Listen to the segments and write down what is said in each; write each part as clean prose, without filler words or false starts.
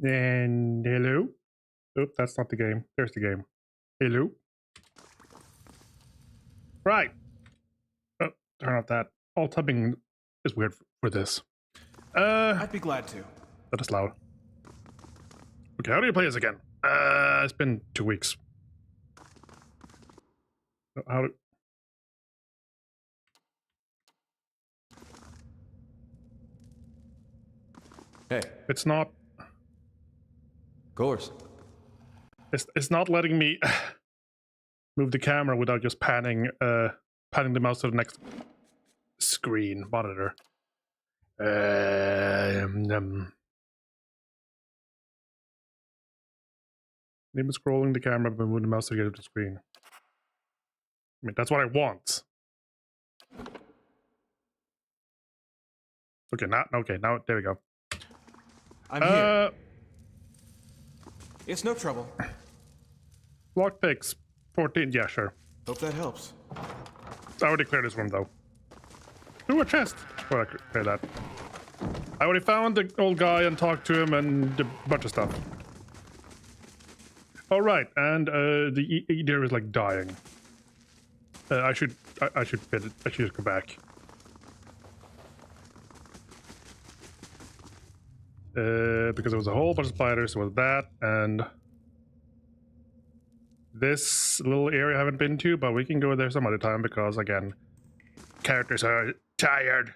And hello? Oop, that's not the game. There's the game. Hello? Right. Oh, turn off that. All tubbing is weird for this. I'd be glad to. That is loud. Okay, how do you play this again? It's been 2 weeks. How do... Hey. It's not... Of course. It's not letting me move the camera without just panning the mouse to the next screen monitor. Maybe scrolling the camera but move the mouse to get to the screen. I mean, that's what I want. Okay, now there we go. I'm here. It's no trouble. Lockpicks 14, yeah, sure. Hope that helps. I already cleared this room though. Ooh, a chest! Well, I could clear that. I already found the old guy and talked to him and a bunch of stuff. All right, and the eater is like dying. I should just go back. Because there was a whole bunch of spiders, there was that, and this little area I haven't been to, but we can go there some other time because, again, characters are tired.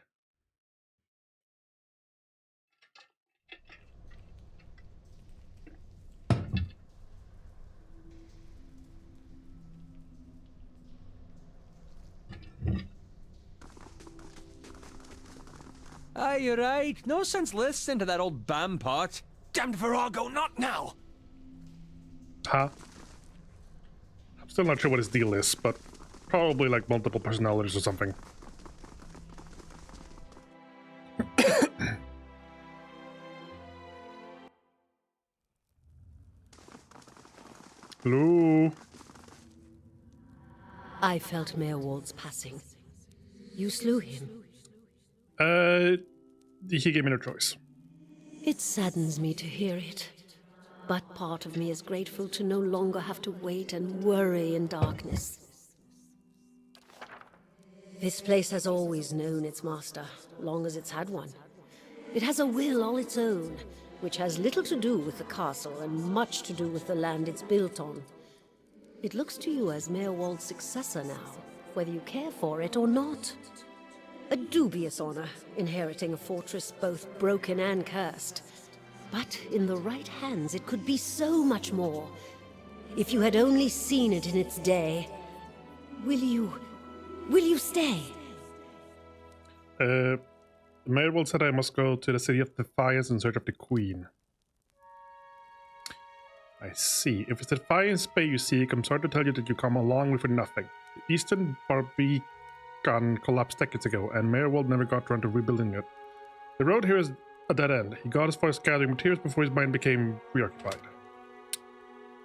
Aye, you're right. No sense listening to that old bam pot. Damned Virago, not now! Huh? I'm still not sure what his deal is, but probably like multiple personalities or something. Hello? I felt Mayor Wald's passing. You slew him. He gave me no choice. It saddens me to hear it. But part of me is grateful to no longer have to wait and worry in darkness. This place has always known its master, long as it's had one. It has a will all its own, which has little to do with the castle and much to do with the land it's built on. It looks to you as Mayor Wald's successor now, whether you care for it or not. A dubious honor, inheriting a fortress both broken and cursed. But in the right hands, it could be so much more. If you had only seen it in its day. Will you stay? Mayor Wald said I must go to the City of Defiance in search of the Queen. I see. If it's the Defiance Bay you seek, I'm sorry to tell you that you come along with for nothing. The Eastern Barbican collapsed decades ago, and Mayor Wald never got around to rebuilding it. The road here is a dead end. He got as far as gathering materials before his mind became preoccupied.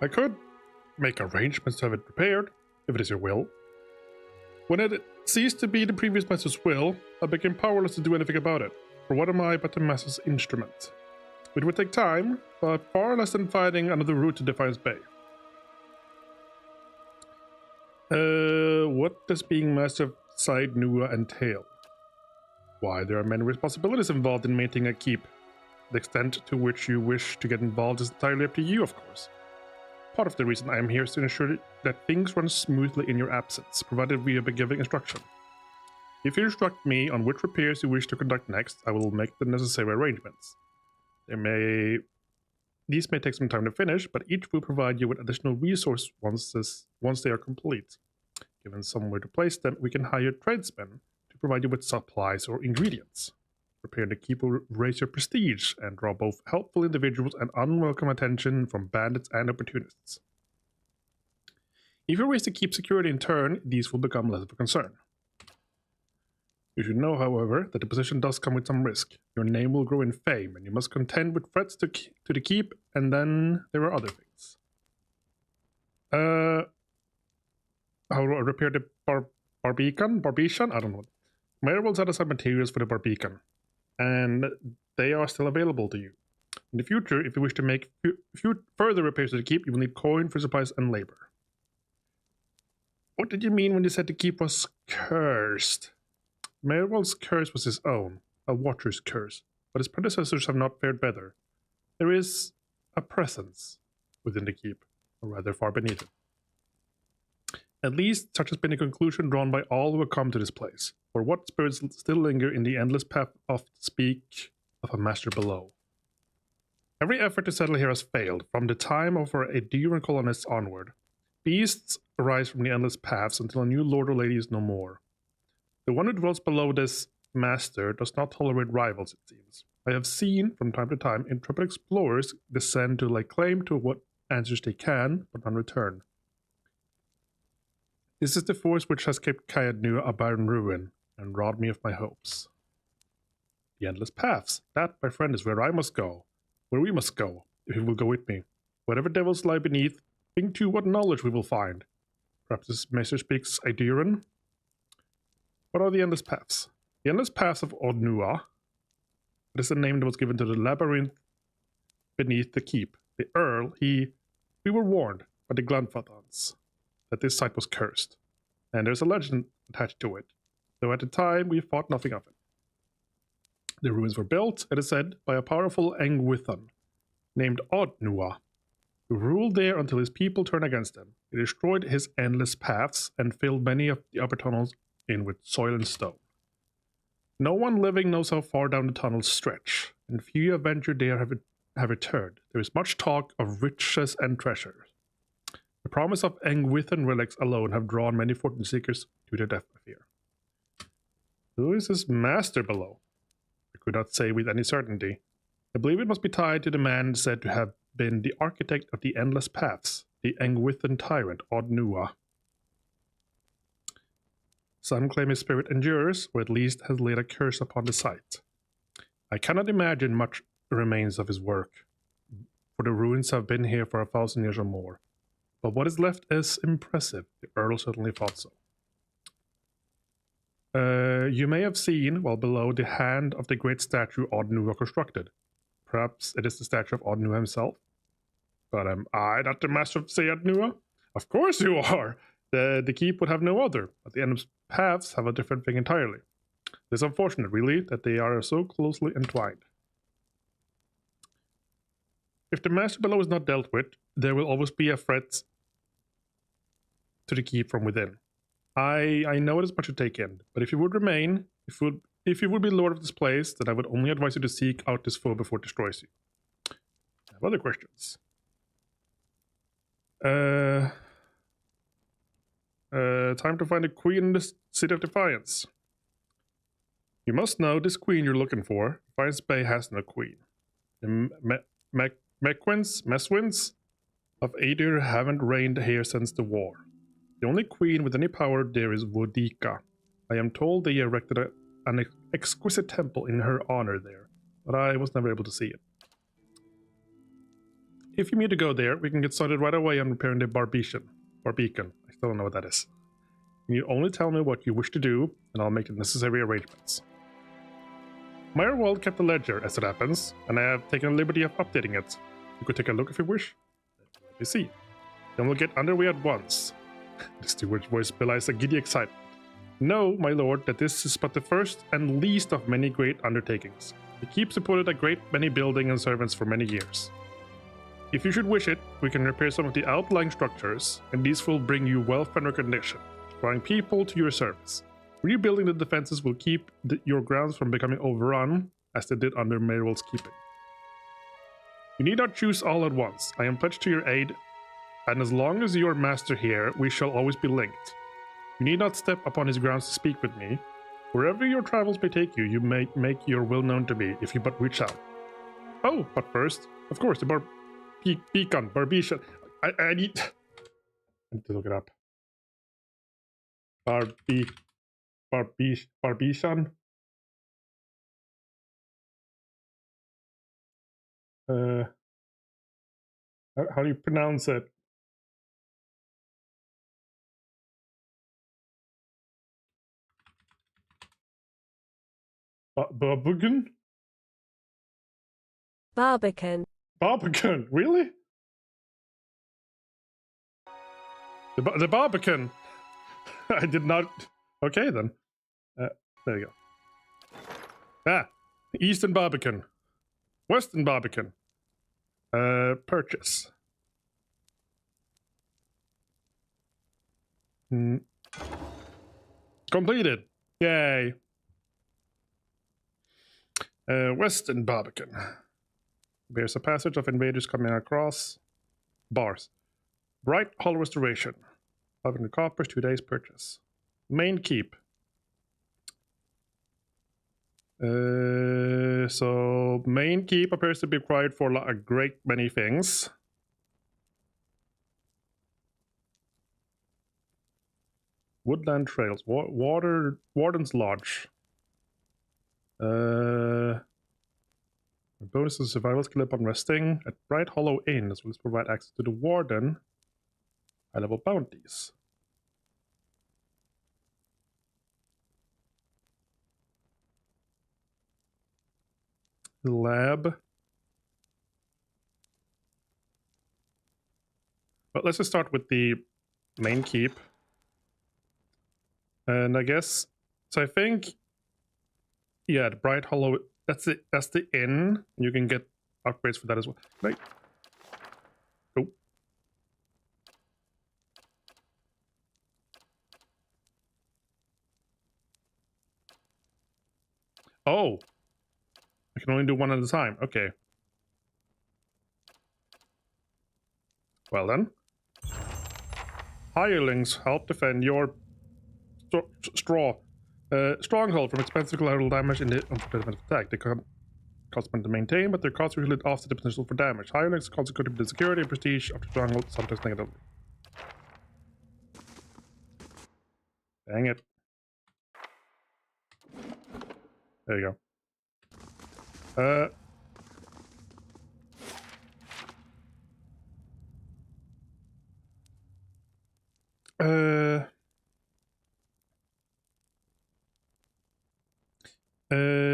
I could make arrangements to have it repaired, if it is your will. When it ceased to be the previous master's will, I became powerless to do anything about it. For what am I but the master's instrument? It would take time, but far less than finding another route to Defiance Bay. What does being master of Side Nua entail? Why, there are many responsibilities involved in maintaining a keep. The extent to which you wish to get involved is entirely up to you, of course. Part of the reason I am here is to ensure that things run smoothly in your absence, provided we have been giving instruction. If you instruct me on which repairs you wish to conduct next, I will make the necessary arrangements. These may take some time to finish, but each will provide you with additional resources once they are complete. Given somewhere to place them, we can hire tradesmen to provide you with supplies or ingredients. Repairing the keep will raise your prestige and draw both helpful individuals and unwelcome attention from bandits and opportunists. If you raise the keep security in turn, these will become less of a concern. You should know, however, that the position does come with some risk. Your name will grow in fame, and you must contend with threats to the keep, and then there are other things. How to repair the Barbican? I don't know. Mayor will set aside materials for the Barbican, and they are still available to you. In the future, if you wish to make further repairs to the keep, you will need coin for supplies and labor. What did you mean when you said the keep was cursed? Merwald's curse was his own, a watcher's curse, but his predecessors have not fared better. There is a presence within the keep, or rather far beneath it. At least such has been the conclusion drawn by all who have come to this place, for what spirits still linger in the endless path oft speak of a master below. Every effort to settle here has failed, from the time of our Aeduran colonists onward. Beasts arise from the endless paths until a new lord or lady is no more. The one who dwells below this master does not tolerate rivals, it seems. I have seen, from time to time, intrepid explorers descend to lay claim to what answers they can, but none return. This is the force which has kept Kayadnu a barren ruin, and robbed me of my hopes. The endless paths, that, my friend, is where I must go, where we must go, if you will go with me. Whatever devils lie beneath, think too what knowledge we will find. Perhaps this master speaks Aeduran? What are the endless paths? The endless paths of Odnua. That is the name that was given to the labyrinth beneath the keep. The Earl, we were warned by the Glanfathans that this site was cursed, and there's a legend attached to it, though at the time we thought nothing of it. The ruins were built, it is said, by a powerful Engwithan named Odnua, who ruled there until his people turned against him. He destroyed his endless paths and filled many of the upper tunnels in with soil and stone. No one living knows how far down the tunnels stretch, and few have ventured there have returned. There is much talk of riches and treasures. The promise of Engwithan relics alone have drawn many fortune seekers to their death, I fear. Who is this master below? I could not say with any certainty. I believe it must be tied to the man said to have been the architect of the endless paths, the Engwithan tyrant Odnua. Some claim his spirit endures, or at least has laid a curse upon the site. I cannot imagine much remains of his work, for the ruins have been here for 1,000 years or more. But what is left is impressive. The Earl certainly thought so. You may have seen, while below, the hand of the great statue Odnua constructed. Perhaps it is the statue of Odnua himself? But am I not the master of Odnua? Of course you are! The keep would have no other, but the endless paths have a different thing entirely. It is unfortunate, really, that they are so closely entwined. If the master below is not dealt with, there will always be a threat to the keep from within. I know it is much to take in, but if you would remain, if you would be lord of this place, then I would only advise you to seek out this foe before it destroys you. I have other questions. Time to find a queen in the City of Defiance. You must know this queen you're looking for. Defiance Bay has no queen. The Meswins of Aedir haven't reigned here since the war. The only queen with any power there is Vodika. I am told they erected an exquisite temple in her honor there, but I was never able to see it. If you mean to go there, we can get started right away on repairing the Barbeacon. I still don't know what that is. You only tell me what you wish to do, and I'll make the necessary arrangements. Meyerwald kept a ledger, as it happens, and I have taken the liberty of updating it. You could take a look if you wish. Let me see. Then we'll get underway at once. The steward's voice belies a giddy excitement. Know, my lord, that this is but the first and least of many great undertakings. The keep supported a great many buildings and servants for many years. If you should wish it, we can repair some of the outlying structures, and these will bring you wealth and recognition, drawing people to your service. Rebuilding the defenses will keep your grounds from becoming overrun, as they did under Meryl's keeping. You need not choose all at once. I am pledged to your aid, and as long as you are master here, we shall always be linked. You need not step upon his grounds to speak with me. Wherever your travels may take you, you may make your will known to me, if you but reach out. Oh, but first, of course, the Barbeacon. I need to look it up. Barbeacon. How do you pronounce it? Barbeacon? Barbican. Barbican, really? The Barbican. I did not. Okay then. There you go. Ah, Eastern Barbican, Western Barbican. Purchase. Completed. Yay. Western Barbican. Bears a passage of invaders coming across. Bars. Bright Hall Restoration. 500 coppers, 2 days purchase. Main Keep. So Main Keep appears to be required for a great many things. Woodland Trails. Warden's Lodge. Bonus to survival skill upon resting at Bright Hollow Inn, as well as provide access to the Warden. High-level bounties. Lab. But let's just start with the main keep. And I guess, so I think, yeah, the Bright Hollow, that's the inn. You can get upgrades for that as well. Right. Oh. Oh. I can only do one at a time. Okay. Well then. Hirelings help defend your stronghold from expensive collateral damage in the unprecedented attack. They cost money to maintain, but their costs usually offset the potential for damage. Hirelings contribute to the security and prestige of the stronghold, sometimes negatively. Dang it. There you go.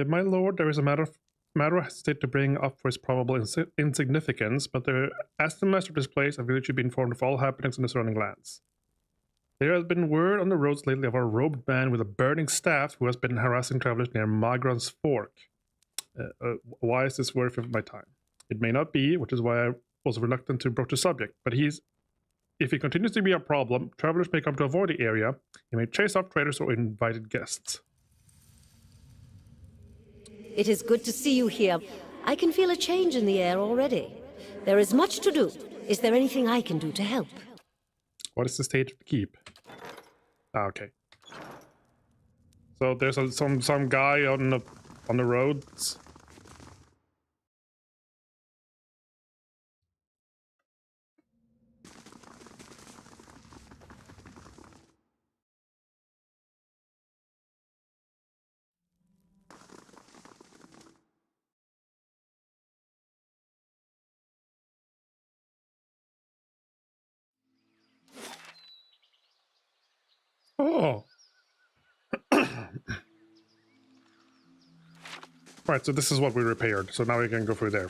My lord, there is a matter I hesitate to bring up for its probable insignificance, but as the master of this place, I really should be informed of all happenings in the surrounding lands. There has been word on the roads lately of a robed man with a burning staff who has been harassing travelers near Magron's Fork. Why is this worth of my time? It may not be, which is why I was reluctant to broach the subject, but if he continues to be a problem, travelers may come to avoid the area. He may chase off traders or invited guests. It is good to see you here. I can feel a change in the air already. There is much to do. Is there anything I can do to help? What is the state of the keep? Ah, okay. So there's some guy on the roads. Oh. Right, so this is what we repaired. So now we can go through there.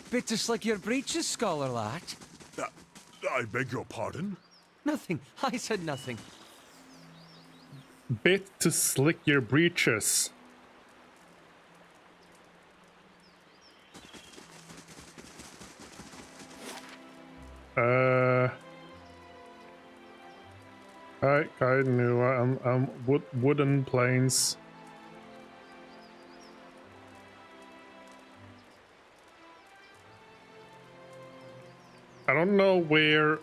Bit to slick your breeches, scholar lad. I beg your pardon? Nothing. I said nothing. Bit to slick your breeches. I knew wooden planes. I don't know where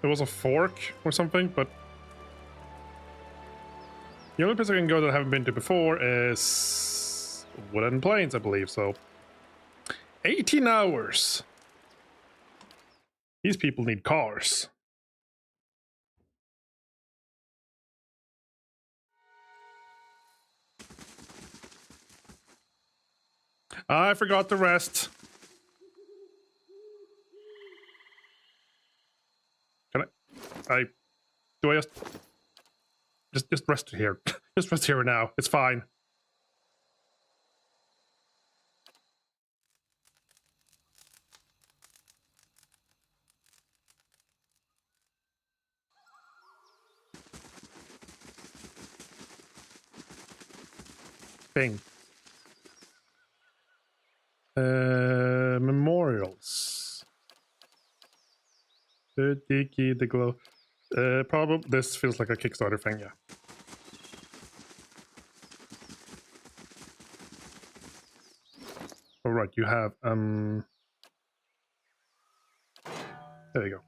there was a fork or something, but the only place I can go that I haven't been to before is Wooden Plains, I believe. So 18 hours. These people need cars. I forgot to rest. Can do I just rest here? Just rest here now. It's fine. thing. Memorials. The Dicky, the glow. Probably this feels like a Kickstarter thing, yeah. All right, you have there you go.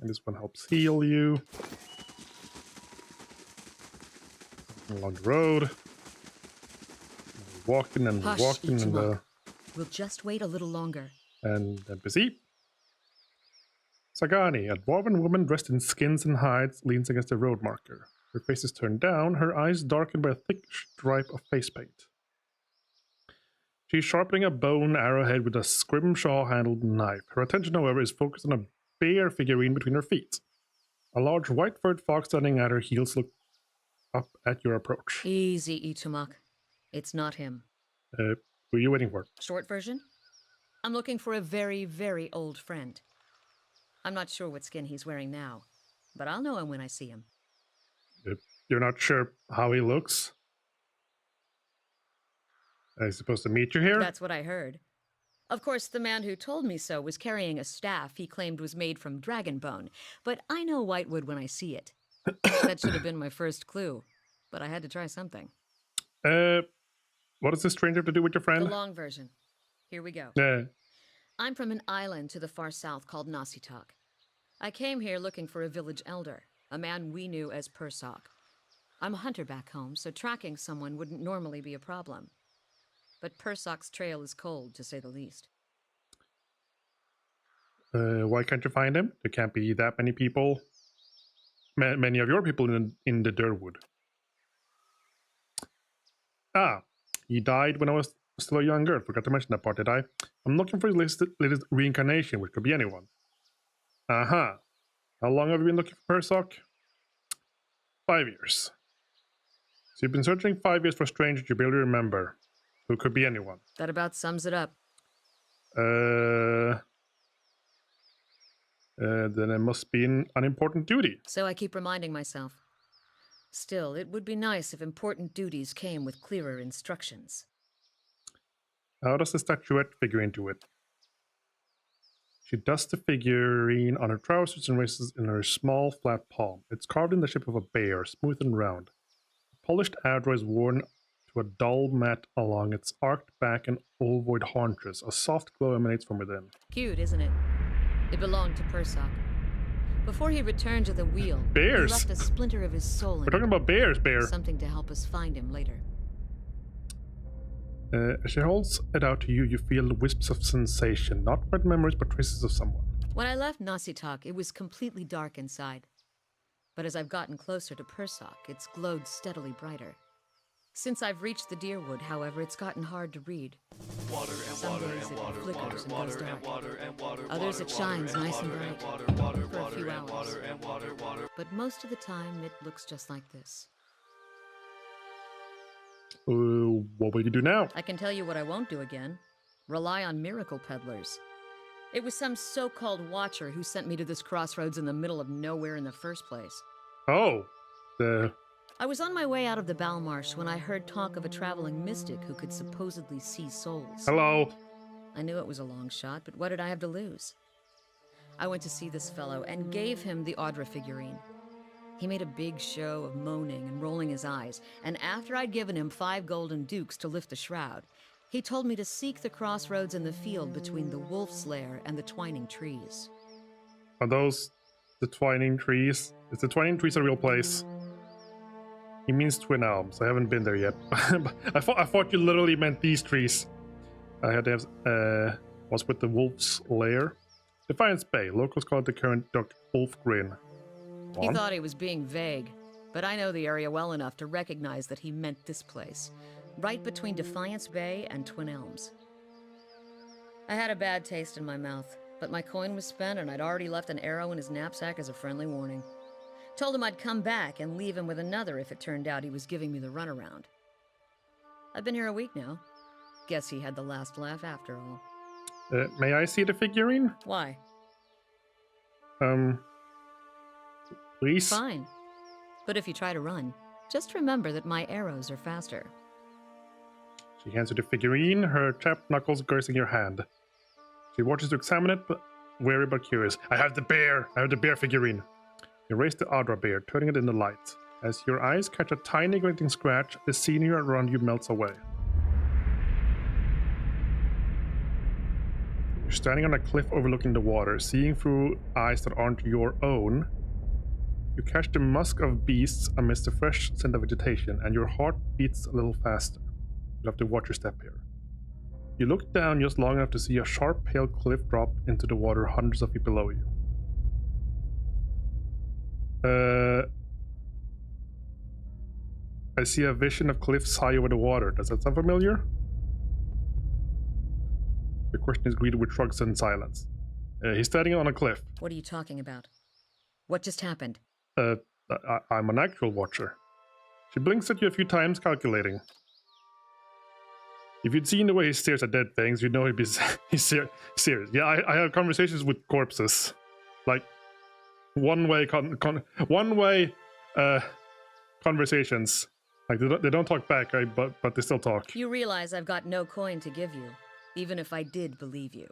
And this one helps heal you along the road. Walking and Hush, walking and Ichimok. We'll just wait a little longer. and NPC. Sagani, a dwarven woman dressed in skins and hides, leans against a road marker. Her face is turned down, her eyes darkened by a thick stripe of face paint. She's sharpening a bone arrowhead with a scrimshaw-handled knife. Her attention, however, is focused on a bear figurine between her feet. A large white-furred fox standing at her heels looks up at your approach. Easy, Ichimok. It's not him. Who are you waiting for? Short version? I'm looking for a very, very old friend. I'm not sure what skin he's wearing now, but I'll know him when I see him. You're not sure how he looks? Is he supposed to meet you here? That's what I heard. Of course, the man who told me so was carrying a staff he claimed was made from dragon bone, but I know Whitewood when I see it. That should have been my first clue, but I had to try something. What does this stranger have to do with your friend? The long version. Here we go. I'm from an island to the far south called Nasitak. I came here looking for a village elder, a man we knew as Persok. I'm a hunter back home, so tracking someone wouldn't normally be a problem. But Persok's trail is cold, to say the least. Why can't you find him? There can't be that many people. Many of your people in the Durwood. Ah, he died when I was still a young girl. Forgot to mention that part, did I? I'm looking for his latest reincarnation, which could be anyone. Uh-huh. How long have you been looking for Persok? 5 years. So you've been searching 5 years for a stranger you barely remember, who could be anyone. That about sums it up. Then it must be an unimportant duty. So I keep reminding myself. Still, it would be nice if important duties came with clearer instructions. How does the statuette figure into it? She dusts the figurine on her trousers and raises in her small, flat palm. It's carved in the shape of a bear, smooth and round. The polished adro is worn to a dull mat along its arched back and ovoid haunches. A soft glow emanates from within. Cute, isn't it? It belonged to Persok. Before he returned to the wheel, Bears. he left a splinter of his soul in We're talking about bears, Bear. something to help us find him later. As she holds it out to you, you feel wisps of sensation. Not quite memories, but traces of someone. When I left Nasitak, it was completely dark inside. But as I've gotten closer to Persok, it's glowed steadily brighter. Since I've reached the Deerwood, however, it's gotten hard to read. Some days it flickers and goes dark. Others it shines nice and bright for a few hours. But most of the time, it looks just like this. What will you do now? I can tell you what I won't do again. Rely on miracle peddlers. It was some so-called watcher who sent me to this crossroads in the middle of nowhere in the first place. Oh, I was on my way out of the Balmarsh when I heard talk of a traveling mystic who could supposedly see souls. hello. I knew it was a long shot, but what did I have to lose? I went to see this fellow and gave him the Audra figurine. He made a big show of moaning and rolling his eyes, and after I'd given him 5 golden dukes to lift the shroud, he told me to seek the crossroads in the field between the Wolf's Lair and the Twining Trees. Are those the Twining Trees? Is the Twining Trees a real place? He means Twin Elms. I haven't been there yet. I thought you literally meant these trees. I had to have was with the Wolf's Lair. Defiance Bay. Locals call it the current Duck Wolf Grin. He thought he was being vague, but I know the area well enough to recognize that he meant this place, right between Defiance Bay and Twin Elms. I had a bad taste in my mouth, but my coin was spent and I'd already left an arrow in his knapsack as a friendly warning. Told him I'd come back and leave him with another if it turned out he was giving me the runaround. I've been here a week now. Guess he had the last laugh after all. May I see the figurine? Why? Please? Fine. But if you try to run, just remember that my arrows are faster. She hands you the figurine, her chapped knuckles grazing your hand. She watches to examine it, but wary but curious. I have the bear figurine. You raise the Adra bear, turning it in the light. As your eyes catch a tiny glinting scratch, the scenery around you melts away. You're standing on a cliff overlooking the water, seeing through eyes that aren't your own. You catch the musk of beasts amidst the fresh scent of vegetation, and your heart beats a little faster. You have to watch your step here. You look down just long enough to see a sharp, pale cliff drop into the water hundreds of feet below you. I see a vision of cliffs high over the water. Does that sound familiar? The question is greeted with shrugs and silence. He's standing on a cliff. What are you talking about? What just happened? I'm an actual watcher. She blinks at you a few times, calculating. If you'd seen the way he stares at dead things, you'd know he's serious. Yeah, I have conversations with corpses, like one-way conversations. Like they don't talk back, right? But they still talk. You realize I've got no coin to give you, even if I did believe you.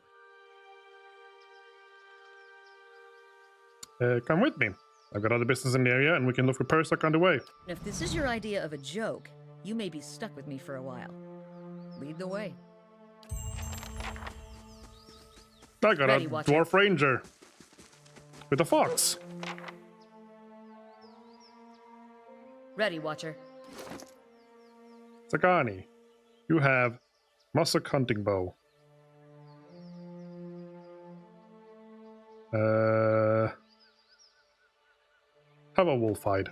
Come with me. I've got other business in the area, and we can look for Persak on the way. If this is your idea of a joke, you may be stuck with me for a while. Lead the way. I got Ready, a Watcher. dwarf ranger with a fox. Ready, Watcher. Sagani, you have Musk hunting bow. Have a wolf hide.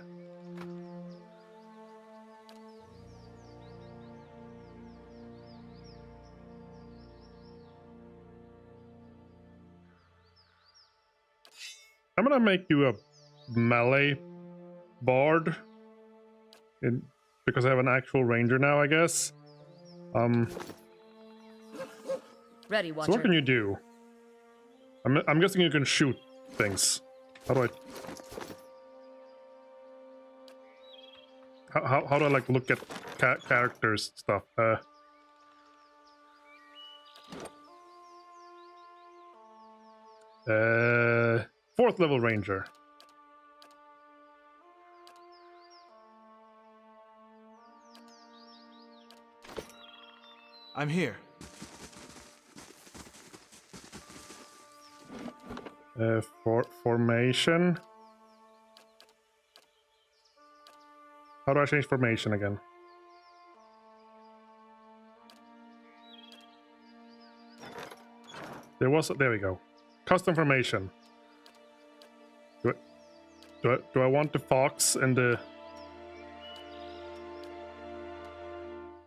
I'm gonna make you a melee bard, because I have an actual ranger now, I guess. Ready, Watcher. So what can you do? I'm guessing you can shoot things. How do I? How do I like look at characters stuff? Fourth level ranger. I'm here. Formation. How do I change formation again? There we go. Custom formation. Do I want the fox and the...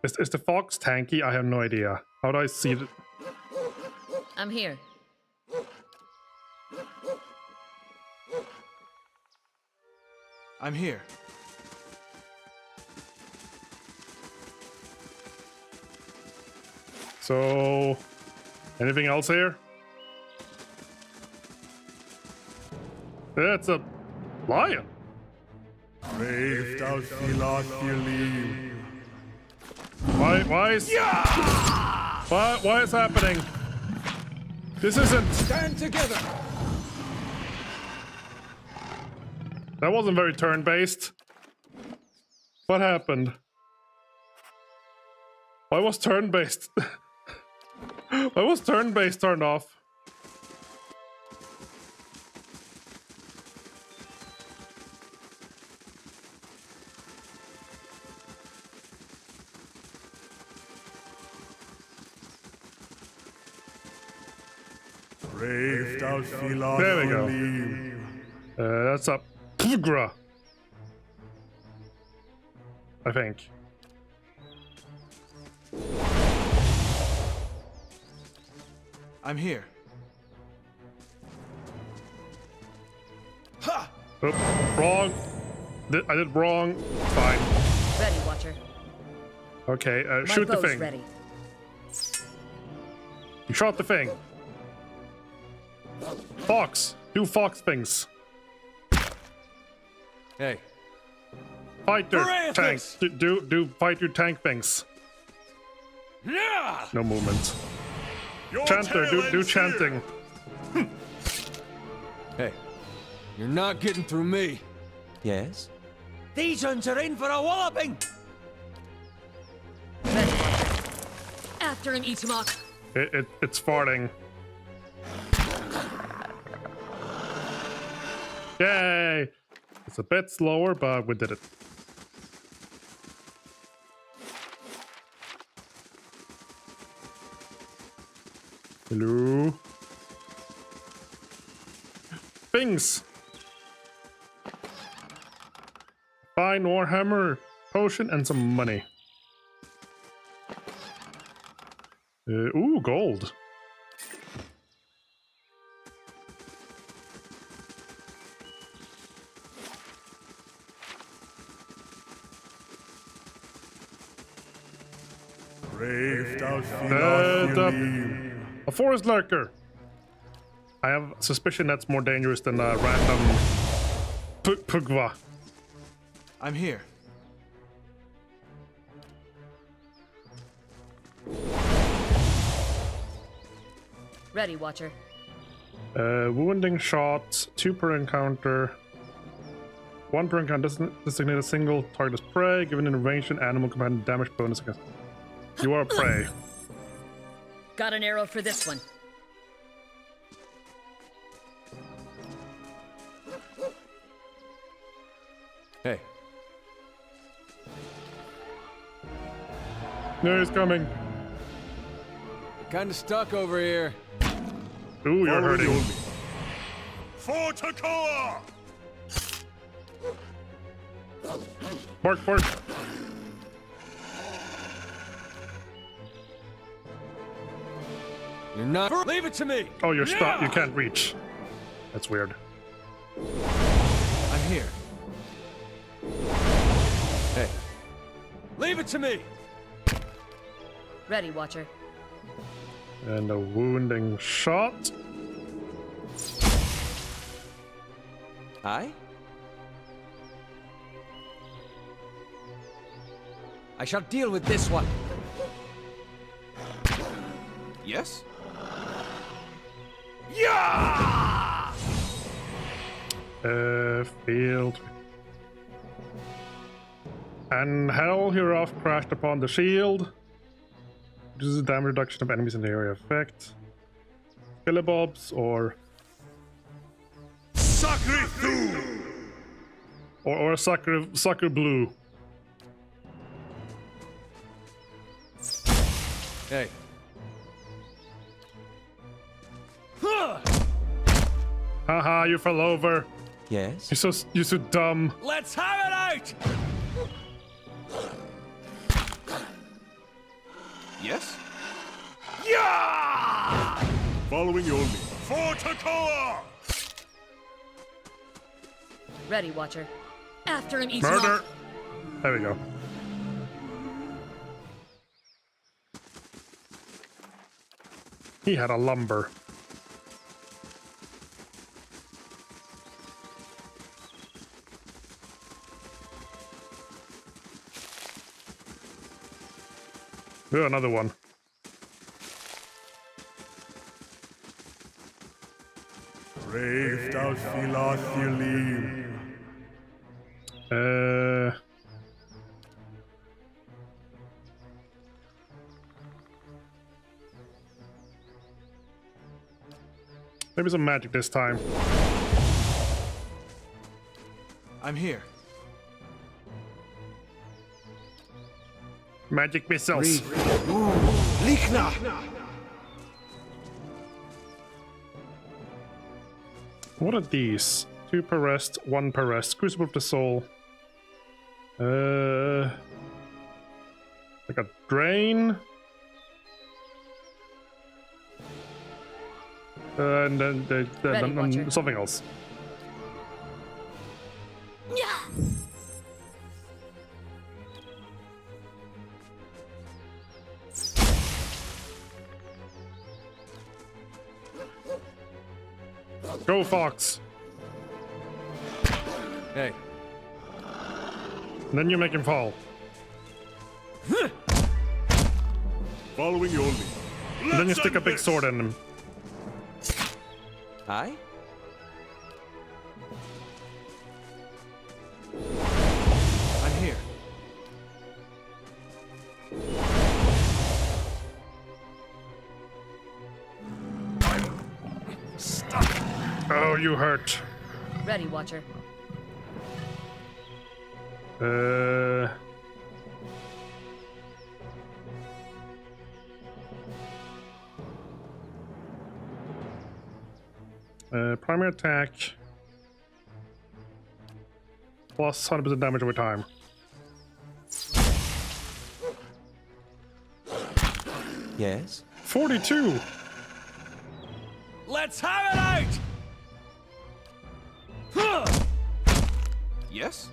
Is the fox tanky? I have no idea. How do I see it? I'm here. I'm here. So, anything else here? That's a lion. Why is happening? This isn't. Stand together! That wasn't very turn-based. What happened? Why was turn-based? Why was turn-based turned off? There we go. That's a Pugra, I think. I'm here. Ha! Oop, wrong. I did wrong. Fine. Ready, Watcher. Okay, My shoot the bow's thing. ready. You shot the thing. Fox, Do fox things. Hey. Fighter Hooray, tank. thanks. Do fighter tank things. Yeah! No movement. Your Chanter, tale do ends here. chanting. Hey. You're not getting through me. Yes? These uns are in for a walloping! Ready, Watcher. After him, Itamok. It's farting. Yay! It's a bit slower, but we did it. Hello? Things! Fine Warhammer, potion, and some money. Ooh, gold. Brave thou Philothelim. A forest lurker. I have suspicion that's more dangerous than a random Pugva. I'm here. Ready, Watcher. Wounding shots, 2 per encounter. 1 per encounter. Designate a single target as prey. Given intervention, animal command damage bonus against. You are prey. Got an arrow for this one. Hey. No, he's coming. Kinda stuck over here. Ooh, you're Follow the hurting. old me. For Takoa! Bark, bark. You're not. Leave it to me! Oh, you're stuck. You can't reach. That's weird. I'm here. Hey. Leave it to me! Ready, Watcher. And a wounding shot. Aye? I shall deal with this one. Yes? Yeah! Field. And hell hereof crashed upon the shield. Reduces damage reduction of enemies in the area of effect. Philibobs or Sacre Thu! or sucker blue. Hey. Haha, you fell over. Yes? You're so dumb. Let's have it out! Yes? Yeah! Following your lead. For Takoa! Ready, Watcher. After him, Itamok. Murder. There we go. He had a lumber. Oh, another one. Brave thou Philothelim. Maybe some magic this time. I'm here. Magic missiles. Likna! What are these? 2 per rest, 1 per rest. Crucible of the Soul. Like a drain. And then Ready, Watcher. something else. Go, Fox. Hey. And then you make him fall. Following your lead. And then you Let's stick a end big this. sword in him. Aye? I'm here. Oh, you hurt. Ready, Watcher. Primary attack. Plus 100% damage over time. Yes? 42! Let's have it out! Yes?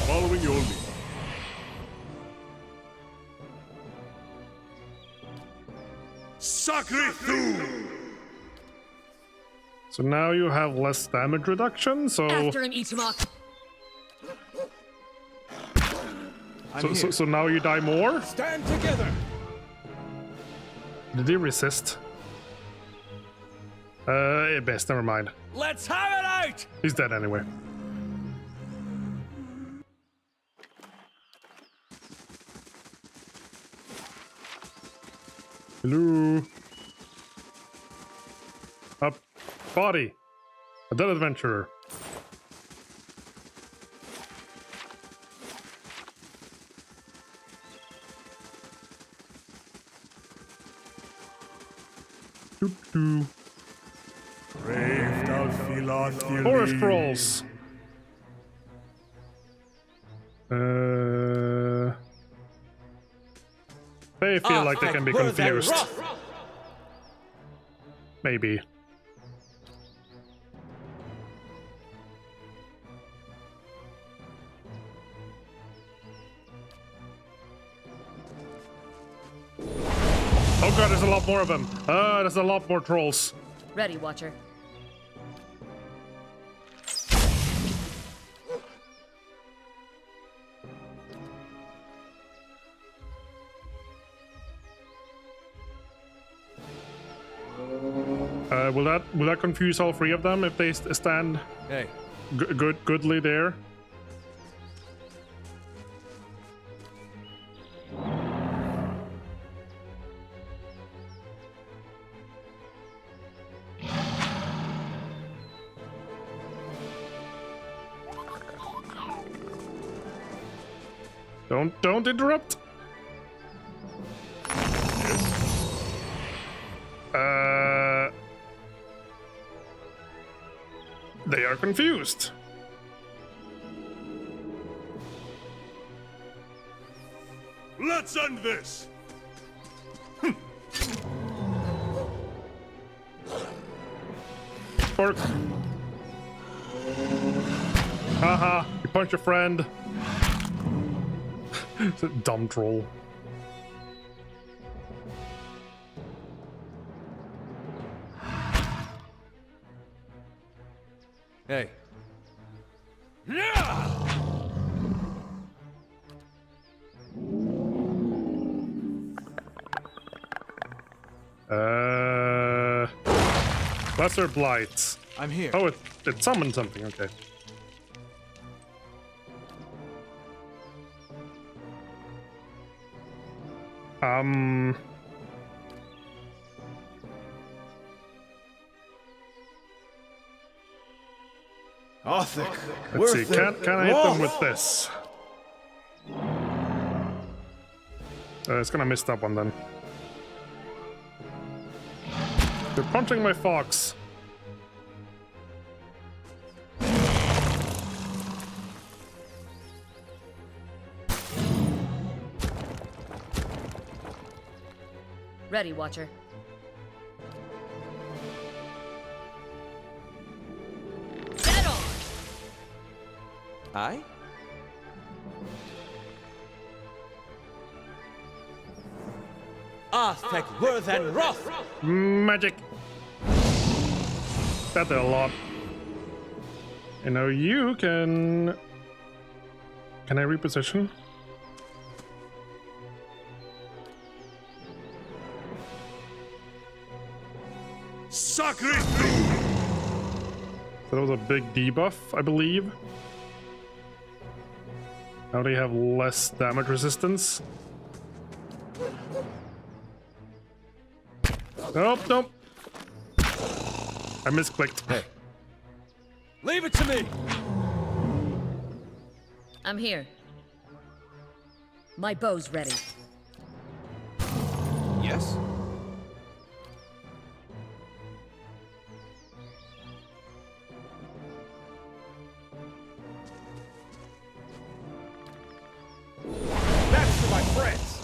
Following your lead. Sacre Thu! So now you have less damage reduction, so... After him, Itamok. I'm here. So now you die more? Stand together! Did he resist? Best, never mind. Let's have it out! He's dead anyway. Hello. Up. Body. A dead adventurer. Doop doo. Brave thou Philothelia. Forest rolls. They feel like they can be confused. Maybe. Oh god, there's a lot more of them. There's a lot more trolls. Ready, Watcher. Will that confuse all three of them if they stand Hey. goodly there? Don't interrupt. They are confused. Let's end this. Fork. Haha, you punch your friend. It's a dumb troll. Hey. Lesser Blight. I'm here. Oh, it summoned something, okay. Othic. Let's see, can I hit them with this? It's gonna miss that one then. They're punching my fox. Ready, Watcher. Dead on! Aye? Aztec worth and wrath! Magic. That did a lot. And now you can... Can I reposition? Sacre! So that was a big debuff, I believe. Now they have less damage resistance. Nope, nope. I misclicked. Hey. Leave it to me! I'm here. My bow's ready. Yes? That's for my friends!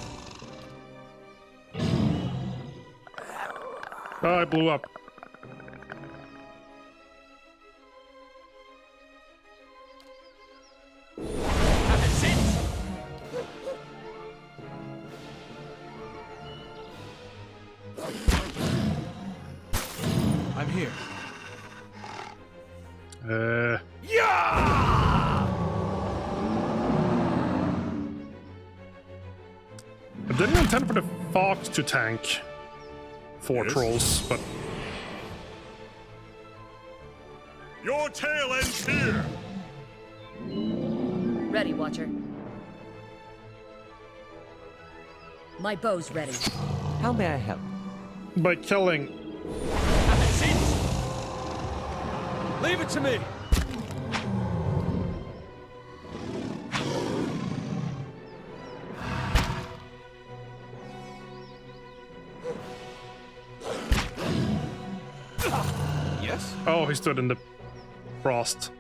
Oh, I blew up. That's it! I'm here. I didn't intend for the fox to tank 4 Yes? trolls, but Your tail ends here! Ready, Watcher. My bow's ready. How may I help? by killing. That's it! Leave it to me! Yes? Oh, he stood in the frost.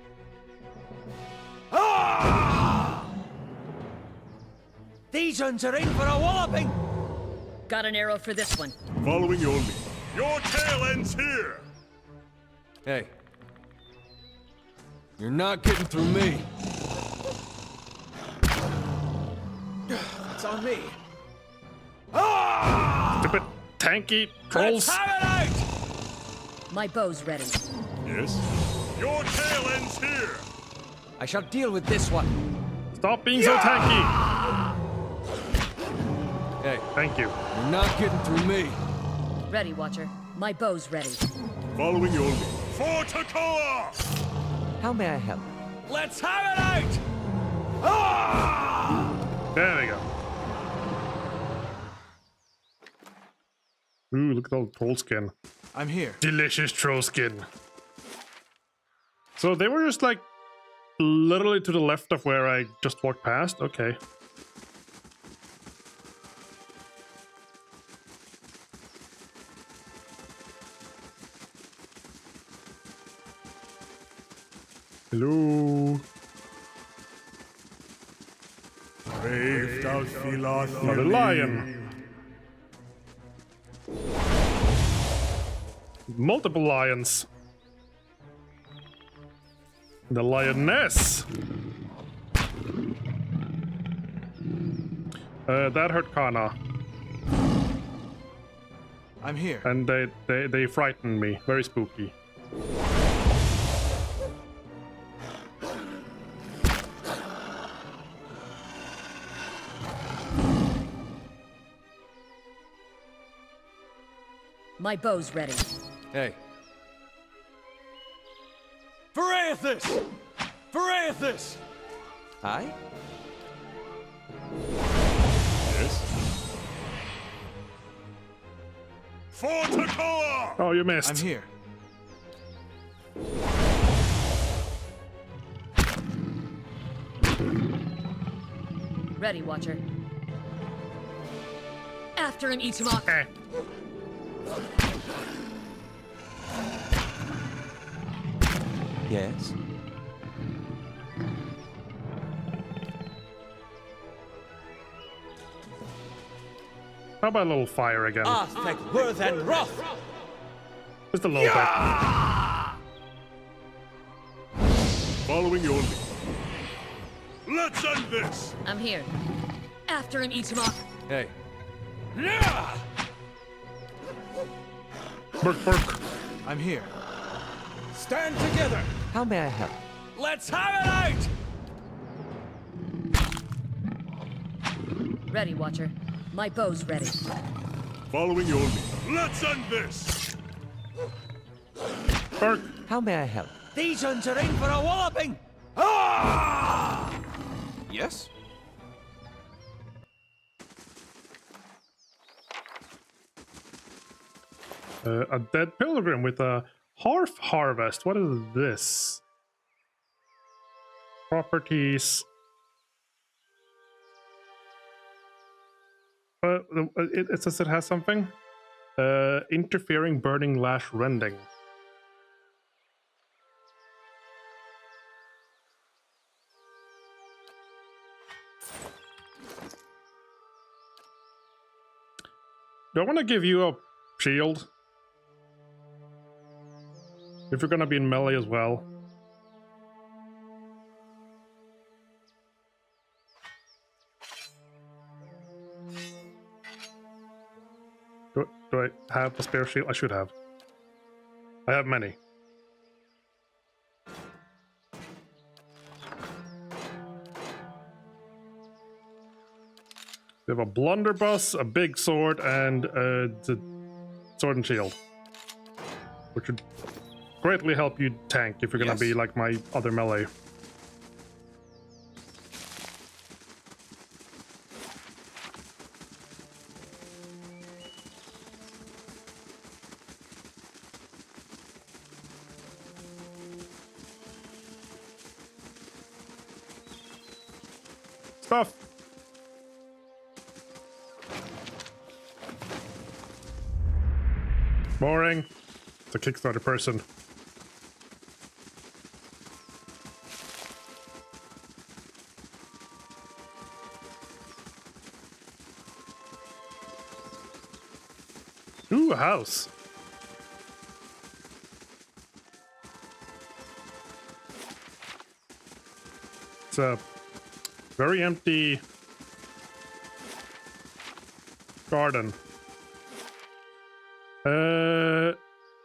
These uns are in for a walloping! Got an arrow for this one. Following your lead. Your tail ends here! Hey. You're not getting through me. It's on me. Stupid tanky trolls. Let's have it out! My bow's ready. Yes? Your tail ends here! I shall deal with this one. Stop being so tanky. Hey, Thank you. you're not getting through me. Ready, Watcher. My bow's ready. Following your lead. For Takoa! How may I help? Let's have it out! There we go. Ooh, look at all the troll skin. I'm here. Delicious troll skin. So they were just like literally to the left of where I just walked past. Okay. Hello. Brave thou Another lion. Multiple lions. The lioness. That hurt Kana, I'm here. and they frightened me. Very spooky. My bow's ready. Hey, For Aethys! For Aethys! I? Yes? For Takoa! Oh, you missed. I'm here. Ready, Watcher. After him, Itamok. Eh. Yes. How about a little fire again? Arthek Worth and Roth! Just a little bit. Following your lead. Let's end this! I'm here. After him, Itamok. Hey, Burk, burk. I'm here. Stand together! How may I help? Let's have it out! Ready, Watcher. My bow's ready. Following your lead. Let's end this! Burke, How may I help? These uns are in for a walloping! Yes? a dead pilgrim with a hearth harvest. What is this? Properties. It says it has something. Interfering, burning, lash, rending. Do I want to give you a shield? If you're gonna be in melee as well. Do I have a spare shield? I should have. I have many. We have a blunderbuss, a big sword, and the sword and shield, which would greatly help you tank if you're gonna Yes. be like my other melee. Stuff. Boring. It's a Kickstarter person. Ooh, a house. It's a very empty garden.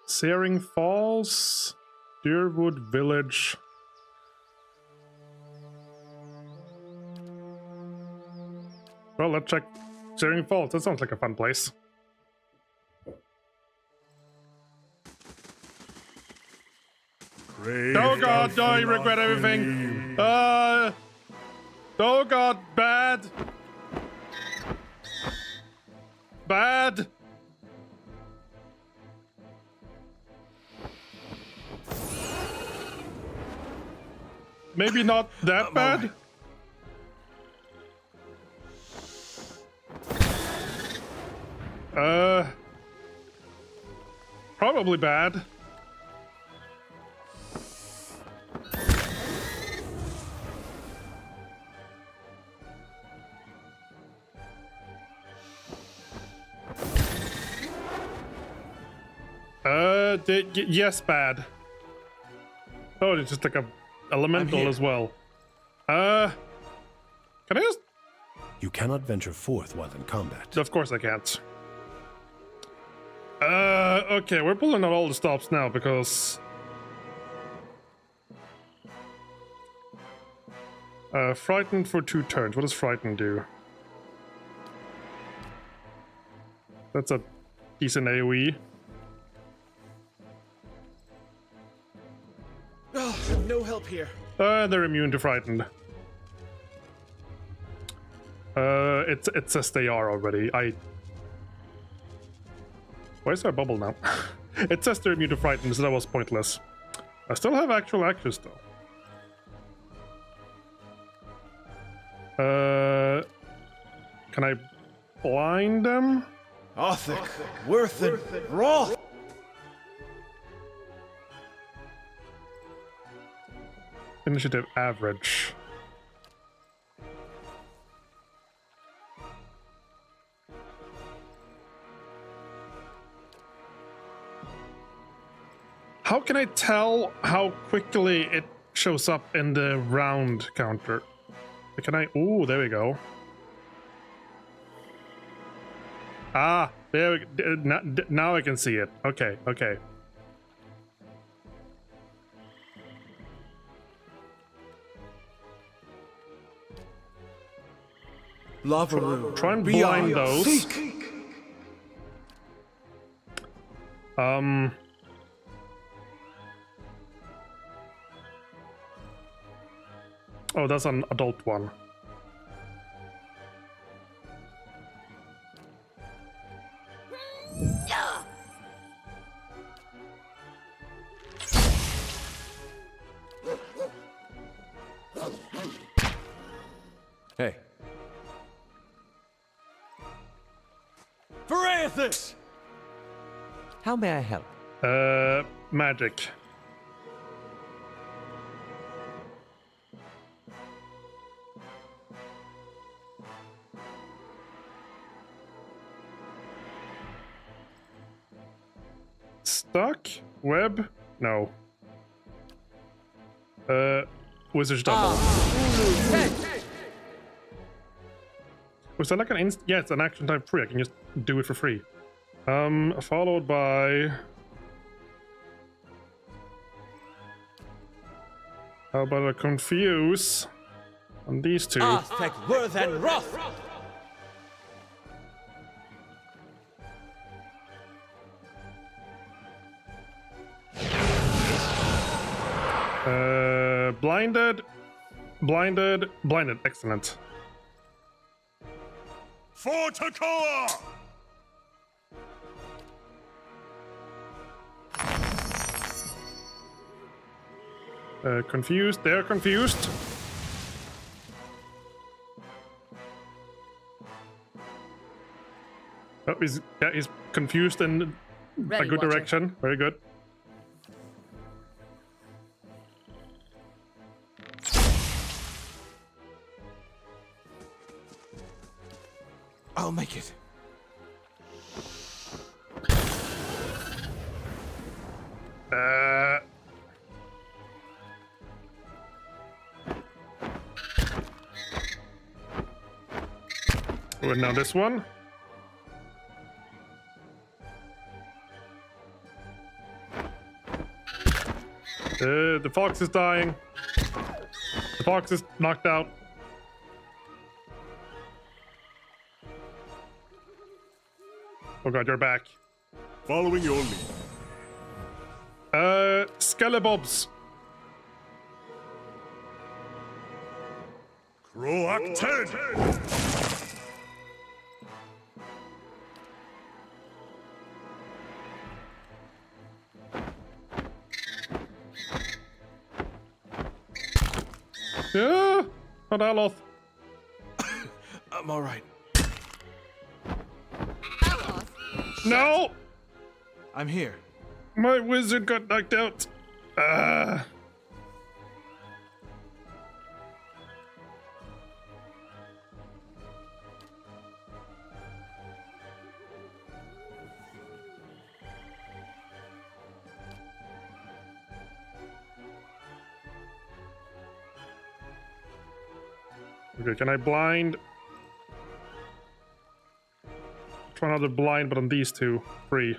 Searing Falls, Deerwood Village. Well, let's check Searing Falls. That sounds like a fun place. Oh god, I regret everything. Oh god, bad. Bad. Maybe not that bad. Probably bad. Yes, bad. Oh, it's just like a elemental as well. Can I just? You cannot venture forth while in combat. Of course I can't. Okay, we're pulling out all the stops now because frightened for 2 turns. What does frightened do? That's a decent AoE. Oh, no help here. They're immune to frightened. It says they are already. Why is there a bubble now? It says they're immune to frightened, so that was pointless. I still have actual actions though. Can I blind them? Othic, worth it, Roth! Initiative average. How can I tell how quickly it shows up in the round counter? Can I? Ooh, there we go. Ah, there we go. Now I can see it. Okay, okay. Lava room. Try and Beyond. blind those. Seek. Oh, that's an adult one. Hey, Verathis! how may I help? Magic. Stuck? Web? No. Wizard's double. Was that like an inst? Yeah, it's an action type free. I can just do it for free. Followed by. How about a confuse on these two? Arthek, worth and wrath! Blinded. Excellent. For Takoa! Confused. They're confused. Oh, he's confused in Ready, a good Watcher. direction. Very good. I'll make it. And now this one. The fox is dying. The fox is knocked out. Oh god, you're back. Following your lead. Skelebobs. Croak 10! Yeah, not Aloth. I'm alright. No! I'm here. My wizard got knocked out. Okay, can I blind? Try another blind, but on these two. Free.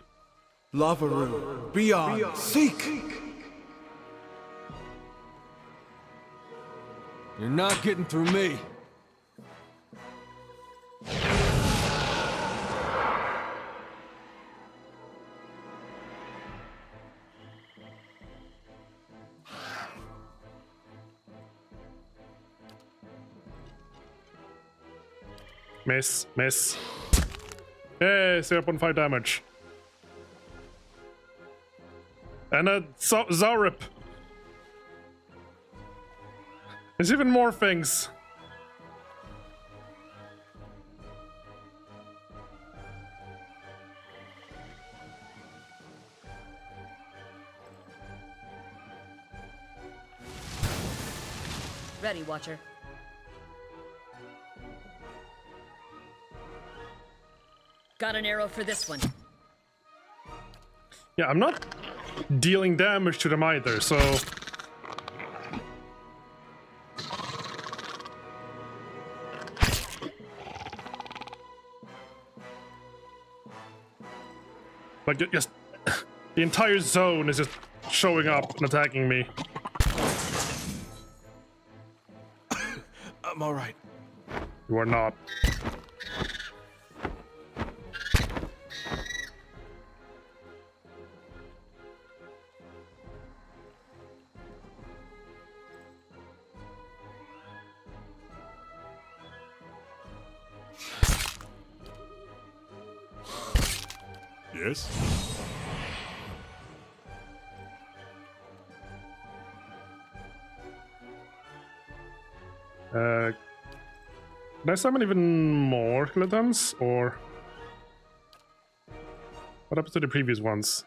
Lava room. Beyond. Seek. You're not getting through me. Miss. Hey, 0.5 damage. And a Zaurip. There's even more things. Ready, Watcher. Got an arrow for this one. Yeah, I'm not dealing damage to them either, so... Like, just... the entire zone is just showing up and attacking me. I'm alright. You are not. Yes? Can I summon even more skeletons, or what happens to the previous ones?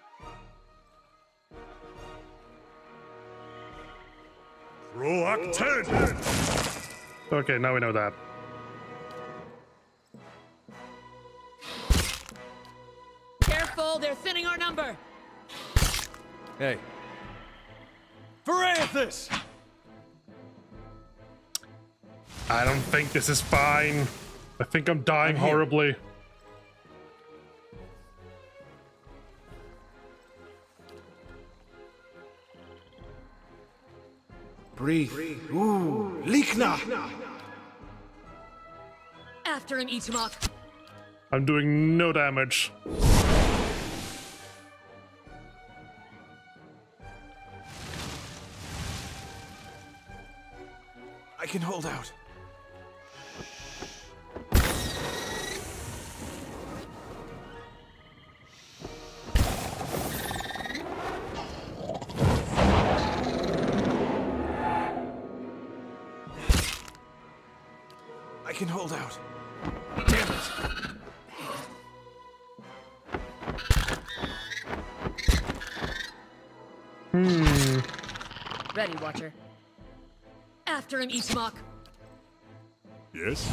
Roak 10! Okay, now we know that. Careful, they're thinning our number. Hey, Verathis! I don't think this is fine. I think I'm dying I'm here. horribly. Breathe. Ooh, Likna! After him, Itamok. I'm doing no damage. I can hold out. I can hold out. Damn it! Ready, Watcher. After him, Itamok. Yes?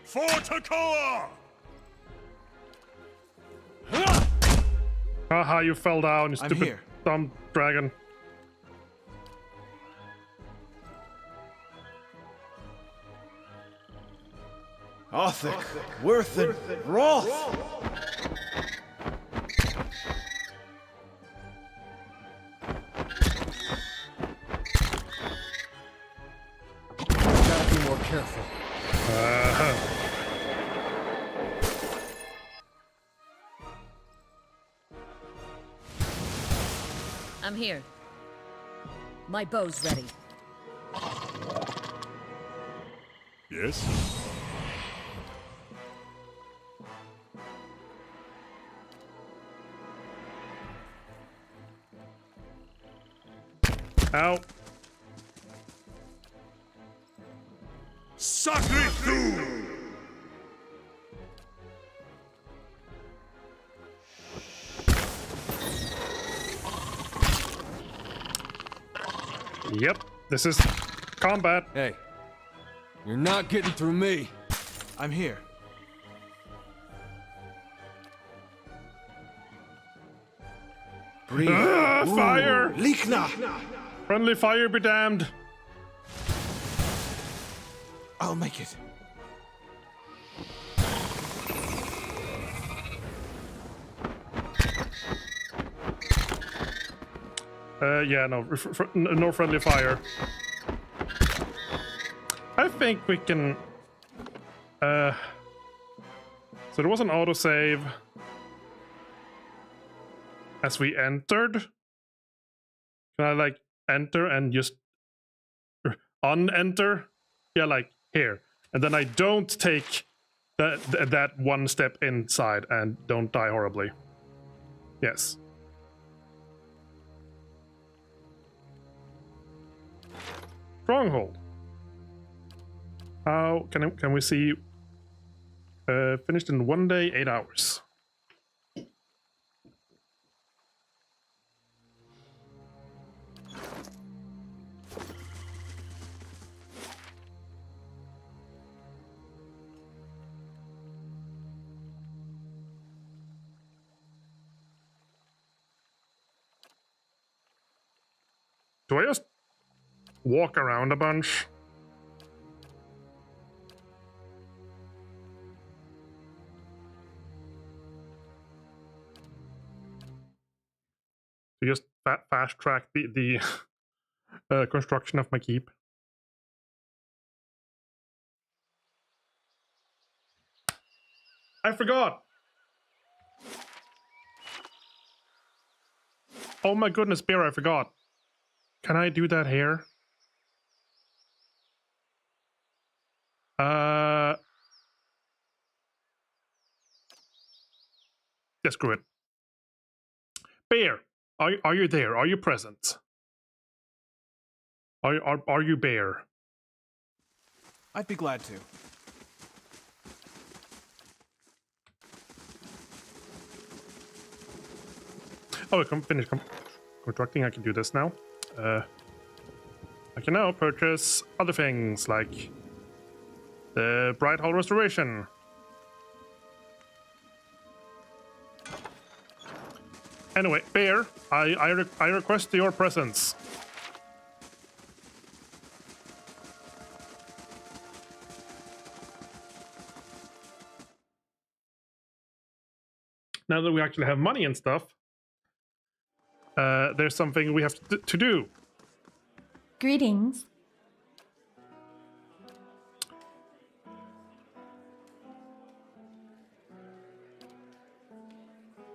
For Takoa! Haha, you fell down, you I'm stupid here. dumb dragon. Othic, Worthen, Roth! Gotta be more careful. I'm here. My bow's ready. Yes? Ow. Sacre Thu! Yep, this is combat. hey. You're not getting through me. I'm here. Breathe. Fire! Likna! Friendly fire be damned. I'll make it. Yeah, no, no friendly fire. I think we can. So there was an autosave as we entered. Can I like enter and just unenter? Yeah, like here, and then I don't take that one step inside and don't die horribly. Yes. Stronghold. How can we see? Finished in 1 day, 8 hours. Do I just walk around a bunch? To just fast track the construction of my keep. I forgot. Oh my goodness, Bear, I forgot. Can I do that here? Yeah, screw it. Bear, are you there? Are you present? Are you Bear? I'd be glad to. Oh, I can finish constructing. I can do this now. I can now purchase other things like the Bright Hall Restoration. Anyway, Bear, I request your presence. Now that we actually have money and stuff, there's something we have to do. Greetings.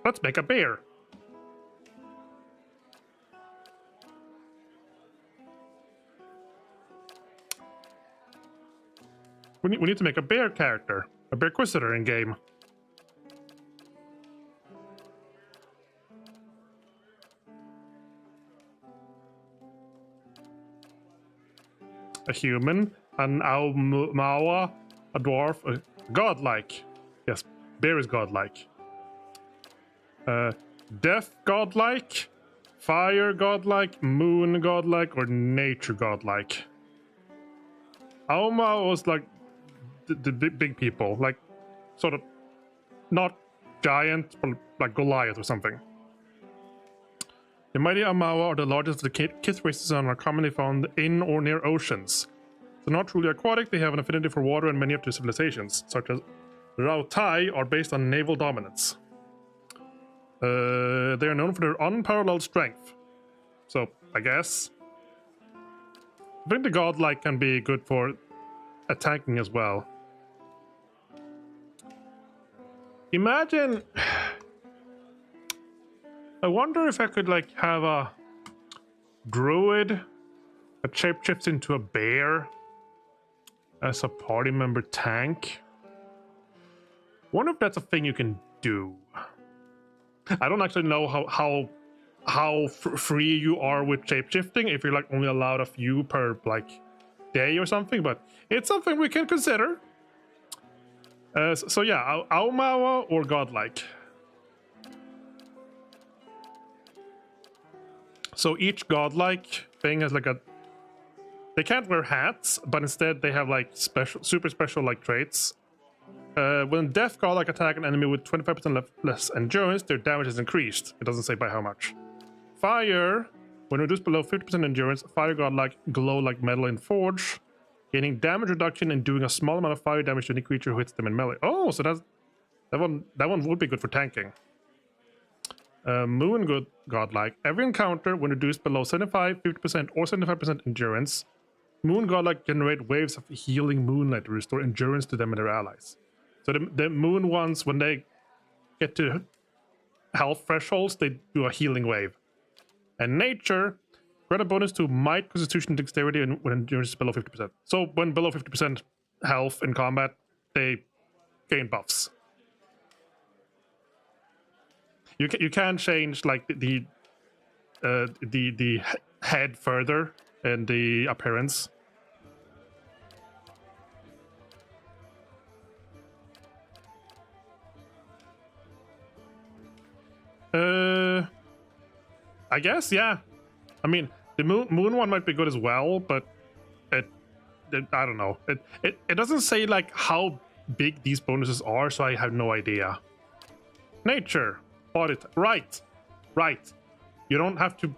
Let's make a bear. We need to make a bear character, a bearquisitor in game. A human, an Aumawa, a dwarf, a godlike. Yes, bear is godlike. Death godlike, fire godlike, moon godlike, or nature godlike. Auma was like the big people, like sort of not giant, but like Goliath or something. The mighty Amawa are the largest of the kith races and are commonly found in or near oceans. They're not truly aquatic, they have an affinity for water, and many of their civilizations, such as Rao Tai, are based on naval dominance. They are known for their unparalleled strength. So, I guess. I think the godlike can be good for attacking as well. Imagine... I wonder if I could, like, have a druid that shapeshifts into a bear as a party member tank. Wonder if that's a thing you can do. I don't actually know how free you are with shapeshifting, if you're like only allowed a few per like day or something, but it's something we can consider. So yeah, Aumawa or godlike. So each godlike thing has like a... They can't wear hats, but instead they have like super special like traits. When death godlike attack an enemy with 25% less endurance, their damage is increased. It doesn't say by how much. Fire, when reduced below 50% endurance, fire godlike glow like metal in Forge, gaining damage reduction and doing a small amount of fire damage to any creature who hits them in melee. Oh, so that one would be good for tanking. Moon godlike. Every encounter, when reduced below 75, 50%, or 75% endurance, Moon godlike generate waves of healing moonlight to restore endurance to them and their allies. So the moon ones, when they get to health thresholds, they do a healing wave. And nature, grant a bonus to might, constitution, dexterity, and when endurance is below 50%. So when below 50% health in combat, they gain buffs. You can change like the head further and the appearance. I guess, yeah. I mean, the moon one might be good as well, but it I don't know. It doesn't say like how big these bonuses are, so I have no idea. Nature, body right. You don't have to,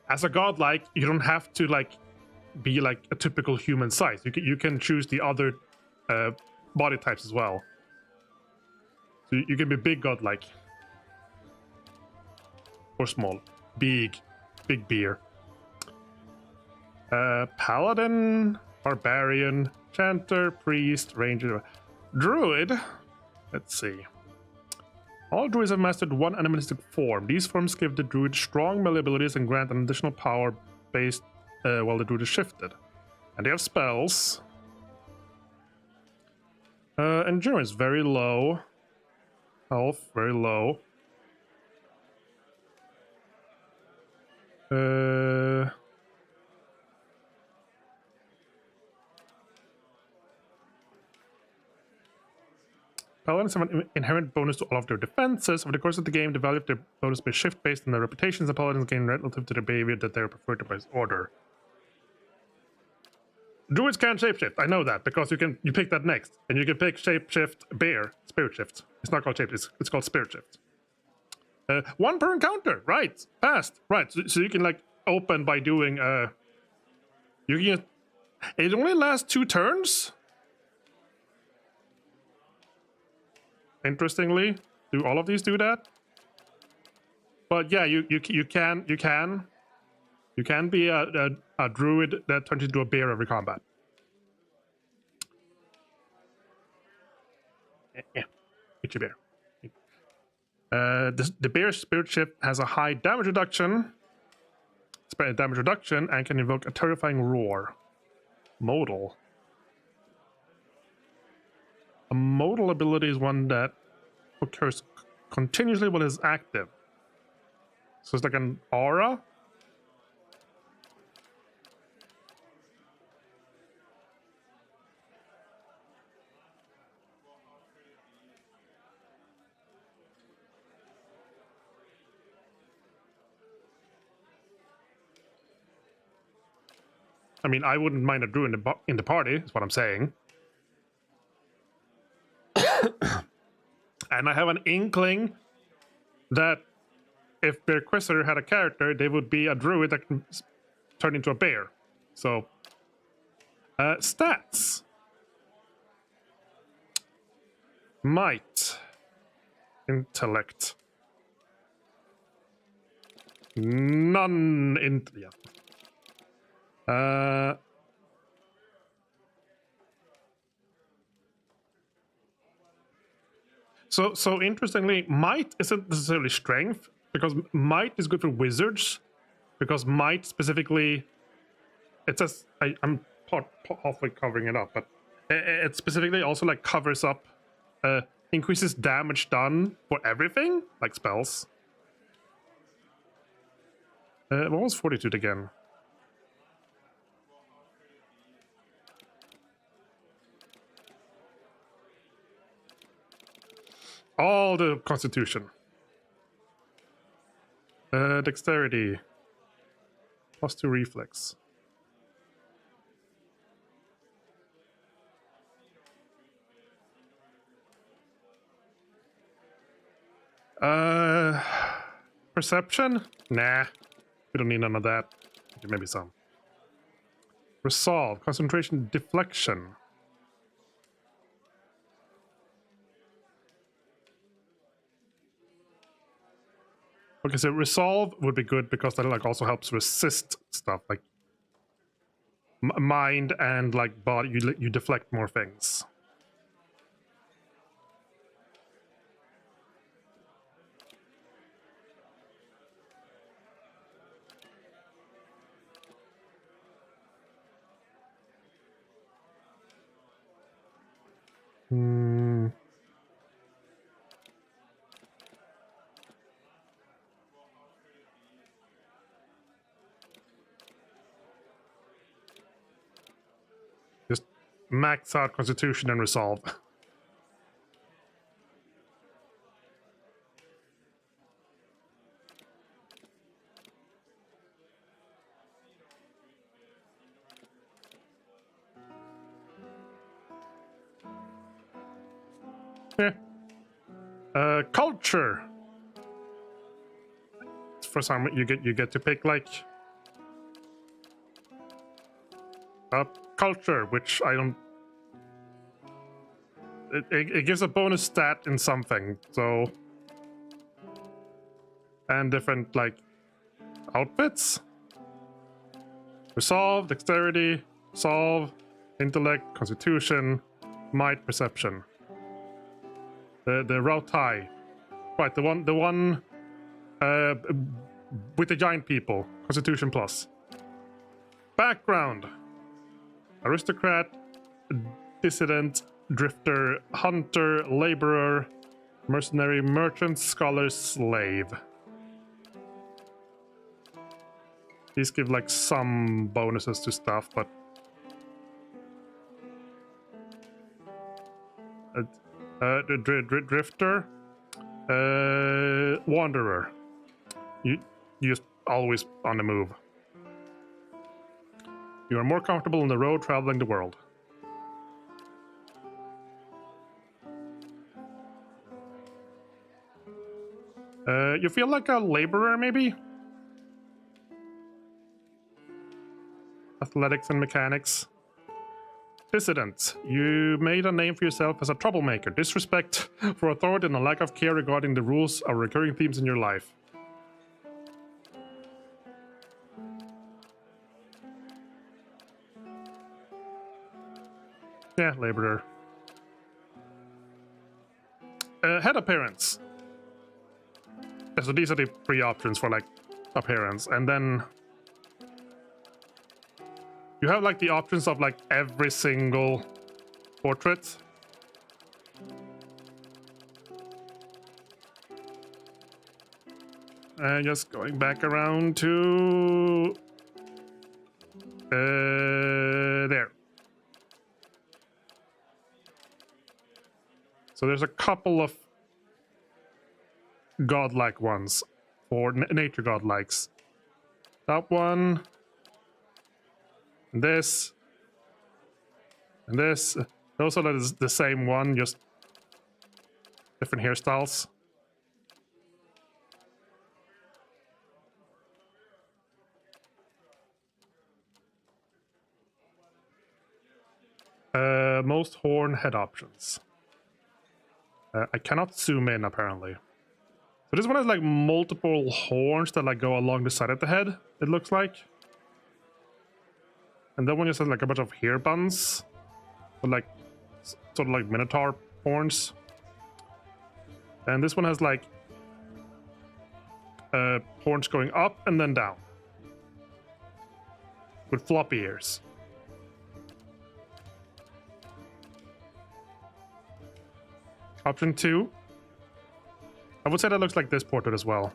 as a godlike, you don't have to like be like a typical human size. You can choose the other body types as well. So you can be big godlike. Or small. Big beer. Paladin, barbarian, chanter, priest, ranger, druid. Let's see. All druids have mastered one animalistic form. These forms give the druid strong melee abilities and grant an additional power based while the druid is shifted. And they have spells. Endurance very low. Health very low. Paladins have an inherent bonus to all of their defenses. Over the course of the game, the value of their bonus may shift based on the reputations the paladins gain relative to the behavior that they are preferred to by order. Druids can't shapeshift. I know that because you pick that next, and you can pick shapeshift bear, spirit shift. It's not called shapeshift. It's called spirit shift. One per encounter, right? Fast, right? So you can like open by doing you can. It only lasts 2 turns. Interestingly, do all of these do that? But yeah, you can be a druid that turns into a bear every combat. Yeah, it's a bear. The bear spirit shift has a high damage reduction, and can invoke a terrifying roar. Modal. A modal ability is one that occurs continuously while it's active. So it's like an aura. I mean, I wouldn't mind a druid in the party, is what I'm saying. And I have an inkling that if Bear Quisitor had a character, they would be a druid that can turn into a bear. So, stats. Might. Intellect. None in... Yeah. So interestingly, might isn't necessarily strength, because might is good for wizards, because might specifically, it says, I'm halfway covering it up, but it specifically also like covers up, increases damage done for everything, like spells. What was Fortitude again? All the Constitution. Dexterity. +2 reflex. Perception? Nah. We don't need none of that. Maybe some. Resolve. Concentration. Deflection. Okay, so resolve would be good because that like also helps resist stuff like mind and like body. You deflect more things. Just max out Constitution and Resolve. Yeah. Culture. For some, you get to pick like culture, which I don't. It gives a bonus stat in something, so and different like outfits. Resolve, dexterity, solve, intellect, constitution, might, perception. The route high, right? The one with the giant people. Constitution plus. Background: aristocrat, dissident, drifter, hunter, laborer, mercenary, merchant, scholar, slave. These give like some bonuses to stuff, but Drifter, Wanderer. You just always on the move. You are more comfortable on the road traveling the world. You feel like a laborer, maybe? Athletics and mechanics. Dissident. You made a name for yourself as a troublemaker. Disrespect for authority and a lack of care regarding the rules are recurring themes in your life. Yeah, laborer. Head appearance. So these are the three options for like appearance, and then you have like the options of like every single portrait. Just going back around to there. So there's a couple of godlike ones for nature godlikes. That one, and this, and this. Those are the same one, just different hairstyles. Most horn head options. I cannot zoom in apparently. So this one has like multiple horns that like go along the side of the head, it looks like. And that one just has like a bunch of hair buns with like sort of like minotaur horns. And this one has like horns going up and then down with floppy ears. Option 2. I would say that looks like this portrait as well.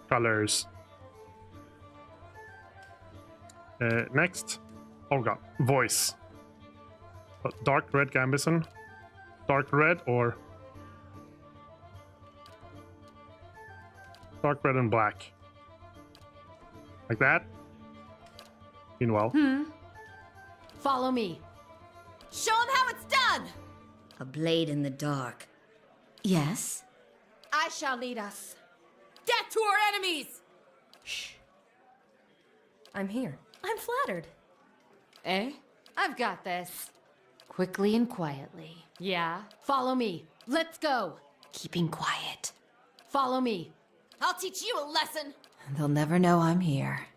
Colors. Next. Oh god. Voice. Dark red Gambison. Dark red or dark red and black. Like that. Meanwhile. Follow me. Show them how it's done! A blade in the dark. Yes? I shall lead us. Death to our enemies! Shh. I'm here. I'm flattered. Eh? I've got this. Quickly and quietly. Yeah? Follow me. Let's go. Keeping quiet. Follow me. I'll teach you a lesson. They'll never know I'm here.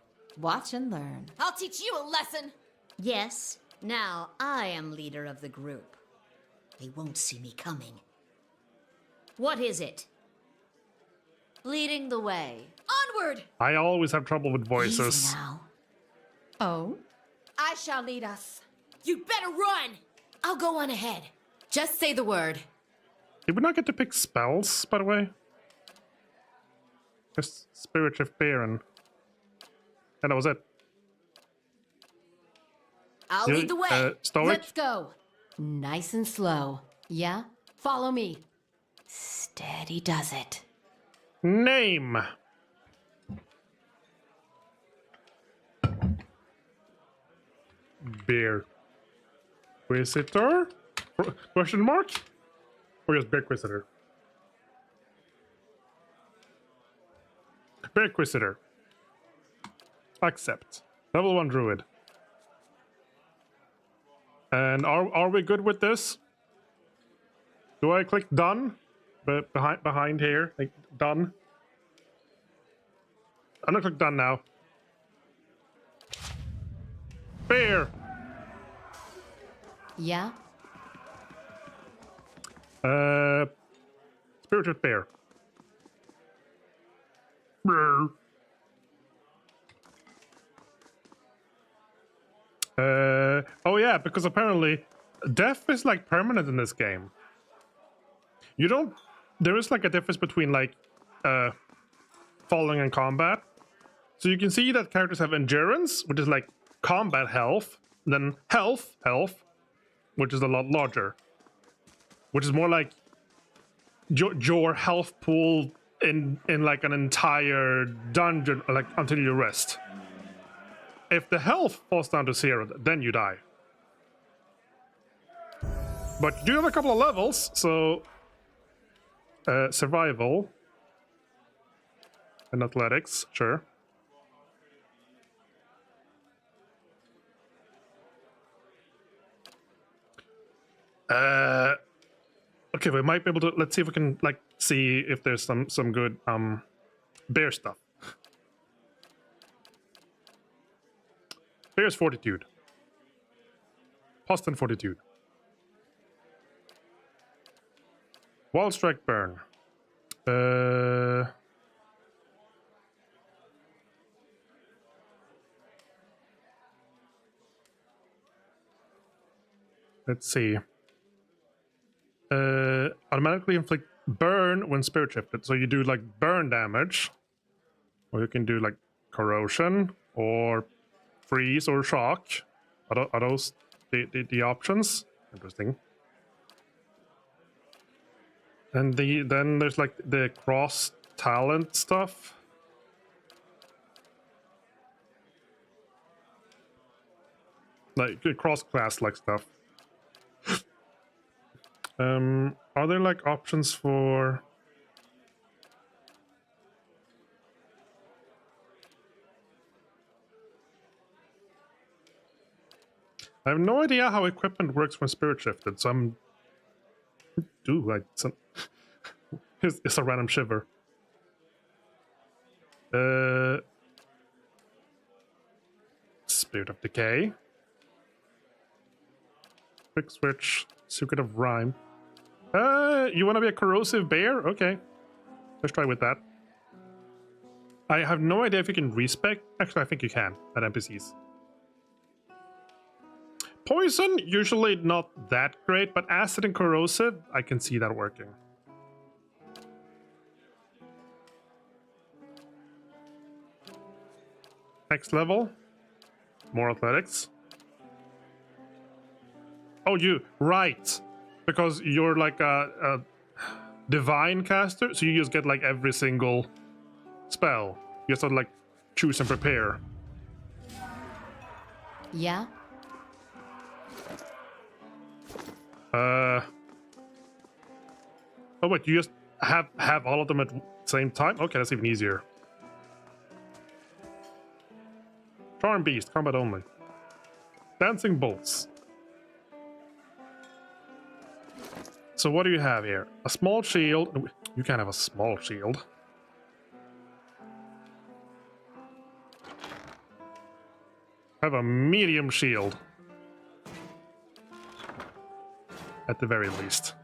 Watch and learn. I'll teach you a lesson. Yes, now I am leader of the group. They won't see me coming. What is it? Leading the way. Onward! I always have trouble with voices. Easy now. Oh? I shall lead us. You better run! I'll go on ahead. Just say the word. Did we not get to pick spells, by the way? Just Spirit Shift Bear and that was it. I'll lead the way. Stoic? Let's go. Nice and slow. Yeah? Follow me. Steady does it. Name. Bear. Quisitor? Question mark? Or just Bear Quisitor? Bear Quisitor. Accept. Level 1 Druid. And are we good with this? Do I click done? But behind here, like done. I'm gonna click done now. Bear. Yeah? Spirited bear. Brr. Oh yeah, because apparently death is like permanent in this game. You don't. There is like a difference between like falling and combat. So you can see that characters have endurance, which is like combat health, then health, which is a lot larger, which is more like your health pool in like an entire dungeon, like until you rest. If the health falls down to 0, then you die. But you do have a couple of levels, so survival and athletics, sure. Okay, we might be able to. Let's see if we can like see if there's some good bear stuff. Bear's fortitude. Poston fortitude. Wild strike burn. Let's see. Automatically inflict burn when spirit shifted. So you do like burn damage, or you can do like corrosion or freeze or shock. Are those the options? Interesting. And then there's like the cross talent stuff. Like cross class like stuff. Are there like options for I have no idea how equipment works when spirit shifted, so I'm like some it's a random shiver. Spirit of Decay. Quick switch. Secret of Rhyme. You want to be a corrosive bear? Okay. Let's try with that. I have no idea if you can respec. Actually, I think you can at NPCs. Poison, usually not that great, but acid and corrosive, I can see that working. Next level. More athletics. Oh, right. Because you're like a divine caster, so you just get like every single spell. You just have to like choose and prepare. Yeah? Oh wait, you just have all of them at the same time? Okay, that's even easier. Charm Beast, combat only. Dancing Bolts. So what do you have here? A small shield. You can't have a small shield. Have a medium shield. At the very least.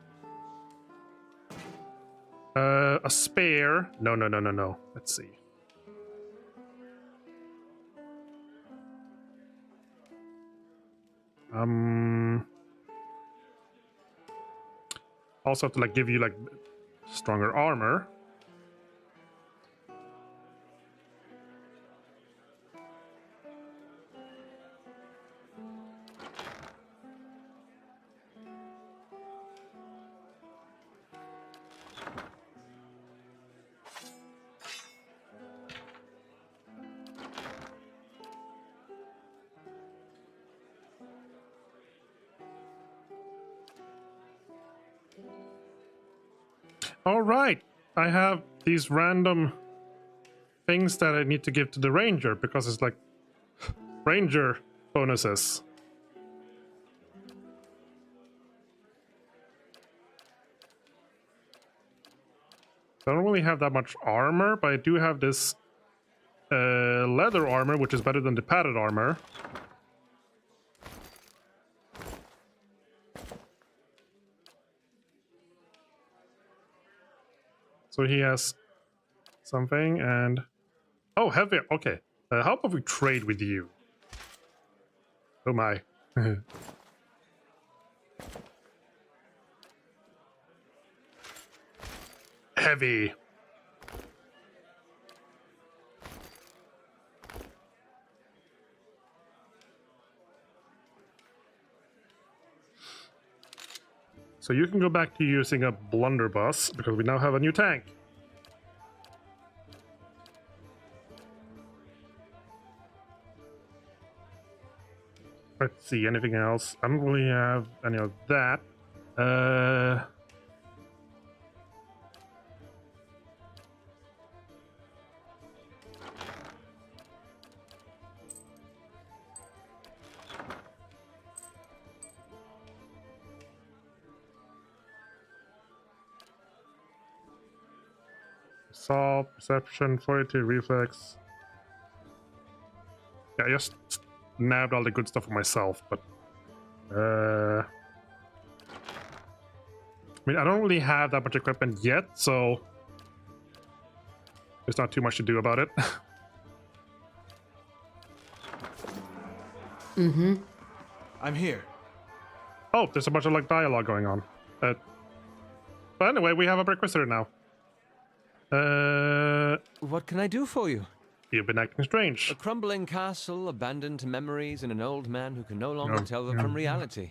A spare. No. Let's see. Also have to like give you like stronger armor. All right, I have these random things that I need to give to the ranger because it's like ranger bonuses. I don't really have that much armor, but I do have this leather armor, which is better than the padded armor. So he has something and... Oh, heavy. Okay. How about we trade with you? Oh my. Heavy. So you can go back to using a blunderbuss because we now have a new tank. Let's see, anything else? I don't really have any of that. Assault, perception, fluidity, reflex. Yeah, I just nabbed all the good stuff for myself, but I mean, I don't really have that much equipment yet, so there's not too much to do about it. I'm here. Oh, there's a bunch of like dialogue going on. But anyway, we have a requisitor now. What can I do for you? You've been acting strange. A crumbling castle, abandoned to memories, and an old man who can no longer tell them yeah. from reality.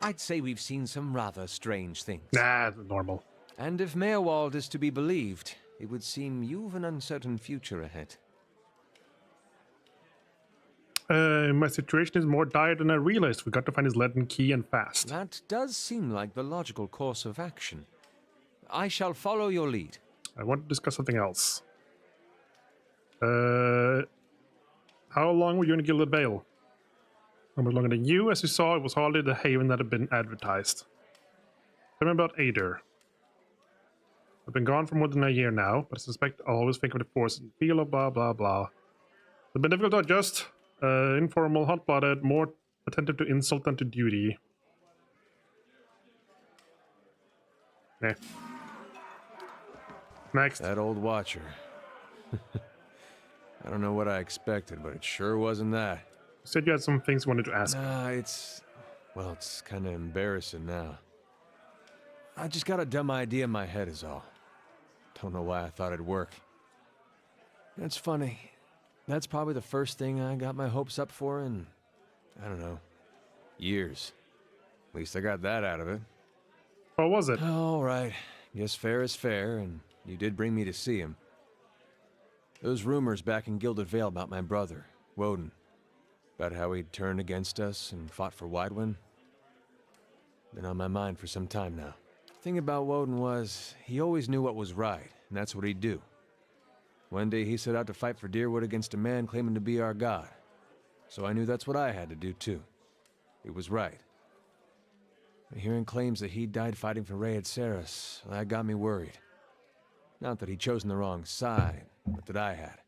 I'd say we've seen some rather strange things. Nah, normal. And if Meerwald is to be believed, it would seem you've an uncertain future ahead. My situation is more dire than I realized. We got to find his leaden key and fast. That does seem like the logical course of action. I shall follow your lead. I want to discuss something else. How long were you in Gilded Vale? How much longer than you? As you saw, it was hardly the haven that had been advertised. Tell me about Ader. I've been gone for more than a year now, but I suspect I'll always think of the force and feel of blah blah blah. It's been difficult to adjust. Informal, hot-blooded, more attentive to insult than to duty. Eh. Next. That old watcher. I don't know what I expected, but it sure wasn't that. You said you had some things you wanted to ask. It's kind of embarrassing now. I just got a dumb idea in my head is all. Don't know why I thought it'd work. It's funny. That's probably the first thing I got my hopes up for in, I don't know, years. At least I got that out of it. What was it? All right. Guess fair is fair, and you did bring me to see him. Those rumors back in Gilded Vale about my brother, Woden. About how he'd turned against us and fought for Widewind. Been on my mind for some time now. Thing about Woden was, he always knew what was right, and that's what he'd do. One day he set out to fight for Deerwood against a man claiming to be our god. So I knew that's what I had to do too. It was right. But hearing claims that he died fighting for Rayed Saris, that got me worried. Not that he'd chosen the wrong side, but that I had.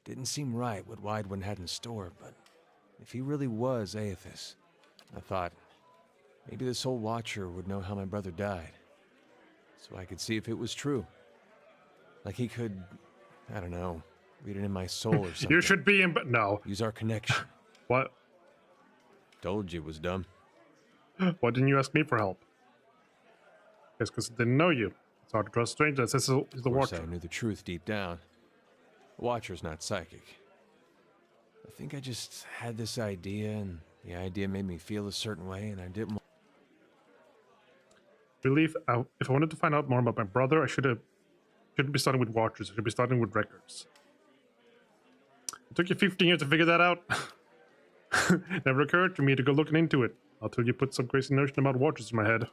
Didn't seem right what Widewind had in store, but if he really was Aethys, I thought, maybe this old Watcher would know how my brother died. So I could see if it was true. Like he could, I don't know, read it in my soul or something. You should be in, but no. Use our connection. What? Told you it was dumb. Why didn't you ask me for help? Guess because I didn't know you. It's hard to trust strangers. This is the Of course, Watcher. I knew the truth deep down. The Watcher's not psychic. I think I just had this idea, and the idea made me feel a certain way, and I didn't want... Believe if I wanted to find out more about my brother, I shouldn't be starting with Watchers. I should be starting with records. It took you 15 years to figure that out. Never occurred to me to go looking into it until you put some crazy notion about Watchers in my head.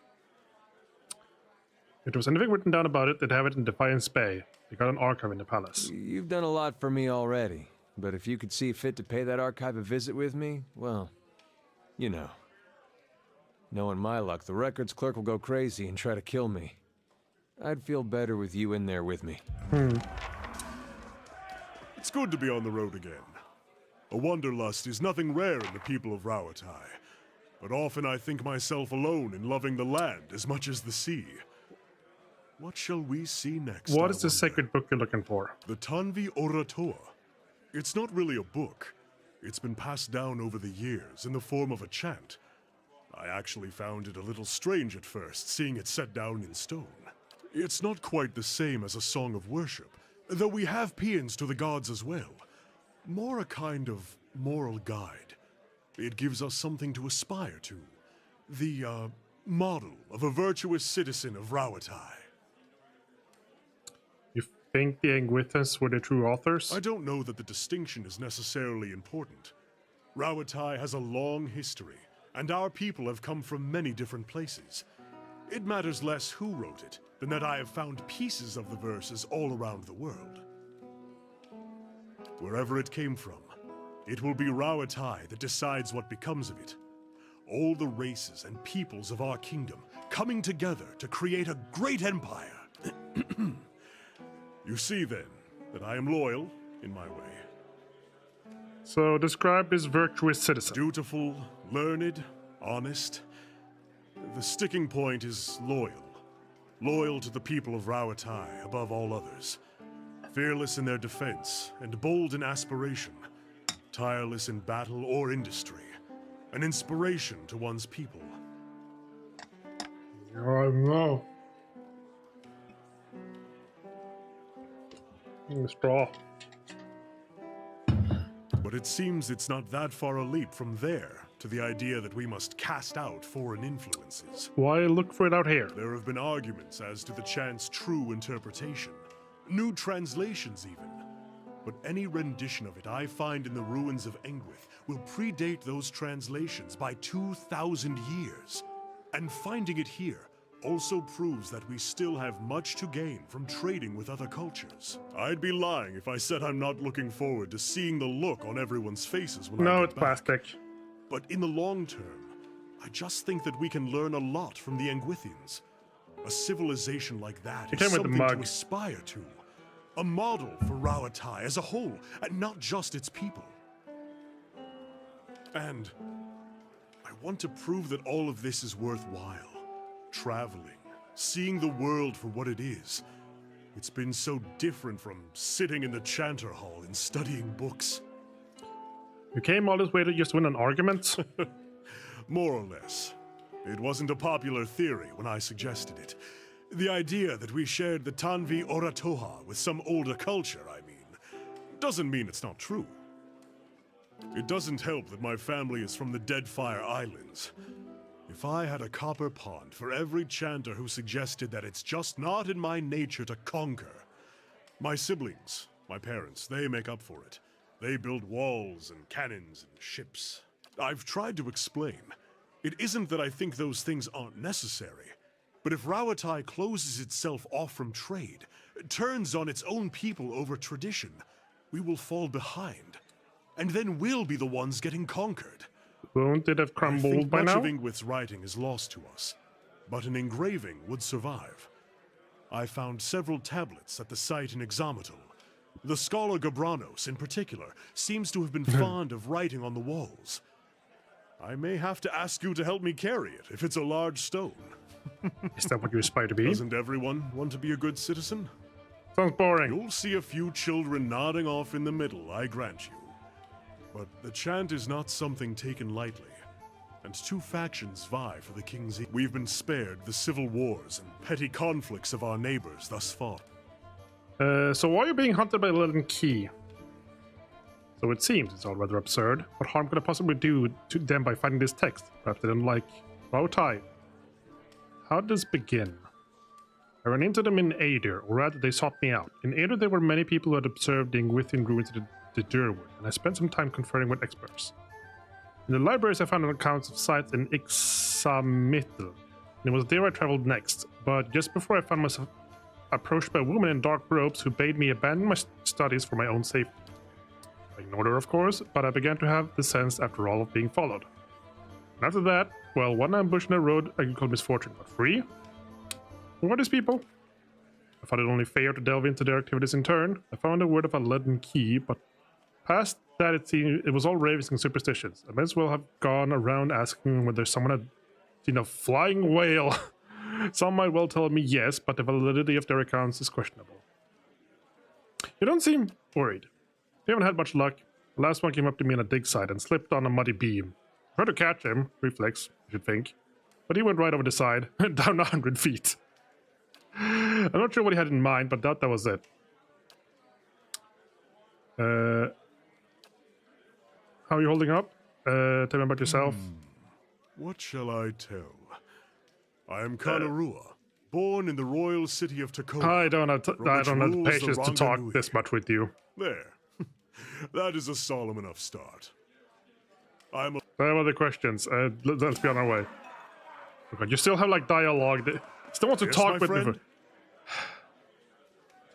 If there was anything written down about it, they'd have it in Defiance Bay. They got an archive in the palace. You've done a lot for me already, but if you could see fit to pay that archive a visit with me, well, you know. Knowing my luck, the records clerk will go crazy and try to kill me. I'd feel better with you in there with me. It's good to be on the road again. A wanderlust is nothing rare in the people of Rauatai, but often I think myself alone in loving the land as much as the sea. What shall we see next? What is the sacred book you're looking for? The Tanvi Oratoa. It's not really a book. It's been passed down over the years in the form of a chant. I actually found it a little strange at first, seeing it set down in stone. It's not quite the same as a song of worship, though we have paeans to the gods as well. More a kind of moral guide. It gives us something to aspire to. The, model of a virtuous citizen of Rauatai. You think the Engwithans were the true authors? I don't know that the distinction is necessarily important. Rauatai has a long history, and our people have come from many different places. It matters less who wrote it than that I have found pieces of the verses all around the world. Wherever it came from, it will be Rauatai that decides what becomes of it. All the races and peoples of our kingdom coming together to create a great empire. You see, then, that I am loyal in my way. So describe this virtuous citizen. Dutiful, learned, honest. The sticking point is loyal. Loyal to the people of Rauatai above all others. Fearless in their defense and bold in aspiration. Tireless in battle or industry. An inspiration to one's people. I know. Straw. But it seems it's not that far a leap from there to the idea that we must cast out foreign influences. Why look for it out here? There have been arguments as to the chant's true interpretation. New translations even. But any rendition of it I find in the ruins of Engwith will predate those translations by 2,000 years. And finding it here also proves that we still have much to gain from trading with other cultures. I'd be lying if I said I'm not looking forward to seeing the look on everyone's faces when I No, get it's back. plastic. But in the long term, I just think that we can learn a lot from the Engwithians. A civilization like that It is came with the something to mug. aspire to. A model for Rauatai as a whole, and not just its people. And I want to prove that all of this is worthwhile. Traveling, seeing the world for what it is. It's been so different from sitting in the Chanter Hall and studying books. You came all this way to just win an argument? More or less. It wasn't a popular theory when I suggested it. The idea that we shared the Tanvi Oratoha with some older culture, I mean, doesn't mean it's not true. It doesn't help that my family is from the Deadfire Islands. If I had a copper pond for every chanter who suggested that it's just not in my nature to conquer. My siblings, my parents, they make up for it. They build walls and cannons and ships. I've tried to explain. It isn't that I think those things aren't necessary. But if Rauatai closes itself off from trade, turns on its own people over tradition, we will fall behind. And then we'll be the ones getting conquered. Won't it have I crumbled think by much now? of Ingwith's writing is lost to us, but an engraving would survive. I found several tablets at the site in Examitol. The scholar Gabranos, in particular, seems to have been fond of writing on the walls. I may have to ask you to help me carry it, if it's a large stone. Is that what you aspire to be? Doesn't everyone want to be a good citizen? Sounds boring. You'll see a few children nodding off in the middle, I grant you. But the chant is not something taken lightly, and two factions vie for the king's ear. We've been spared the civil wars and petty conflicts of our neighbors thus far. So why are you being hunted by Lillian Key? So it seems it's all rather absurd. What harm could I possibly do to them by finding this text? Perhaps they didn't like Rauatai. How did this begin? I ran into them in Adir, or rather they sought me out. In Adir there were many people who had observed the Engwithian ruins of the Durwood, and I spent some time conferring with experts. In the libraries I found accounts of sites in Ixamitl, and it was there I traveled next, but just before I found myself approached by a woman in dark robes who bade me abandon my studies for my own safety. I ignored her, of course, but I began to have the sense, after all, of being followed. And after that, well, one ambush in the road I could call misfortune, but free? Who are these people? I thought it only fair to delve into their activities in turn. I found a word of a leaden key, but past that it seemed it was all raving superstitions. I might as well have gone around asking whether someone had seen a flying whale. Some might well tell me yes, but the validity of their accounts is questionable. You don't seem worried. You haven't had much luck. The last one came up to me on a dig site and slipped on a muddy beam. Tried to catch him, reflex, you should think. But he went right over the side, down 100 feet. I'm not sure what he had in mind, but that was it. How are you holding up? Tell me about yourself. What shall I tell? I am Kanarua, born in the royal city of Tacoma. I don't have the rules patience to talk Ranganui. this much with you. There. That is a solemn enough start. I'm a... I have other questions. Let's be on our way. Okay, you still have like dialogue. Still want to Yes, talk my with me. friend?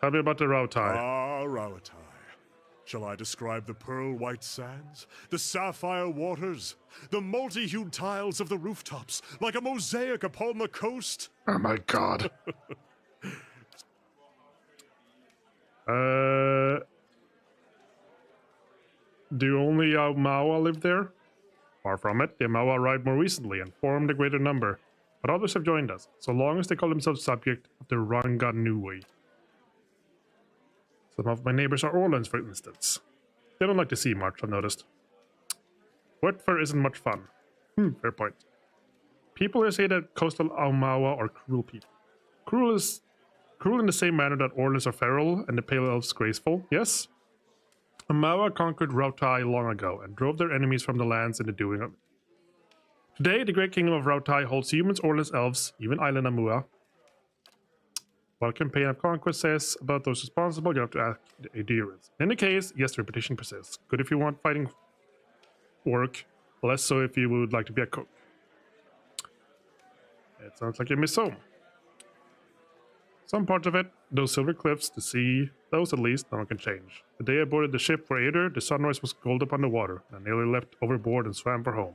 Tell me about the Rautai. Ah, Rauatai. Shall I describe the pearl-white sands, the sapphire waters, the multi-hued tiles of the rooftops, like a mosaic upon the coast? Oh my god. Do only Aumaua live there? Far from it, the Aumaua arrived more recently and formed a greater number, but others have joined us, so long as they call themselves subject of the Ranganui. Some of my neighbors are Orlans, for instance. They don't like the sea much, I've noticed. Wet fur isn't much fun. Fair point. People here say that coastal Aumaua are cruel people. Cruel in the same manner that Orlans are feral and the Pale Elves graceful, yes? Aumaua conquered Rautai long ago and drove their enemies from the lands in the doing of it. Today, the great kingdom of Rautai holds humans, Orlans, elves, even Island Amua. While campaign of conquest says about those responsible, you have to ask the adherents. In any case, yes, the repetition persists. Good if you want fighting work, less so if you would like to be a cook. It sounds like you miss home. Some parts of it, those silver cliffs, the sea, those at least, no one can change. The day I boarded the ship for Ader, the sunrise was gold upon the water, and I nearly leapt overboard and swam for home.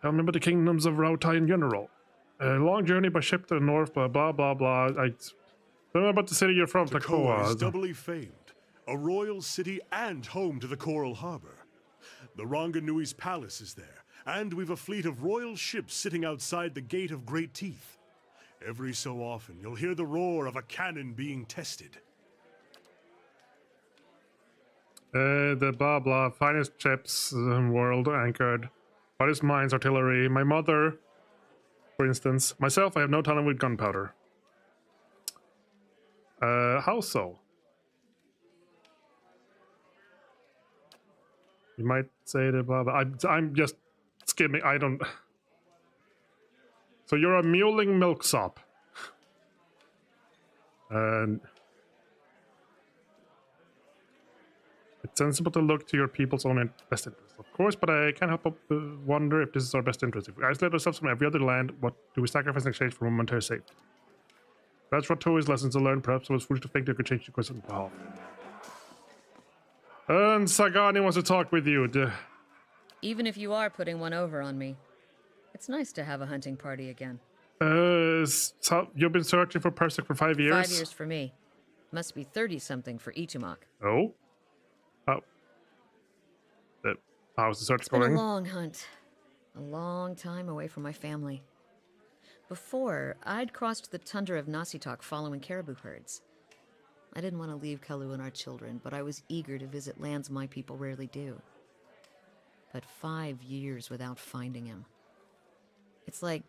Tell me about the kingdoms of Rautai in general. A long journey by ship to the north, blah blah blah blah. Tell me about the city you're from, Tacoma is Takoa. doubly famed, a royal city and home to the Coral Harbor. The Ranganui's palace is there, and we've a fleet of royal ships sitting outside the Gate of Great Teeth. Every so often, you'll hear the roar of a cannon being tested. The blah blah, finest ships world anchored. Finest mines, artillery. My mother, for instance. Myself, I have no talent with gunpowder. How so? You might say the blah blah. I'm just skimming. I don't. So you're a mewling milksop. And it's sensible to look to your people's own best interest, of course, but I can't help but wonder if this is our best interest. If we isolate ourselves from every other land, what do we sacrifice in exchange for momentary safety? That's what Toei's lessons to learn. Perhaps it was foolish to think they could change the course of the path. And Sagani wants to talk with you. Even if you are putting one over on me, it's nice to have a hunting party again. So you've been searching for Persic for 5 years? 5 years for me. Must be 30-something for Ichimak. Oh? How's the search It's been going? a long hunt. A long time away from my family. Before, I'd crossed the tundra of Nasitok following caribou herds. I didn't want to leave Kalu and our children, but I was eager to visit lands my people rarely do. But 5 years without finding him. It's like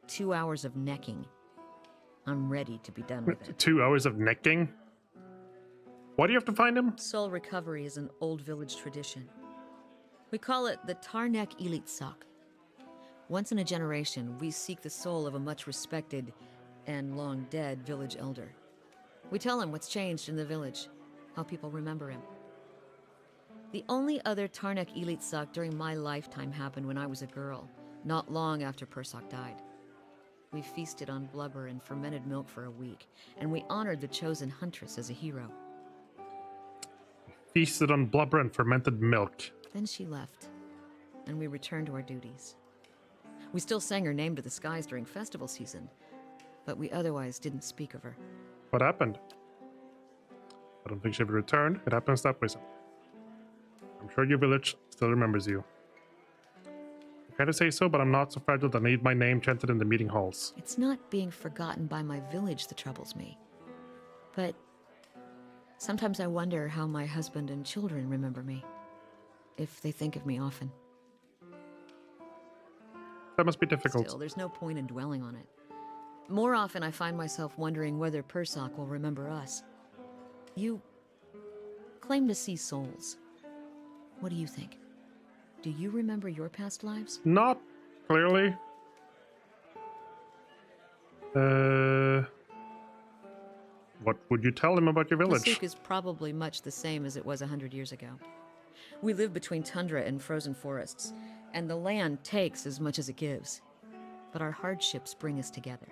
2 hours of necking. I'm ready to be done with it. 2 hours of necking? Why do you have to find him? Soul recovery is an old village tradition. We call it the Tarnek Ilitsak. Once in a generation, we seek the soul of a much respected and long dead village elder. We tell him what's changed in the village, how people remember him. The only other Tarnek Ilitsak during my lifetime happened when I was a girl, not long after Persak died. We feasted on blubber and fermented milk for a week, and we honored the chosen huntress as a hero. Feasted on blubber and fermented milk. Then she left, and we returned to our duties. We still sang her name to the skies during festival season, but we otherwise didn't speak of her. What happened? I don't think she ever returned. It happens that way sometimes. I'm sure your village still remembers you. I kind of say so, but I'm not so fragile that I need my name chanted in the meeting halls. It's not being forgotten by my village that troubles me, but Sometimes I wonder how my husband and children remember me. If they think of me often. That must be difficult. Still, there's no point in dwelling on it. More often, I find myself wondering whether Persoc will remember us. You claim to see souls. What do you think? Do you remember your past lives? Not clearly. What would you tell him about your village? Masuk is probably much the same as it was 100 years ago. We live between tundra and frozen forests, and the land takes as much as it gives. But our hardships bring us together.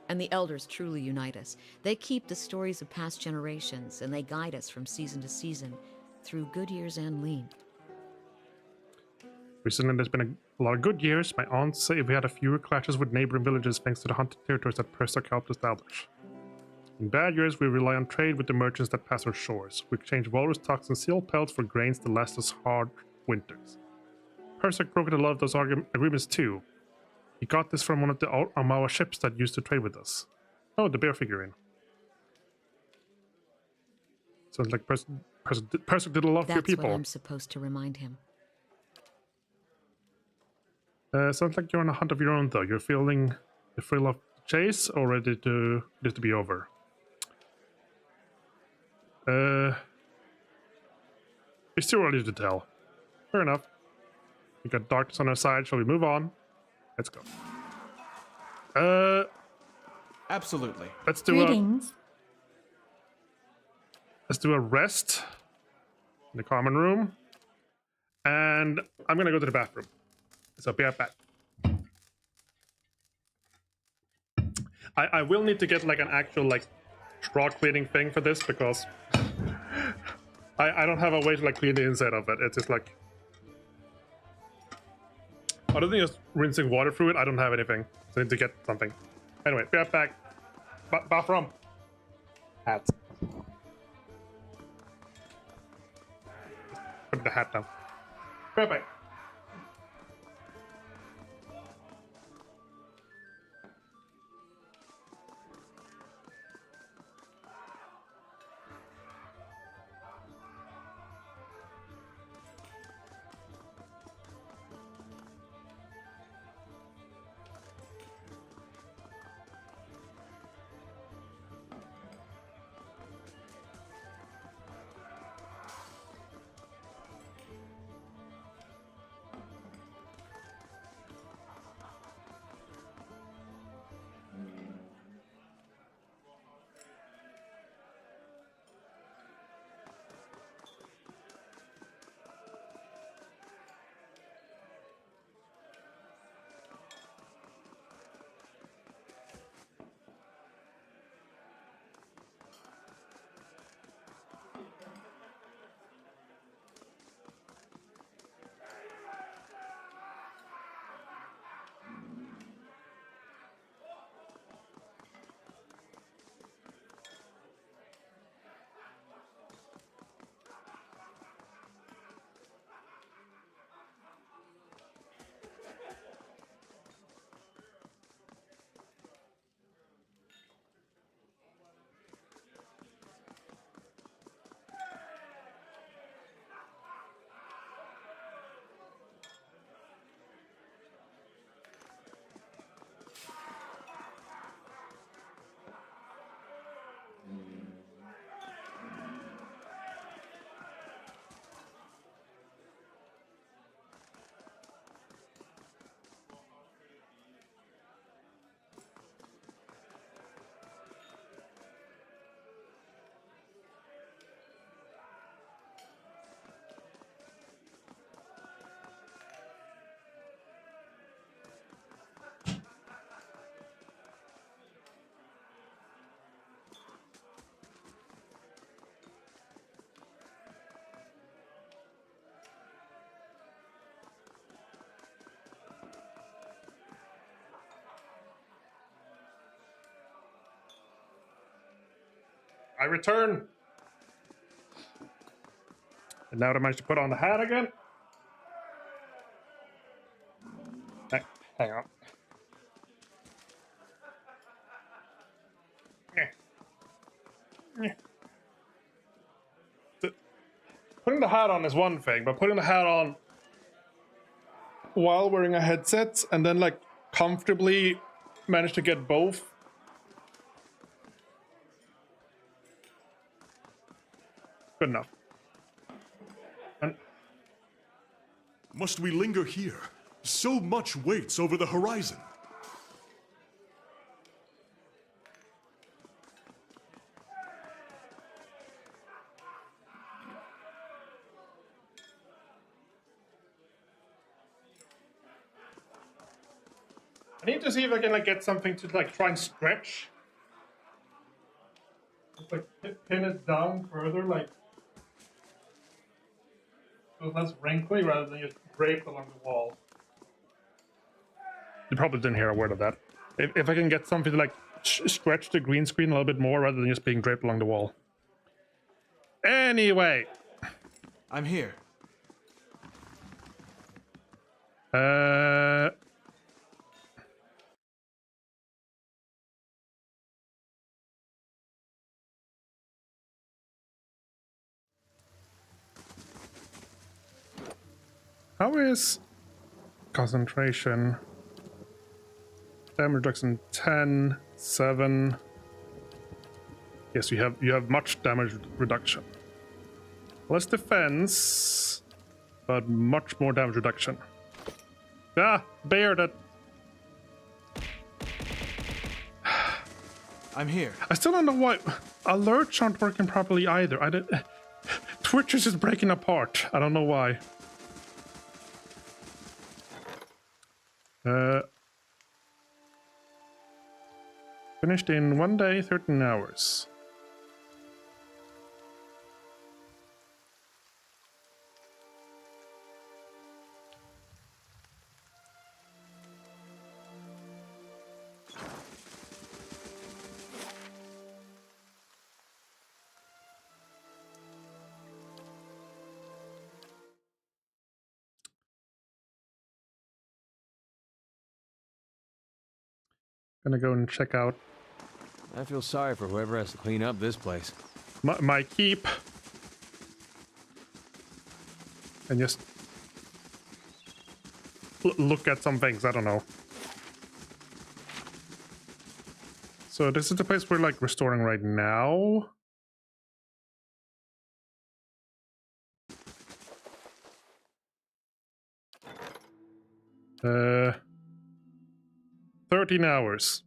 And the elders truly unite us. They keep the stories of past generations, and they guide us from season to season, through good years and lean. Recently, there's been a lot of good years. My aunts say we had a fewer clashes with neighboring villages thanks to the hunted territories that Persic helped establish. In bad years, we rely on trade with the merchants that pass our shores. We exchange walrus tusks and seal pelts for grains to last us hard winters. Persic broke a lot of those agreements too. He got this from one of the Amawa ships that used to trade with us. Oh, the bear figurine. Sounds like Persic did a lot for your people. That's what I'm supposed to remind him. Sounds like you're on a hunt of your own, though. You're feeling the thrill of the chase, or ready to this to be over? It's too early to tell. Fair enough. We got darkness on our side. Shall we move on? Let's go. Absolutely. Let's do a rest in the common room, and I'm gonna go to the bathroom. So be right back. I will need to get like an actual like straw cleaning thing for this because I don't have a way to like clean the inside of it. It's just like other than just rinsing water through it, I don't have anything. So I need to get something. Anyway, be right back. Bathroom. Hat. Put the hat down. Be right back. I return. And now I managed to put on the hat again. Hang on. putting the hat on is one thing, but putting the hat on while wearing a headset and then like comfortably manage to get both. Good enough. And Must we linger here? So much waits over the horizon. I need to see if I can like get something to like try and stretch. Just like pin it down further, like so it's less wrinkly rather than just draped along the wall. You probably didn't hear a word of that. If I can get something to like stretch the green screen a little bit more rather than just being draped along the wall. Anyway. I'm here. How is concentration? Damage reduction 10, 7. Yes, you have much damage reduction. Less defense, but much more damage reduction. Ah, bear that. I'm here. I still don't know why alerts aren't working properly either. Twitch is just breaking apart. I don't know why. Finished in 1 day, 13 hours. Gonna go and check out I feel sorry for whoever has to clean up this place. my keep. And just look at some things, I don't know. So this is the place we're like restoring right now. Uh, 13 hours.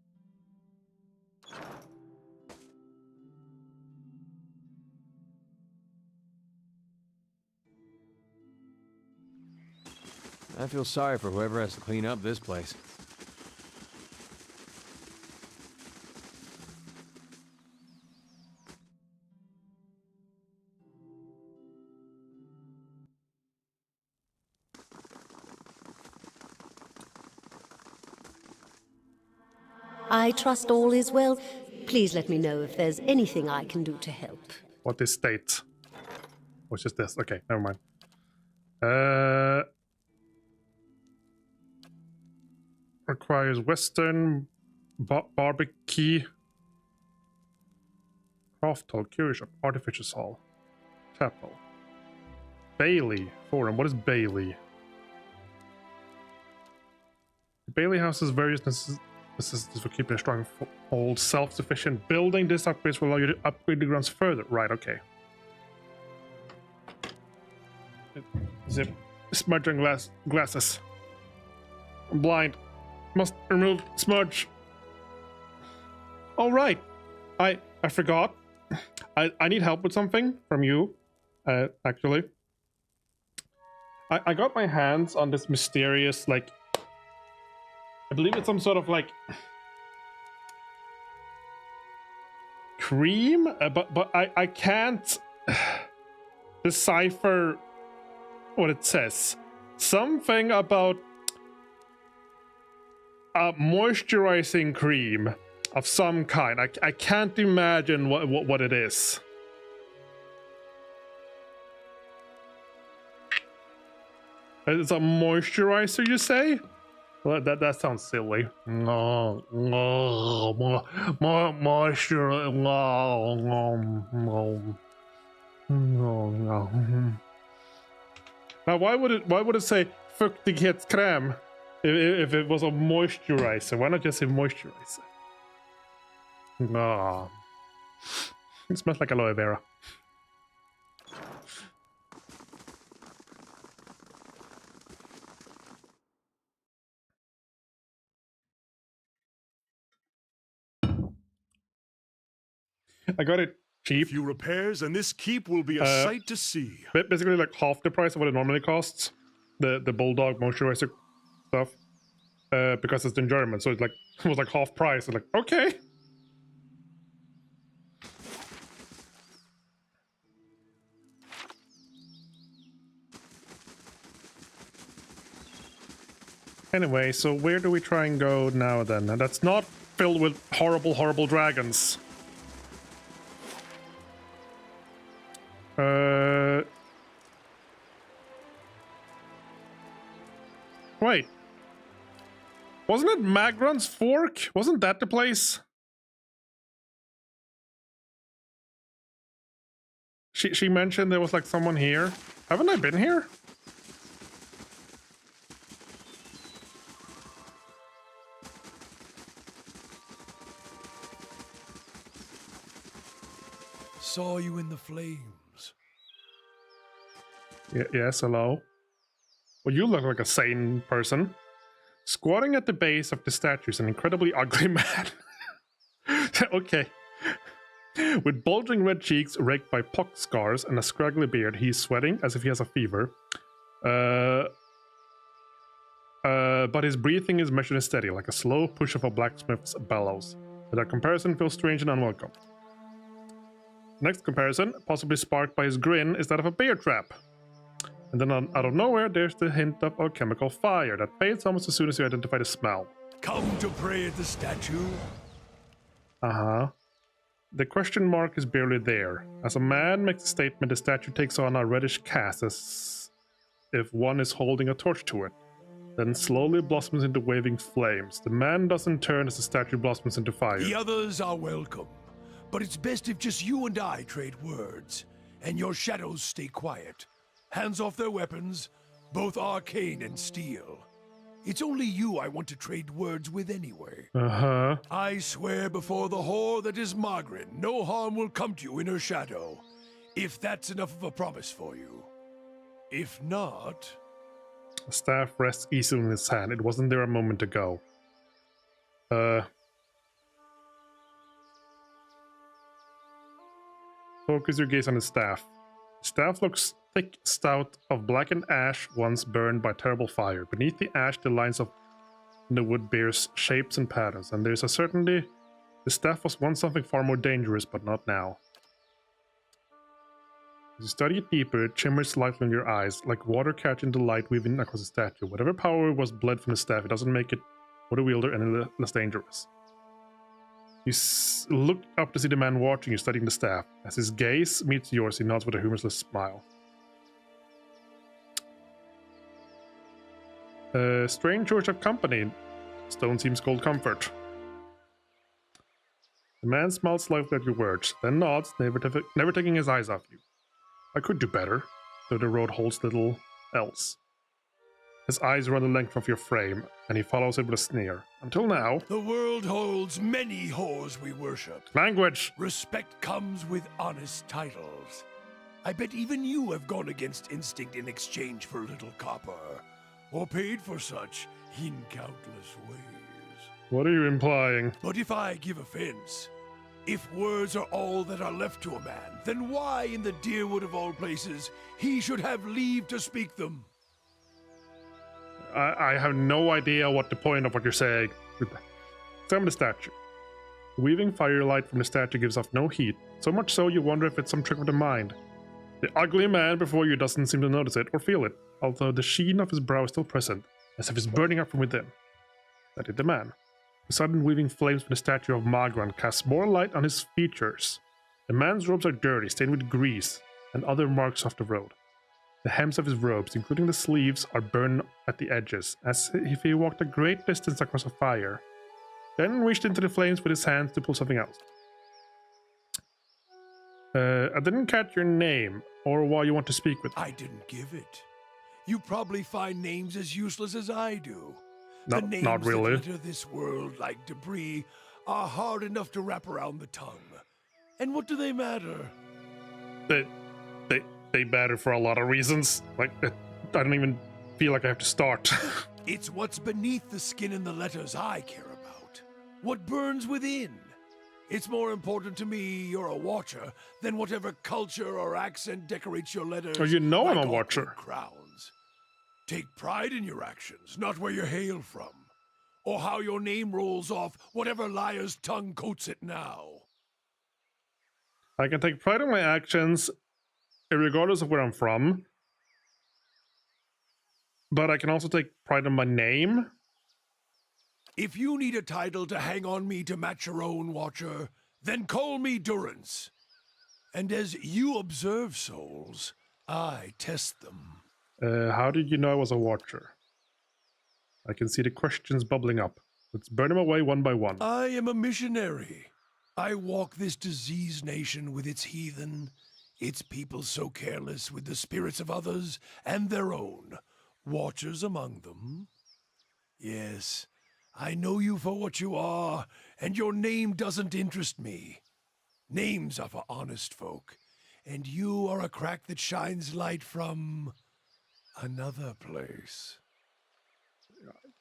I feel sorry for whoever has to clean up this place. I trust all is well. Please let me know if there's anything I can do to help. What is state? What's just this? Okay, never mind. Requires Western barbecue, craft hall, curio shop, artificers hall, chapel, Bailey forum. What is Bailey? The Bailey house has various necessities for keeping a strong, old, self-sufficient building. This upgrades will allow you to upgrade the grounds further. Right? Okay. Zip. Smudging glasses. I'm blind. Must remove smudge. All right. I forgot. I need help with something from you. Actually. I got my hands on this mysterious, like, I believe it's some sort of like cream, but I can't decipher what it says. Something about a moisturizing cream of some kind. I can't imagine what it is. It's a moisturizer, you say? Well, that sounds silly. No, moisture. No. Now, why would it say fuktighetscrème if it was a moisturizer? Why not just say moisturizer? Ah, it smells like aloe vera. I got it cheap. Few repairs, and this keep will be a sight to see. Basically, like half the price of what it normally costs. The Bulldog moisturizer stuff, because it's in German, so it's like it was like half price. It's like okay. Anyway, so where do we try and go now then? And that's not filled with horrible, horrible dragons. Wait. Wasn't it Magron's Fork? Wasn't that the place? She mentioned there was like someone here. Haven't I been here? Saw you in the flames. Yes, hello. Well, you look like a sane person. Squatting at the base of the statue is an incredibly ugly man. Okay. With bulging red cheeks raked by pock scars and a scraggly beard, he's sweating as if he has a fever. But his breathing is measured and steady, like a slow push of a blacksmith's bellows. That comparison feels strange and unwelcome. Next comparison, possibly sparked by his grin, is that of a bear trap. And then out of nowhere, there's the hint of a chemical fire that fades almost as soon as you identify the smell. Come to pray at the statue? Uh-huh. The question mark is barely there. As a man makes a statement, the statue takes on a reddish cast as if one is holding a torch to it. Then slowly blossoms into waving flames. The man doesn't turn as the statue blossoms into fire. The others are welcome, but it's best if just you and I trade words, and your shadows stay quiet. Hands off their weapons, both arcane and steel. It's only you I want to trade words with anyway. Uh-huh. I swear before the whore that is Margaret, no harm will come to you in her shadow, if that's enough of a promise for you. If not... The staff rests easily in his hand. It wasn't there a moment ago. Focus your gaze on the staff. The staff looks thick, stout, of blackened ash once burned by terrible fire. Beneath the ash, the lines of the wood bears shapes and patterns, and there's a certainty the staff was once something far more dangerous, but not now. As you study it deeper, it shimmers slightly in your eyes, like water catching the light weaving across the statue. Whatever power was bled from the staff, it doesn't make it or the wielder any less dangerous. You look up to see the man watching you, studying the staff. As his gaze meets yours, he nods with a humorless smile. Strange choice of company. Stone seems cold comfort. The man smiles slightly at your words, then nods, never taking his eyes off you. I could do better, though the road holds little else. His eyes run the length of your frame, and he follows it with a sneer. Until now... The world holds many whores we worship. Language! Respect comes with honest titles. I bet even you have gone against instinct in exchange for a little copper, or paid for such in countless ways. What are you implying? But if I give offense, if words are all that are left to a man, then why in the Deerwood of all places he should have leave to speak them? I have no idea what the point of what you're saying. Examine the statue. The weaving firelight from the statue gives off no heat, so much so you wonder if it's some trick of the mind. The ugly man before you doesn't seem to notice it or feel it, although the sheen of his brow is still present, as if it's burning up from within. That is the man. The sudden weaving flames from the statue of Magran casts more light on his features. The man's robes are dirty, stained with grease and other marks of the road. The hems of his robes, including the sleeves, are burned at the edges, as if he walked a great distance across a fire, then reached into the flames with his hands to pull something else. I didn't catch your name, or why you want to speak with me. I didn't give it. You probably find names as useless as I do. No, The names not really. that litter this world like debris are hard enough to wrap around the tongue. And what do they matter? They, they matter for a lot of reasons. Like, I don't even feel like I have to start. It's what's beneath the skin and the letters I care about. What burns within. It's more important to me you're a watcher than whatever culture or accent decorates your letters. Oh, you know I'm like a watcher. crowns. Take pride in your actions, not where you hail from. Or how your name rolls off whatever liar's tongue coats it now. I can take pride in my actions, regardless of where I'm from. But I can also take pride in my name. If you need a title to hang on me to match your own, Watcher, then call me Durance. And as you observe souls, I test them. How did you know I was a watcher? I can see the questions bubbling up. Let's burn them away one by one. I am a missionary. I walk this diseased nation with its heathen, its people so careless with the spirits of others and their own, watchers among them. Yes, I know you for what you are, and your name doesn't interest me. Names are for honest folk, and you are a crack that shines light from another place.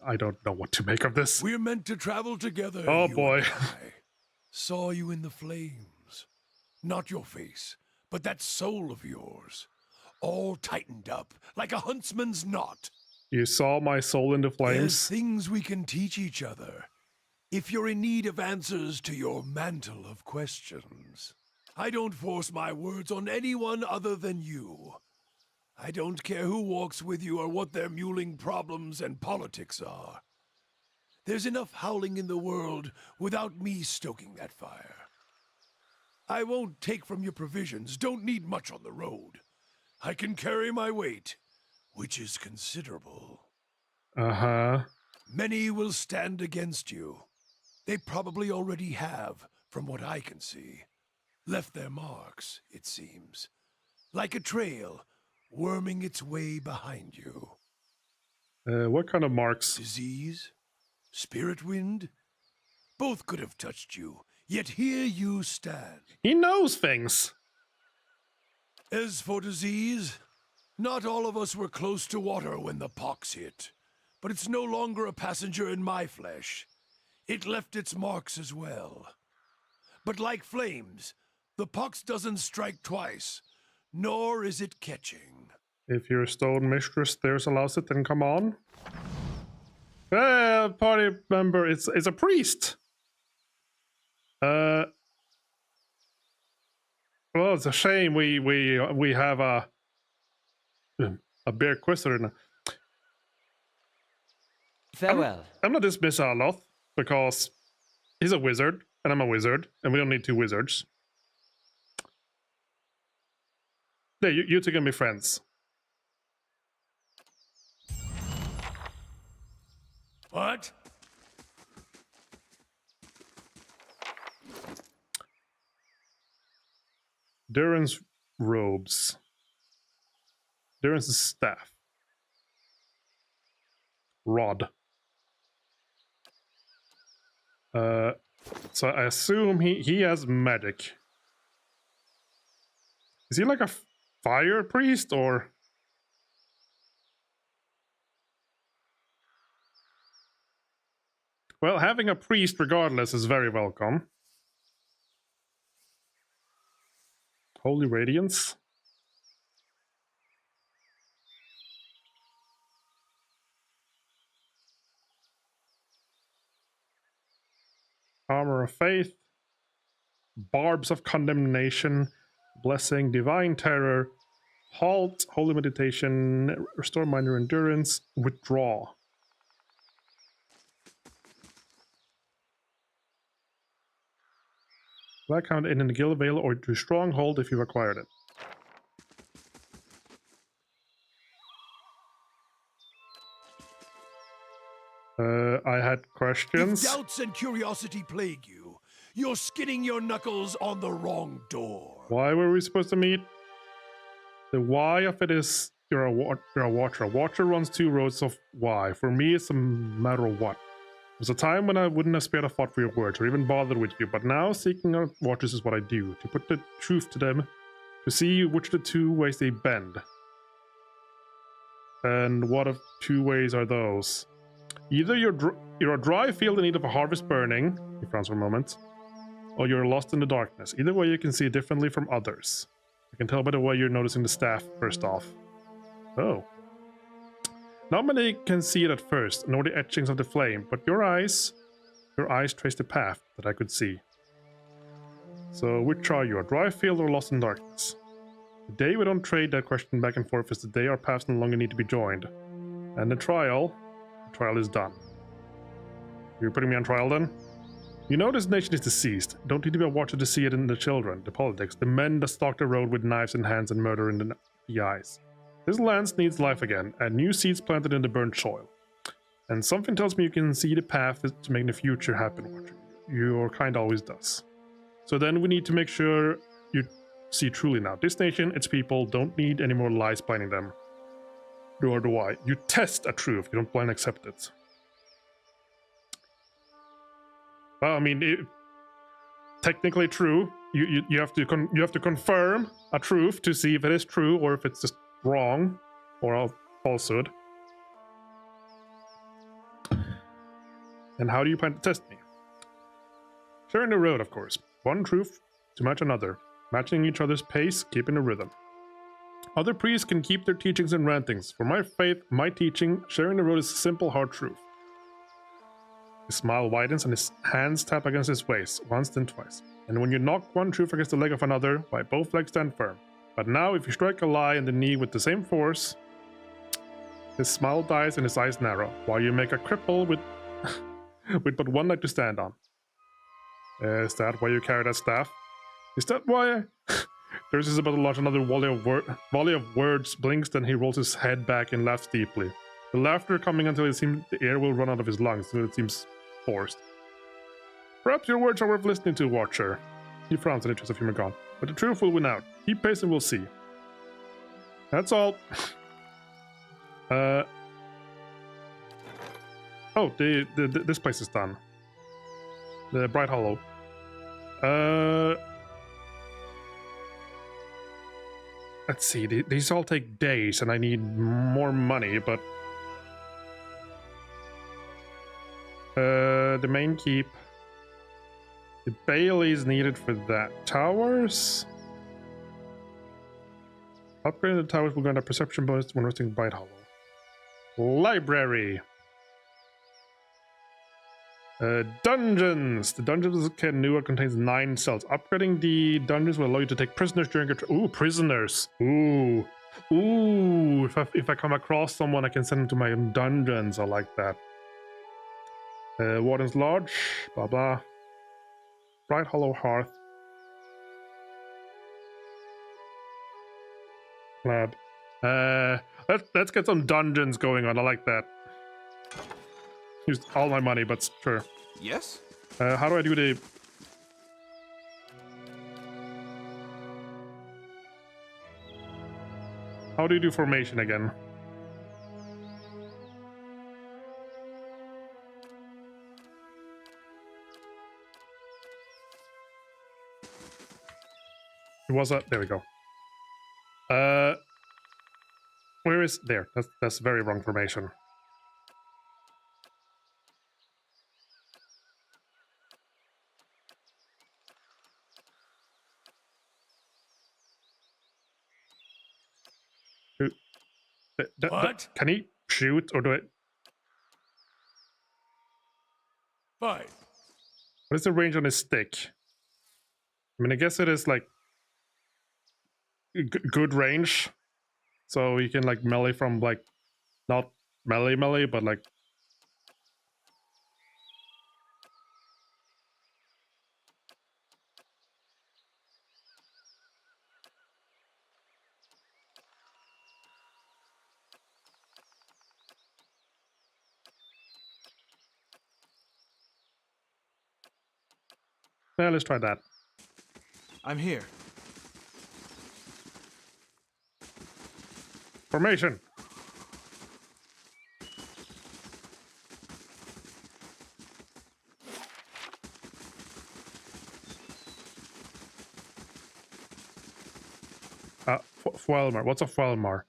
I don't know what to make of this. We're meant to travel together. Oh you boy. and I. Saw you in the flames. Not your face, but that soul of yours. All tightened up, like a huntsman's knot. You saw my soul in the There's flames? things we can teach each other. If you're in need of answers to your mantle of questions. I don't force my words on anyone other than you. I don't care who walks with you or what their muling problems and politics are. There's enough howling in the world without me stoking that fire. I won't take from your provisions, don't need much on the road. I can carry my weight, which is considerable. Uh-huh. Many will stand against you. They probably already have, from what I can see. Left their marks, it seems. Like a trail, worming its way behind you. What kind of marks? Disease? Spirit wind? Both could have touched you, yet here you stand. He knows things. As for disease, not all of us were close to water when the pox hit. But it's no longer a passenger in my flesh. It left its marks as well. But like flames, the pox doesn't strike twice, nor is it catching. If your stone mistress there's allows it, then come on. Party member, it's a priest. Well, it's a shame we have a bear quister now. Farewell. I'm not dismiss Aloth because he's a wizard and I'm a wizard and we don't need two wizards. Yeah, you two can be friends. What? Duran's robes. Duran's staff. Rod. So I assume he has magic. Is he like a fire priest or? Well, having a priest regardless is very welcome. Holy Radiance. Armor of Faith. Barbs of Condemnation. Blessing, Divine Terror. Halt, Holy Meditation. Restore minor endurance. Withdraw. Black Hound in the Guild Vale or to Stronghold if you've acquired it. I had questions. If doubts and curiosity plague you, you're skinning your knuckles on the wrong door. Why were we supposed to meet? The why of it is you're a watcher. A watcher runs 2 roads of why. For me, it's a matter of what. There's a time when I wouldn't have spared a thought for your words or even bothered with you, but now seeking out watchers is what I do. To put the truth to them, to see which of the 2 ways they bend. And what of 2 ways are those? Either you're a dry field in need of a harvest burning, he frowns for a moment, or you're lost in the darkness. Either way you can see differently from others. I can tell by the way you're noticing the staff first off. Oh. Not many can see it at first, nor the etchings of the flame, but your eyes trace the path that I could see. So which are you, a dry field or lost in darkness? The day we don't trade that question back and forth is the day our paths no longer need to be joined. And the trial is done. You're putting me on trial then? You know this nation is deceased. Don't need to be a watcher to see it in the children, the politics, the men that stalk the road with knives in hands and murder in the eyes. This land needs life again, and new seeds planted in the burnt soil. And something tells me you can see the path to make the future happen, Watcher. Your kind always does. So then we need to make sure you see truly now. This nation, its people, don't need any more lies blinding them. Nor do I. You test a truth, you don't blindly accept it. Well, I mean, technically true. You have to confirm a truth to see if it is true or if it's just wrong or a falsehood. And how do you plan to test me? Sharing the road, of course. One truth to match another, matching each other's pace, keeping a rhythm. Other priests can keep their teachings and rantings. For my faith, my teaching, sharing the road is a simple, hard truth. His smile widens and his hands tap against his waist, once then twice. And when you knock one truth against the leg of another, why both legs stand firm. But now, if you strike a lie in the knee with the same force, his smile dies and his eyes narrow, while you make a cripple with, with but one leg to stand on. Is that why you carry that staff? Is that why Darius is about to launch another volley of words, blinks, then he rolls his head back and laughs deeply. The laughter coming until it seems the air will run out of his lungs, so it seems forced. Perhaps your words are worth listening to, Watcher. He frowns at interest of humor gone. But the truth will win out. Keep pace and we'll see. That's all. Oh, this place is done. The Bright Hollow. Let's see. These all take days, and I need more money. But the main keep. The Bailey is needed for that. Towers. Upgrading the towers will grant a perception bonus when resting Bright Hollow. Library. Dungeons. The dungeons canoe contains 9 cells. Upgrading the dungeons will allow you to take prisoners during a ooh, prisoners. Ooh. Ooh. If I come across someone, I can send them to my dungeons. I like that. Warden's Lodge. Blah blah. Bright Hollow Hearth. Lab. Let's get some dungeons going on. I like that. Used all my money, but sure. Yes? How do I do the... How do you do formation again? It was a... There we go. Where is... There. That's very wrong formation. What? Can he shoot or do it? Fine. What is the range on his stick? I mean, I guess it is like good range, so you can like melee from like not melee, but like yeah, let's try that. I'm here. Formation. Fuelmar. What's a Fuelmar?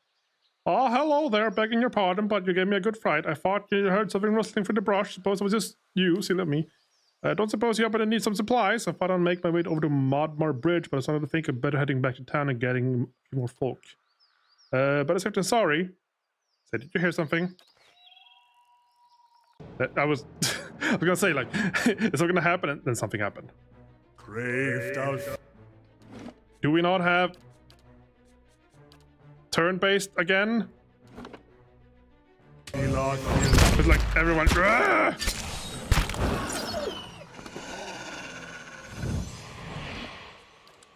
Oh, hello there. Begging your pardon, but you gave me a good fright. I thought you heard something rustling through the brush. Suppose it was just you, silly me. Don't suppose you happen to need some supplies? I thought I'd make my way over to Modmar Bridge, but I started to think of better heading back to town and getting a few more folk. But I said, sorry. Said, did you hear something? I was I was gonna say, like, it's not gonna happen, and then something happened. Do we not have turn-based again? It's like everyone. Argh!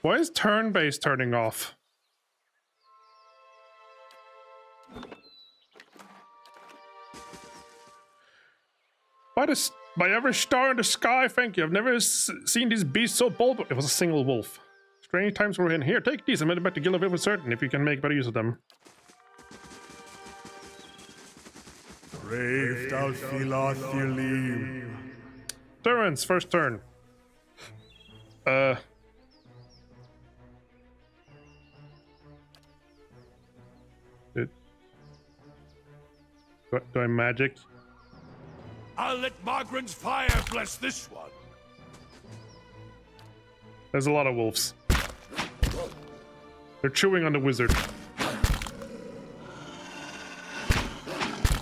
Why is turn-based turning off? By every star in the sky, thank you. I've never seen these beasts so bold. It was a single wolf. Strange times we're in here. Take these and make it back to Gillivan for certain if you can make better use of them. Durance, first turn. Do I magic? I'll let Margaren's fire bless this one. There's a lot of wolves. They're chewing on the wizard.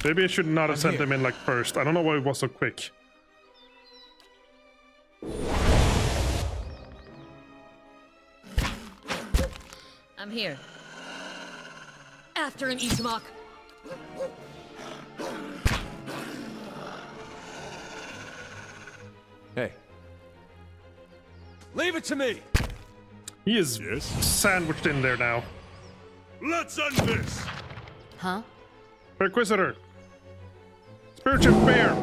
Maybe I should not have sent them in like first. I don't know why it was so quick. I'm here. After him, Itamok. Hey. Leave it to me! He is sandwiched in there now. Let's end this! Huh? Perquisitor! Spiritual bear!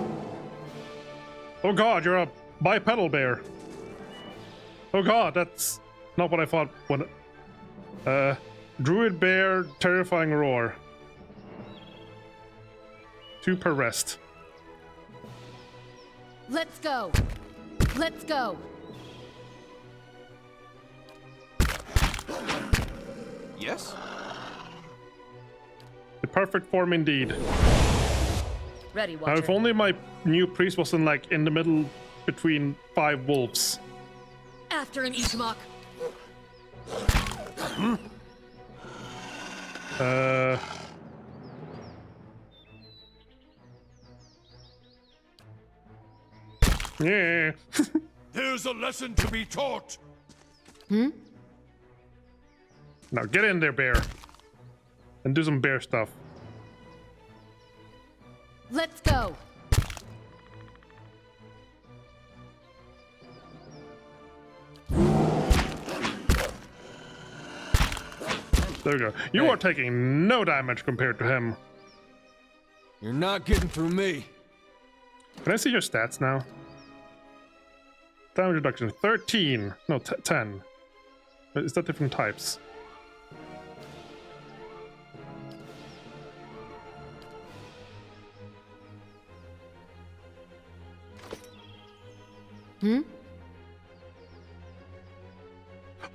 Oh god, you're a bipedal bear. Oh god, that's not what I thought when... Druid bear, terrifying roar. 2 per rest. Let's go. Let's go. Yes? The perfect form indeed. Ready, Now, Watcher. if only my new priest wasn't like in the middle between 5 wolves. After him, Itamok. Yeah. There's a lesson to be taught. Now get in there, bear. And do some bear stuff. Let's go. There we go. You are taking no damage compared to him. You're not getting through me. Can I see your stats now? Damage reduction 13. No, 10. Is that different types?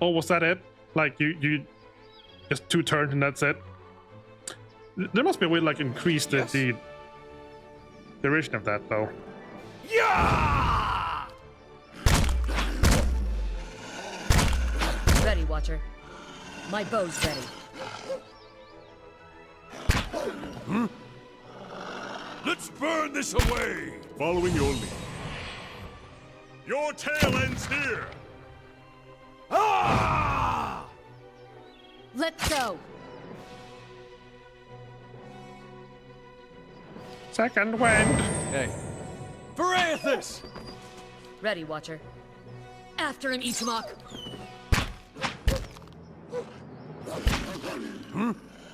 Oh, was that it? Like you just 2 turns and that's it? There must be a way to like increase the duration of that though. Yeah! Ready, Watcher. My bow's ready. Let's burn this away! Following your lead. Your tale ends here! Ah! Let's go. Second wind. Hey. Varathis! Ready, Watcher. After him, Itamok.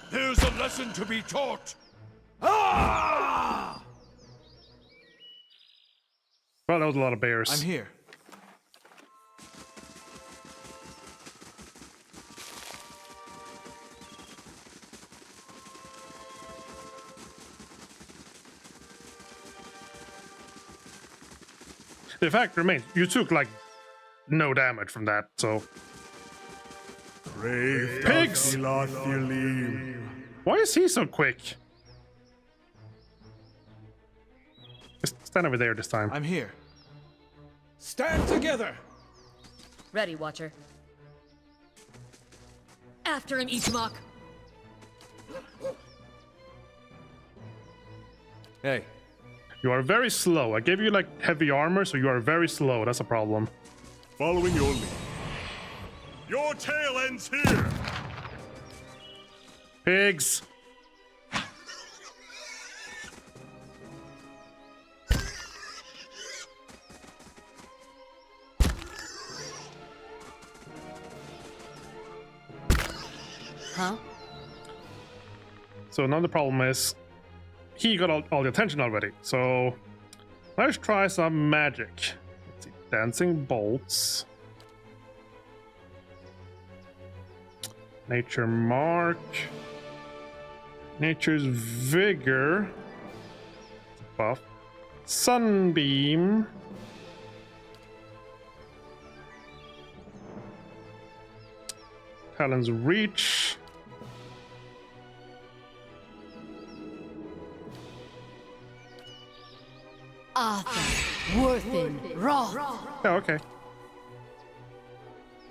There's a lesson to be taught. Ah! Well, that was a lot of bears. I'm here. The fact remains, you took like no damage from that, so. Pigs! Why is he so quick? Just stand over there this time. I'm here. Stand together! Ready, Watcher. After him, Ichimok! Hey, You are very slow. I gave you like heavy armor, so you are very slow. That's a problem. Following your lead. Your tail ends here! Pigs! Huh? So another problem is he got all the attention already. So let's try some magic. Let's see. Dancing bolts. Nature mark. Nature's vigor. Buff. Sunbeam. Talon's reach. Arthur, Worthen, Roth. Yeah, okay.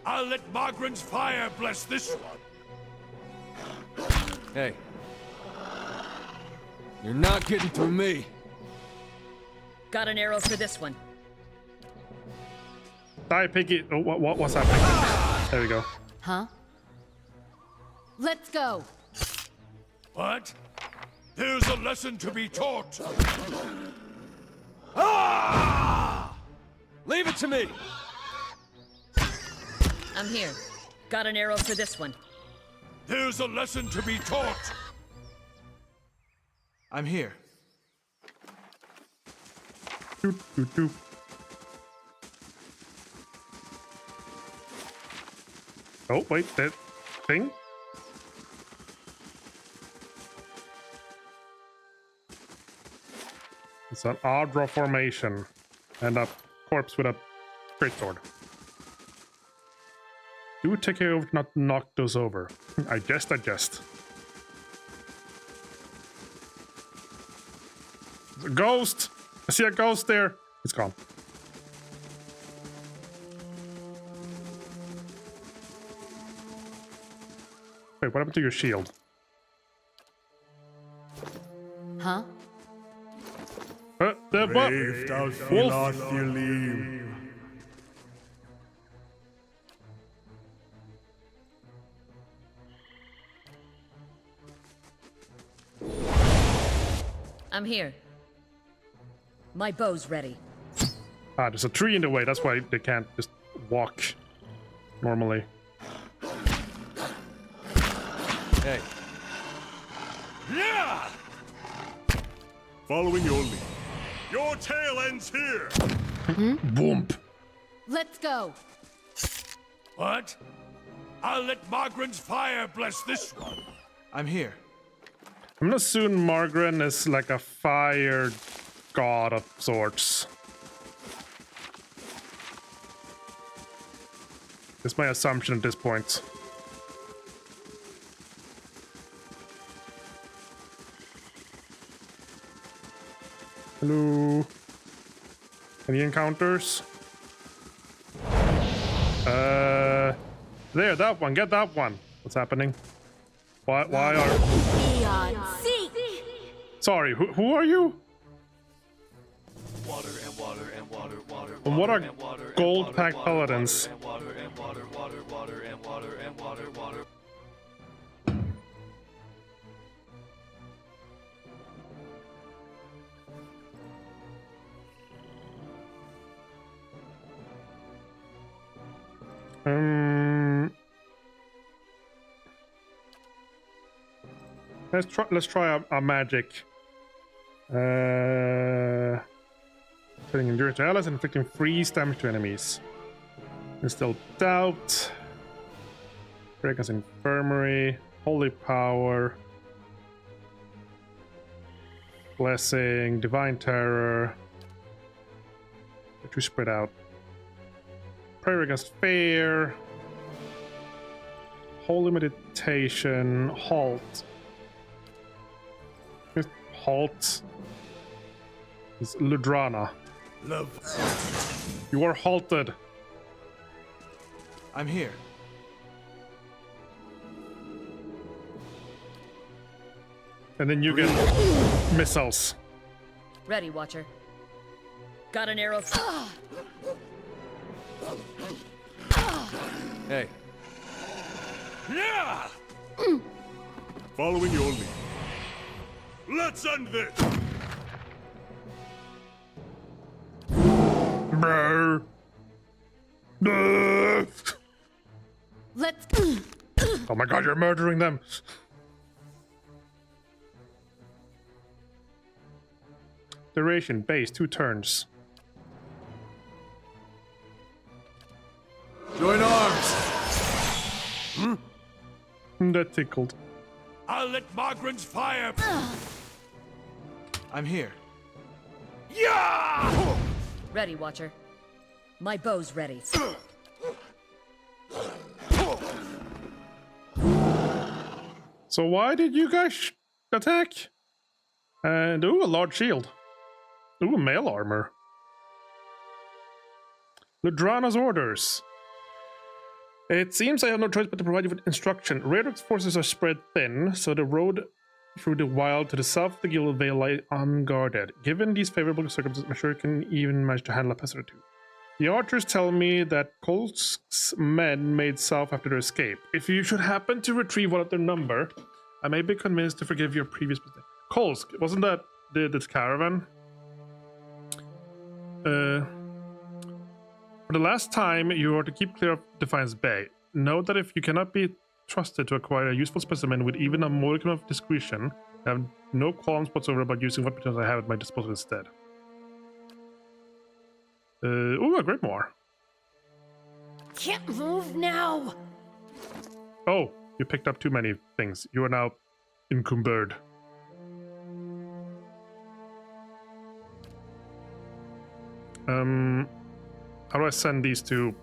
I'll let Margaren's fire bless this one. hey. You're not getting through me. Got an arrow for this one. Die, piggy. Oh, what's happening? There we go. Huh? Let's go. What? There's a lesson to be taught. Ah! Leave it to me. I'm here. Got an arrow for this one. There's a lesson to be taught. I'm here. Doot, doot, doot. Oh, wait, that thing? It's an Ardra formation. And a corpse with a great sword. Do take care of not knock those over. I jest. There's a ghost! I see a ghost there! It's gone. Wait, what happened to your shield? Huh? Wolf! I'm here. My bow's ready. Ah, there's a tree in the way. That's why they can't just walk normally. Hey. Yeah! Following your lead. Your tail ends here! Boom! Let's go. What? I'll let Margaren's fire bless this one. I'm here. I'm gonna assume Margaret is like a fire god of sorts. That's my assumption at this point. Hello. Any encounters? There, that one. Get that one. What's happening? Why are... Sorry, who are you? Water and water and water, water. And what are gold pack paladins? Water and water, water, water and water and water, water. Let's try a magic. Putting endurance to allies and inflicting freeze damage to enemies. Instill doubt. Fragrance infirmary. Holy power. Blessing. Divine terror. too spread out. Prayer against fear. Holy meditation. Halt. Halt. It's Ludrana. Love. You are halted. I'm here. And then you get missiles. Ready, Watcher. Got an arrow. Hey, Yeah! Following your lead. Let's end this! Brr. Brr. Let's. Oh my god, you're murdering them. Duration, base, 2 turns. join arms! That tickled. I'll let Margren's fire. I'm here. Yeah! Ready, Watcher. My bow's ready. So why did you guys attack? And ooh, a large shield. Ooh, mail armor. Ludrana's orders. It seems I have no choice but to provide you with instruction. Raedric's forces are spread thin, so the road through the wild to the south of the Gilded Vale lie unguarded. Given these favorable circumstances, I'm sure you can even manage to handle a peasant or two. The archers tell me that Kolsk's men made south after their escape. If you should happen to retrieve one of their number, I may be convinced to forgive your previous mistake. Kolsk, wasn't that this caravan? For the last time, you are to keep clear of Defiance Bay. Know that if you cannot be trusted to acquire a useful specimen with even a modicum of discretion, I have no qualms whatsoever about using what weapons I have at my disposal instead. Ooh, a grimoire. Can't move now. Oh, you picked up too many things. You are now encumbered. How do I send these to?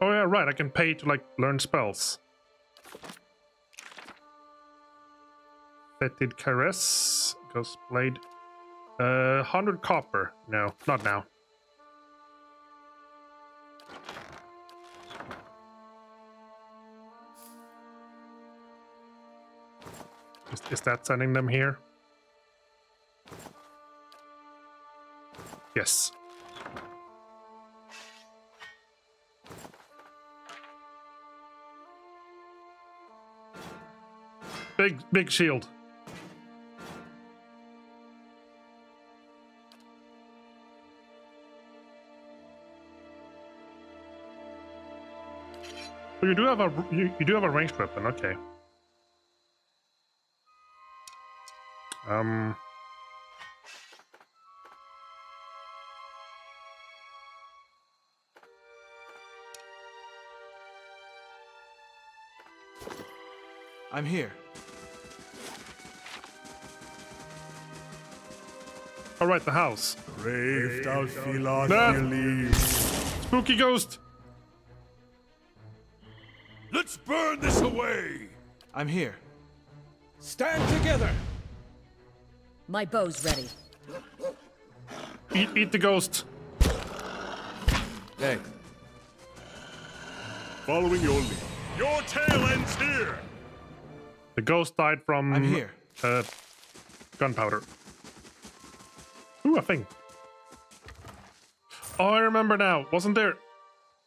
Oh yeah, right. I can pay to like learn spells. Fetid Caress, Ghost Blade. 100 copper. No, not now. Is that sending them here? Yes. Big shield. Oh, you do have a you do have a ranged weapon, okay. I'm here. All right, the house. Braved out Spooky ghost. Let's burn this away! I'm here. Stand together! My bow's ready. Eat the ghost. Hey, Following your lead. Your tale ends here! The ghost died from I'm here. Gunpowder. Ooh, a thing. Oh, I remember now. Wasn't there?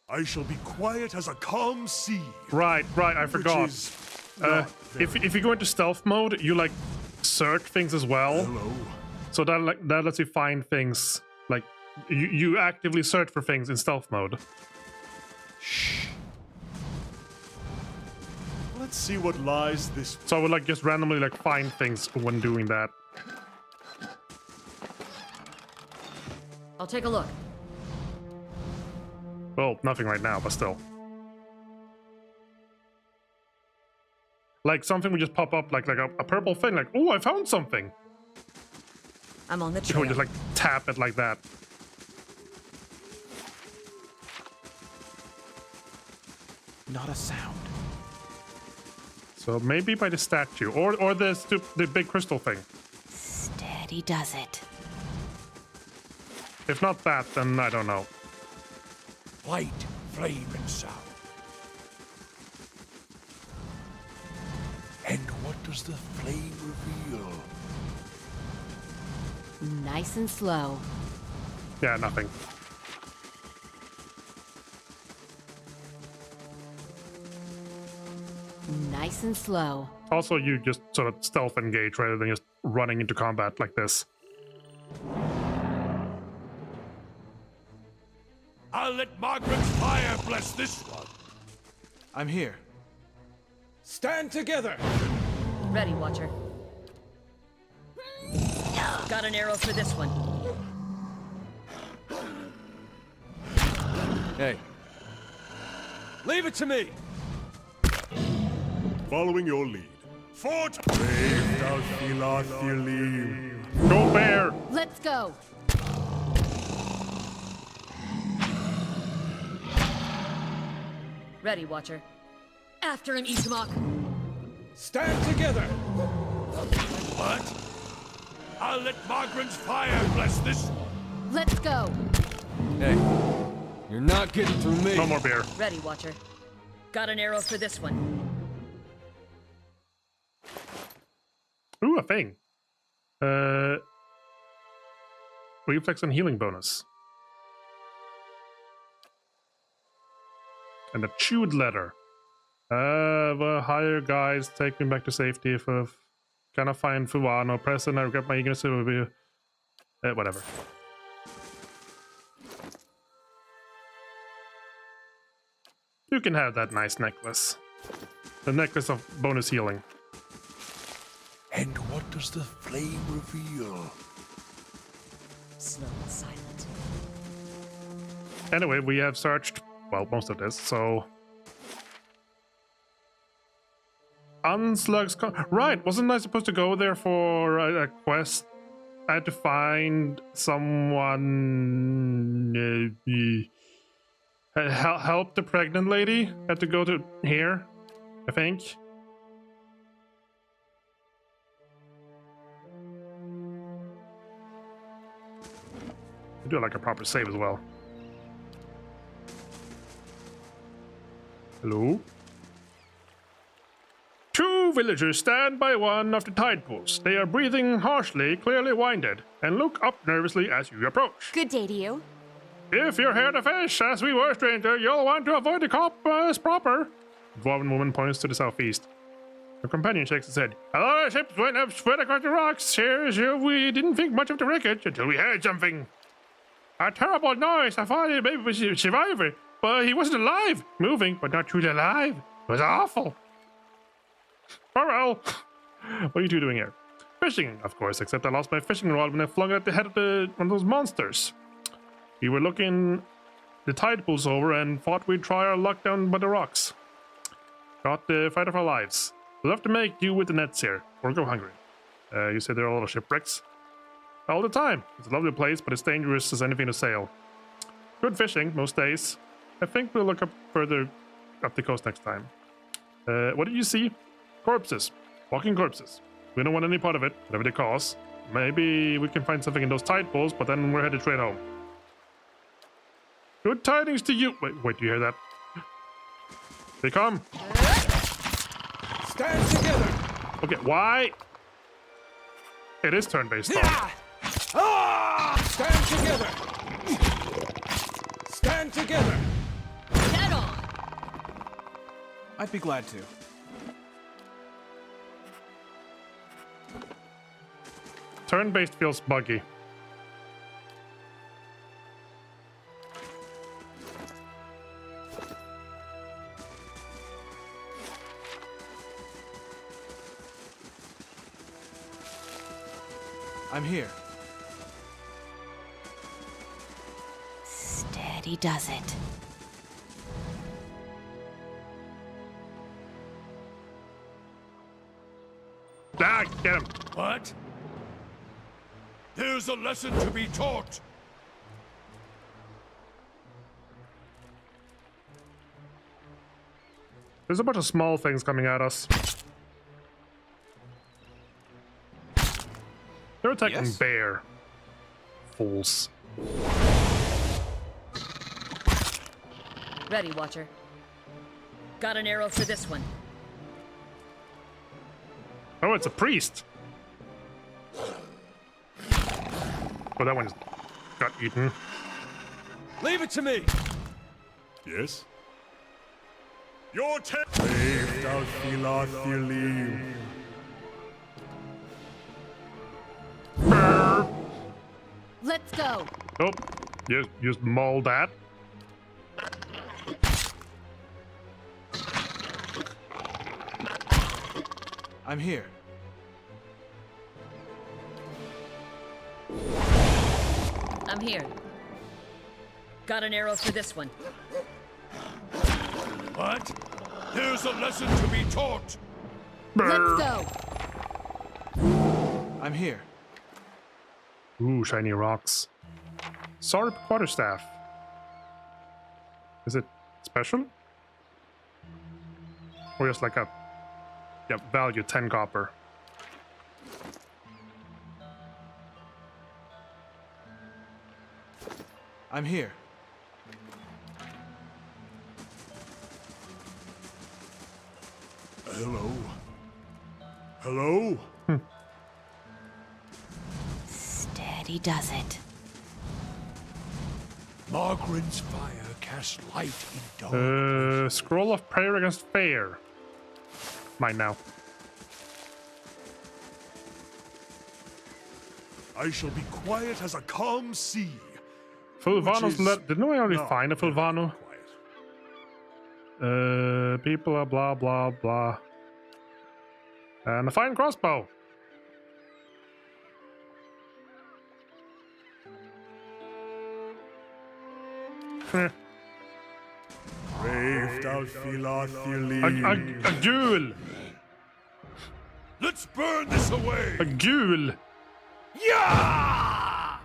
I shall be quiet as a calm sea. Right, I Which forgot. is not If you go into stealth mode, you like search things as well. Hello. So that lets you find things. Like you actively search for things in stealth mode. Let's see what lies this. So I would like just randomly like find things when doing that. I'll take a look. Well, nothing right now, but still. Like something would just pop up like a purple thing, like, oh, I found something. I'm on the You trail. would just like tap it like that. Not a sound. So maybe by the statue or the big crystal thing. Steady does it. If not that, then I don't know. Light, flame, and sound. And what does the flame reveal? Nice and slow. Yeah, nothing. Nice and slow. Also, you just sort of stealth engage rather than just running into combat like this. I'll let Margaret's fire bless this one. I'm here. Stand together! Ready, Watcher. Got an arrow for this one. Hey. Leave it to me! Following your lead. Fort! Go bear! Let's go. Ready, Watcher. After him, Itamok. Stand together! What? I'll let Margaret's fire bless this one. Let's go. Hey. You're not getting through me. No more bear. Ready, Watcher. Got an arrow for this one. Ooh, a thing. Reflex and healing bonus. And a chewed letter. The higher guys take me back to safety if I cannot find Fuwano present. I regret my eagerness to be... whatever. You can have that nice necklace. The necklace of bonus healing. And what does the flame reveal? Slow and silent. Anyway, we have searched, well, most of this, so... Unslug's... Right, wasn't I supposed to go there for a quest? I had to find someone... help the pregnant lady? I had to go to here, I think. Do like a proper save as well. Hello? Two villagers stand by one of the tide pools. They are breathing harshly, clearly winded, and look up nervously as you approach. Good day to you. If you're here to fish, as we were, stranger, you'll want to avoid the cop as proper. The dwarven woman points to the southeast. Her companion shakes his head. A lot of ships went up, spread across the rocks. We didn't think much of the wreckage until we heard something. A terrible noise. I thought it maybe was a survivor, but he wasn't alive. Moving, but not truly alive. It was awful. Farewell. What are you two doing here? Fishing, of course, except I lost my fishing rod when I flung it at the head of one of those monsters. We were looking the tide pools over and thought we'd try our luck down by the rocks. Got the fight of our lives. We'll have to make do with the nets here, or go hungry. You said there are a lot of shipwrecks? All the time. It's a lovely place, but it's dangerous as anything to sail. Good fishing, most days. I think we'll look up further up the coast next time. What did you see? Corpses. Walking corpses. We don't want any part of it, whatever the cause. Maybe we can find something in those tide pools, but then we're headed straight home. Good tidings to you. Wait, do you hear that? They come. Stand together! Okay, why? It is turn-based though. Stand together! Stand together! Head on! I'd be glad to. Turn-based feels buggy. here. Steady does it. Ah, get him. What? There's a lesson to be taught. There's a bunch of small things coming at us. They're attacking Yes? bear. Fools. Ready, Watcher. Got an arrow for this one. Oh, it's a priest. Oh, that one just got eaten. Leave it to me! Yes? Your turn! Leif thou filath your liv. Let's go. Oh, you just maul that. I'm here. I'm here. Got an arrow for this one. What? There's a lesson to be taught. Let's go. I'm here. Ooh, shiny rocks. Sarp quarterstaff. Is it special? Or just like a value 10 copper? I'm here. Hello? Hello? Steady does it. Margaren's fire casts light in dark. Scroll of prayer against fair. Mine now. I shall be quiet as a calm sea. Fulvano's Which is- didn't we already No, find a they're not Fulvano? quiet. People are blah blah blah. And a fine crossbow. Heh. Leif thou filath your liv. a ghoul! Let's burn this away. A ghoul! Yeah!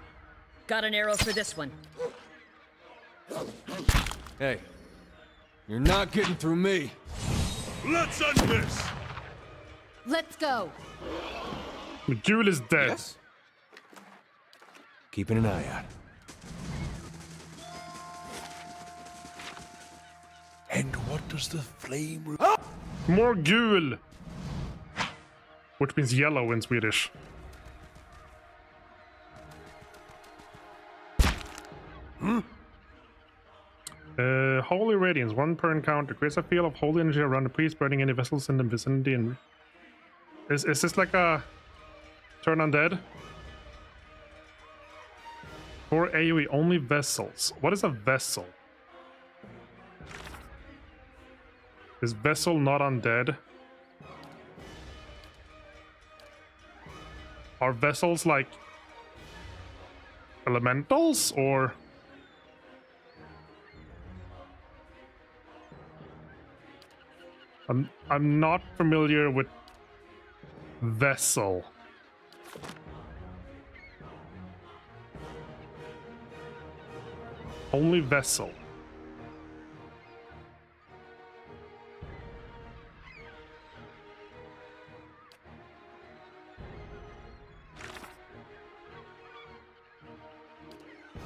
Got an arrow for this one. Hey, you're not getting through me. Let's end this. Let's go. The ghoul is dead. Yes? Keeping an eye out. And what does the flame... More ghoul! Which means yellow in Swedish. Holy Radiance, 1 per encounter. Creates a field of holy energy around the priest, burning any vessels in the vicinity. And is this like a turn undead? For AoE, only vessels. What is a vessel? Is vessel not undead? Are vessels like elementals or? I'm not familiar with vessel. Only vessel.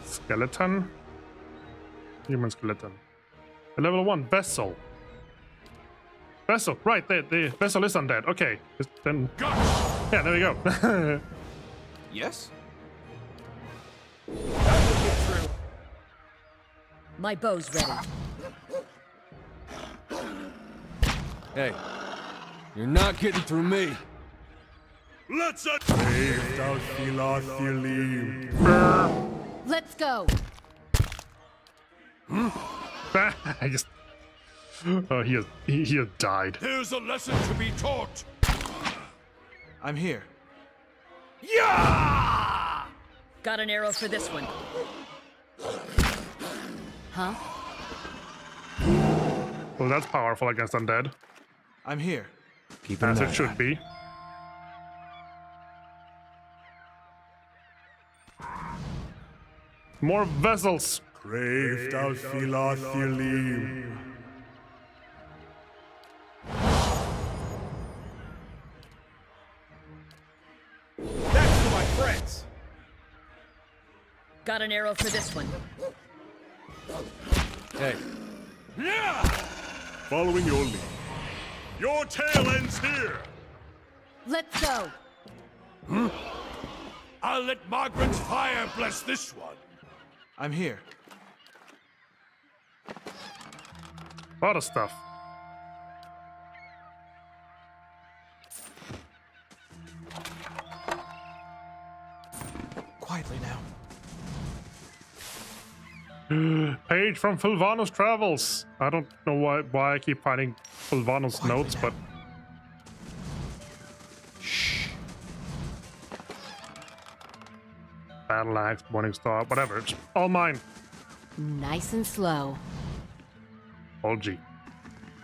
Skeleton. Human skeleton. A level 1 vessel. Vessel, right, the vessel is undead. Okay, then. Yeah, there we go. Yes? My bow's ready. Hey, you're not getting through me. Let's end. Leif thou filath your liv. Let's go. I just. Oh, he has died. There's a lesson to be taught. I'm here. Yeah! Got an arrow for this one. Huh? Well, that's powerful against undead. I'm here. Keep an As eye it should on. be. More vessels. Crave thou Philathilim. That's for my friends. Got an arrow for this one. Hey, Following your lead. Your tale ends here! Let's go. I'll let Margaret's fire bless this one. I'm here. A lot of stuff. Quietly now. Page from Fulvanos Travels. I don't know why I keep finding Fulvanos Quietly notes, now. but Battle Axe, Morning Star, whatever. It's all mine. Nice and slow. All G.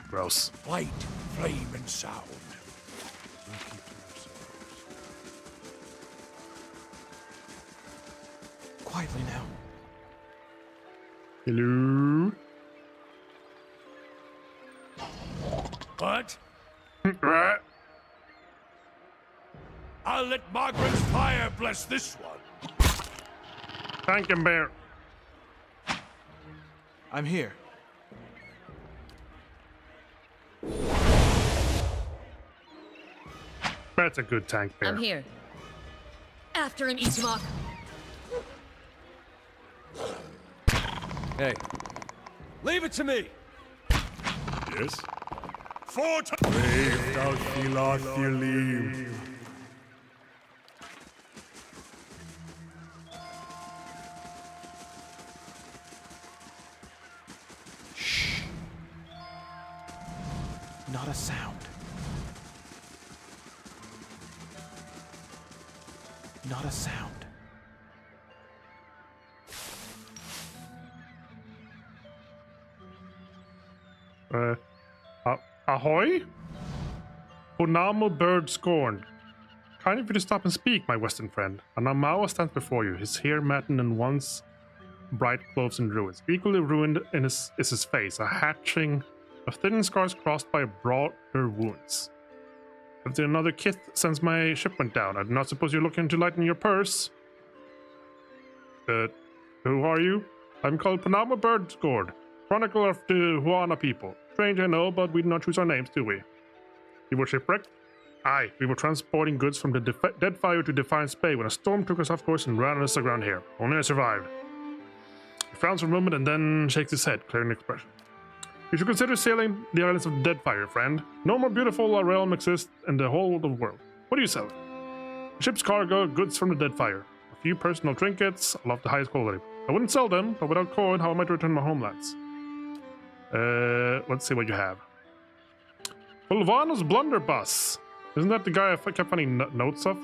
Gross. Light, flame, and sound. Quietly now. Hello. What? Right. I'll let Margaret's fire bless this one. Thank you, Bear. I'm here. That's a good tank, Bear. I'm here. After him, Ichimok. hey. Leave it to me! Yes? Crave thou Philathilim. Not a sound. Not a sound. Ahoy? Punamo bird scorned. Kind of you to stop and speak, my western friend. An Amawa stands before you, his hair matted and once bright clothes in ruins. Equally ruined is his face, a hatching of thin scars crossed by broader wounds. If there another kith since my ship went down, I do not suppose you're looking to lighten your purse. Who are you? I'm called Panama Birdscord, chronicler of the Huana people. Strange, I know, but we do not choose our names, do we? You were shipwrecked? Aye, we were transporting goods from the Deadfire to Defiance Bay when a storm took us off course and ran us aground here. Only I survived. He frowns for a moment and then shakes his head, clearing expression. You should consider sailing the islands of Deadfire, friend. No more beautiful a realm exists in the whole of the world. What do you sell? The ship's cargo, goods from the Deadfire. A few personal trinkets, all of the highest quality. I wouldn't sell them, but without coin, how am I to return my homelands? Let's see what you have. Fulvano's blunderbuss. Isn't that the guy I kept finding notes of?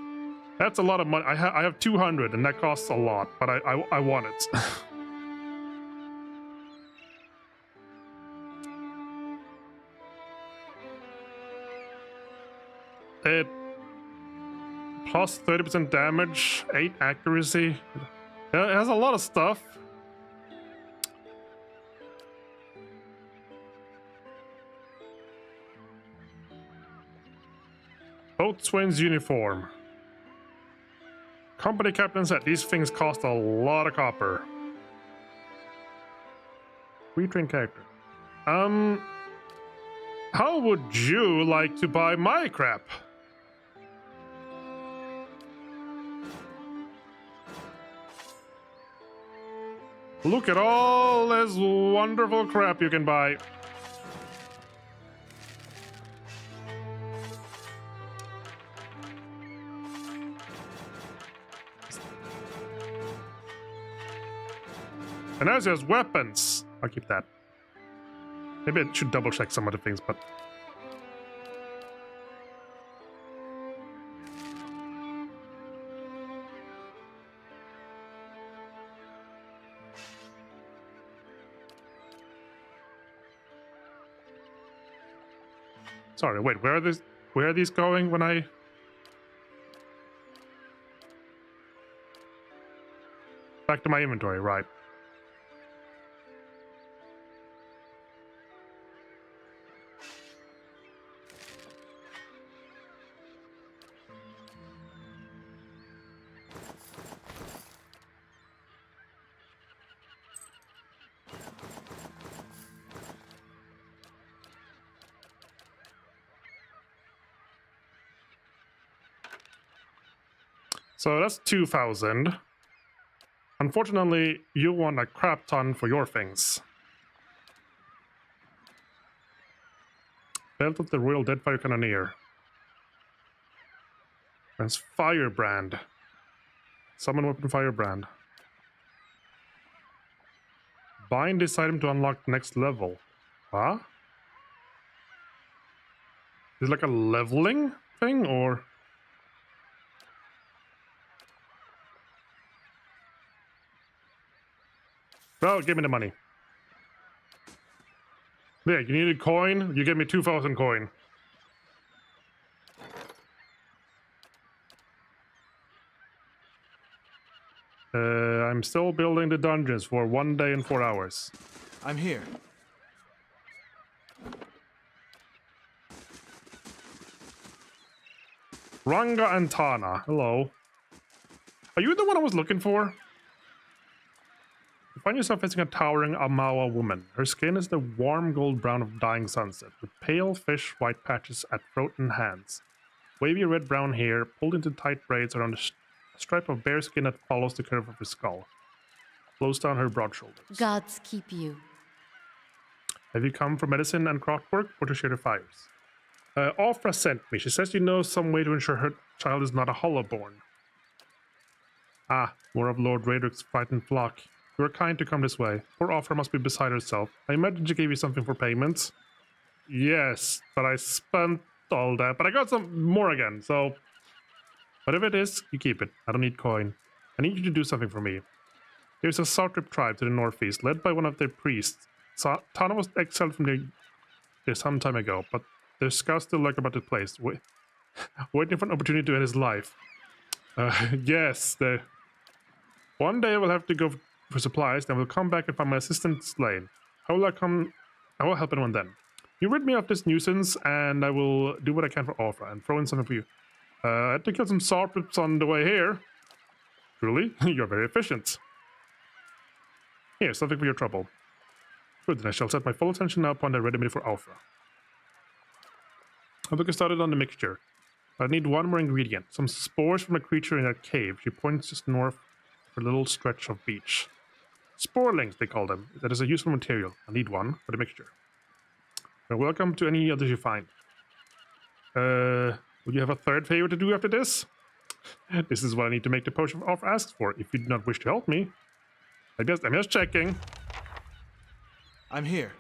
That's a lot of money. I have 200, and that costs a lot, but I want it. It plus 30% damage, 8 accuracy. It has a lot of stuff. Boatswain's uniform. Company captain said these things cost a lot of copper. Retrain character. How would you like to buy my crap? Look at all this wonderful crap you can buy. And as there's weapons, I'll keep that. Maybe I should double check some of the things, but Sorry, wait, where are these going when I... Back to my inventory, right. So that's 2,000. Unfortunately, you want a crap ton for your things. Belt of the Royal Deadfire Cannoneer. That's Firebrand. Summon weapon Firebrand. Bind this item to unlock the next level. Huh? Is it like a leveling thing, or...? Well, give me the money. Yeah, you need a coin? You give me 2,000 coin. I'm still building the dungeons for 1 day and 4 hours. I'm here. Ranga and Tana, hello. Are you the one I was looking for? You find yourself facing a towering Amawa woman. Her skin is the warm gold brown of dying sunset, with pale fish white patches at throat and hands. Wavy red-brown hair pulled into tight braids around a stripe of bare skin that follows the curve of her skull. Flows down her broad shoulders. Gods keep you. Have you come for medicine and craftwork or to share the fires? Afra sent me. She says you know some way to ensure her child is not a hollowborn. Ah, more of Lord Raedric's frightened flock. You are kind to come this way. Poor Afra must be beside herself. I imagine she gave you something for payment. Yes, but I spent all that. But I got some more again, so... Whatever it is, you keep it. I don't need coin. I need you to do something for me. There's a Sartrip tribe to the northeast, led by one of their priests. Tana was exiled from there some time ago, but their scouts still lurk about the place, waiting for an opportunity to end his life. Yes, one day I will have to go for supplies, then we'll come back and find my assistant slain. How will I come? I will help anyone then. You rid me of this nuisance, and I will do what I can for Afra and throw in something for you. I had to kill some Sartrips on the way here. Truly, you're very efficient. Here, something for your trouble. Good, then I shall set my full attention now upon the ready made for Afra. I'll get started on the mixture. I need one more ingredient. Some spores from a creature in a cave. She points just north for a little stretch of beach. Sporelings, they call them. That is a useful material. I need one for the mixture. You're welcome to any others you find. Would you have a third favor to do after this? This is what I need to make the potion Afra asks for. If you do not wish to help me, I'm just checking. I'm here.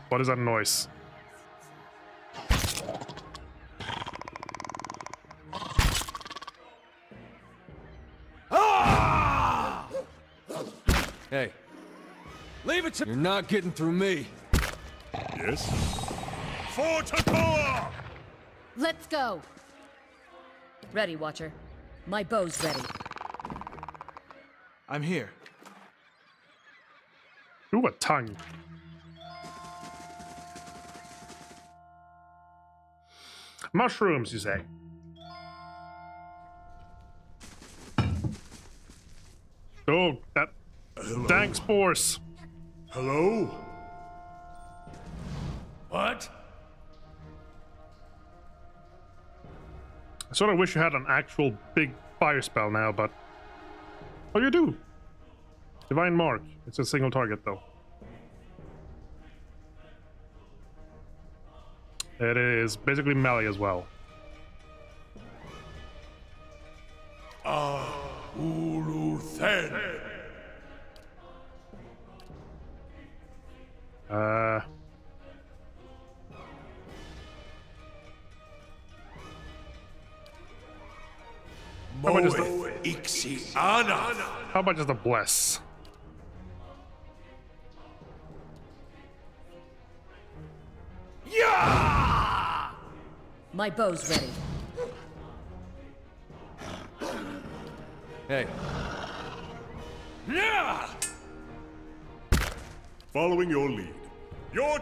What is that noise? Hey. Leave it to... You're not getting through me. Yes? For Takoa! Let's go. Ready, Watcher. My bow's ready. I'm here. Ooh, a tongue. Mushrooms, you say? Oh, that dank spores. Hello? What? I sort of wish you had an actual big fire spell now, but... Oh, you do! Divine Mark. It's a single target, though. It is basically melee as well. Uluthen. How about just Moeth Ixiana. How about just a bless? Yeah! My bow's ready. Hey, Yeah! Following your lead. Your